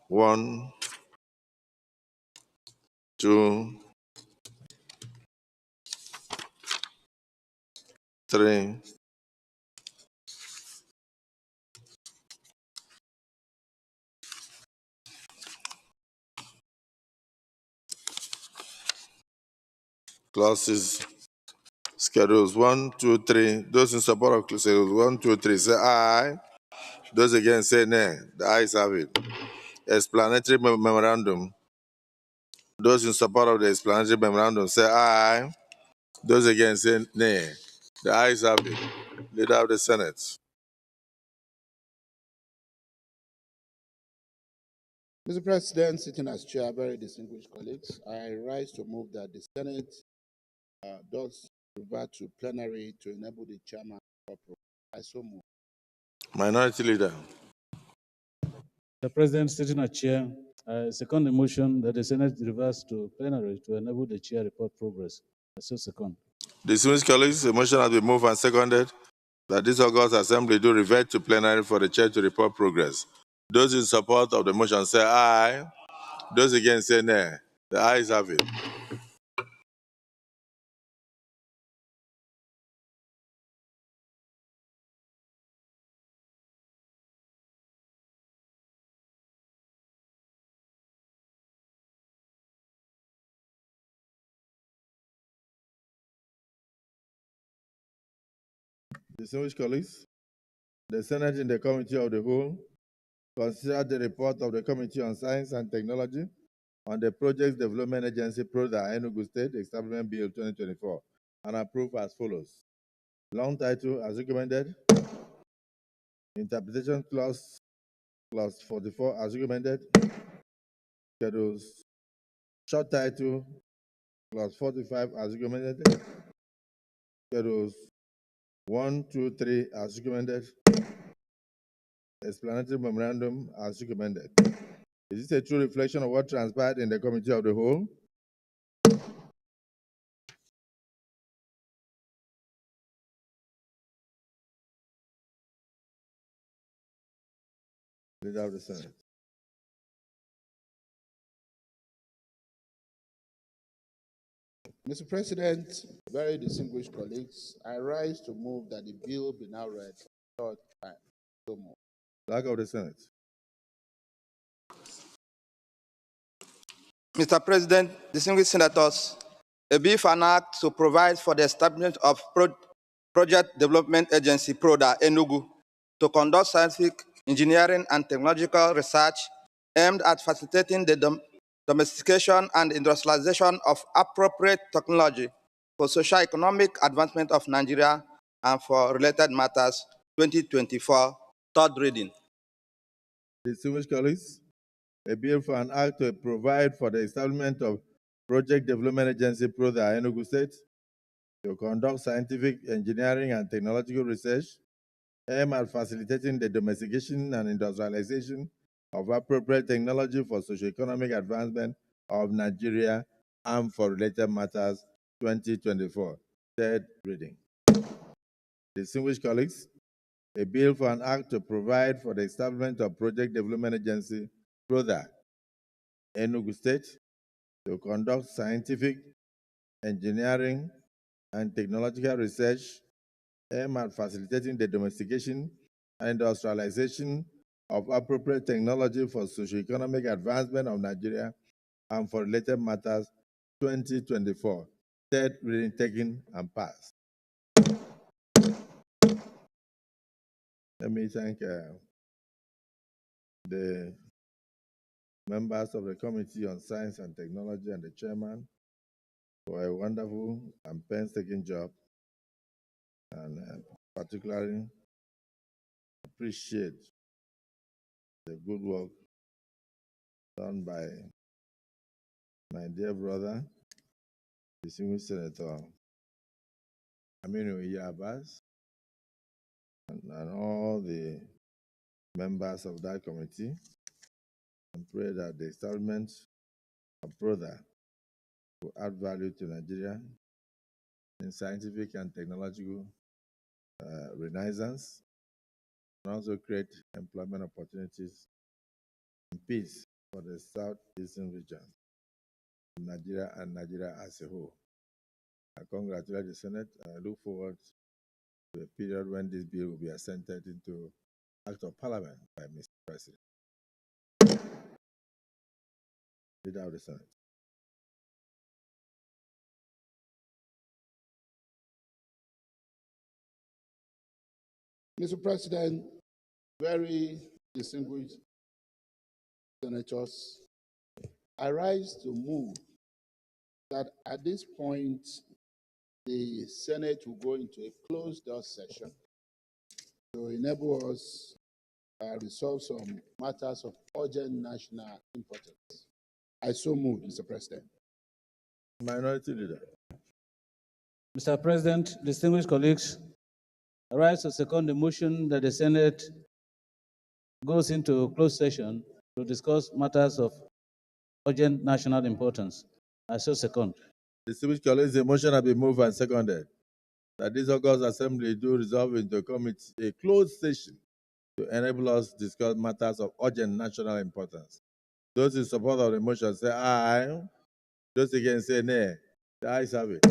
1, 2, 3, clauses, schedules 1, 2, 3. Those in support of schedules 1, 2, 3 say aye. Those against say nay. The ayes have it. Explanatory memorandum. Those in support of the explanatory memorandum say aye. Those against say nay. The ayes have it. Leader of the Senate. Mr. President, sitting as chair, very distinguished colleagues, I rise to move that the Senate does revert to plenary to enable the chairman to approve. I so move. Minority Leader. The President, sitting as chair, I second the motion that the Senate reverse to plenary to enable the chair report progress. I so second. Distinguished colleagues, the motion has been moved and seconded that this August Assembly do revert to plenary for the chair to report progress. Those in support of the motion say aye. Those against say nay. The ayes have it. Distinguished colleagues, the Senate in the Committee of the Whole considered the report of the Committee on Science and Technology on the Projects Development Agency PRODA Enugu State Establishment Bill 2024 and approved as follows. Long title as recommended. Interpretation clause 44 as recommended. Schedules. Short title clause 45 as recommended. Schedules 1, 2, 3 as recommended. Explanatory memorandum as recommended. Is this a true reflection of what transpired in the Committee of the Whole? Leader of the Senate. Mr. President, very distinguished colleagues, I rise to move that the bill be now read for the third time. So move. Clerk of the Senate. Mr. President, distinguished senators, a bill for an act to provide for the establishment of Project Development Agency PRODA Enugu to conduct scientific, engineering, and technological research aimed at facilitating the domestication and industrialization of appropriate technology for socio-economic advancement of Nigeria and for related matters 2024, third reading. Distinguished colleagues, a bill for an act to provide for the establishment of Project Development Agency PRODA, Enugu State, to conduct scientific, engineering, and technological research aimed at facilitating the domestication and industrialization of appropriate technology for socio-economic advancement of Nigeria and for related matters 2024, third reading. Distinguished colleagues, a bill for an act to provide for the establishment of Project Development Agency, PRODA, Enugu State, to conduct scientific, engineering, and technological research aimed at facilitating the domestication and industrialization of appropriate technology for socio-economic advancement of Nigeria and for related matters 2024, third reading taken and passed. Let me thank the members of the Committee on Science and Technology and the chairman for a wonderful and painstaking job, and particularly appreciate the good work done by my dear brother, distinguished Senator Aminu Iyabas, and all the members of that committee, and pray that the establishment of PRODA will add value to Nigeria in scientific and technological renaissance, and also create employment opportunities and peace for the southeastern region of Nigeria and Nigeria as a whole. I congratulate the Senate, and I look forward to a period when this bill will be assented into Act of Parliament by Mr. President. Leader of the Senate. Mr. President, very distinguished senators, I rise to move that at this point, the Senate will go into a closed-door session to enable us resolve some matters of urgent national importance. I so move, Mr. President. Minority Leader. Mr. President, distinguished colleagues, I rise to second the motion that the Senate goes into closed session to discuss matters of urgent national importance. I so second. Distinguished colleagues, the motion has been moved and seconded that this August Assembly do resolve into a closed session to enable us to discuss matters of urgent national importance. Those in support of the motion say aye. Those against say nay. The ayes have it.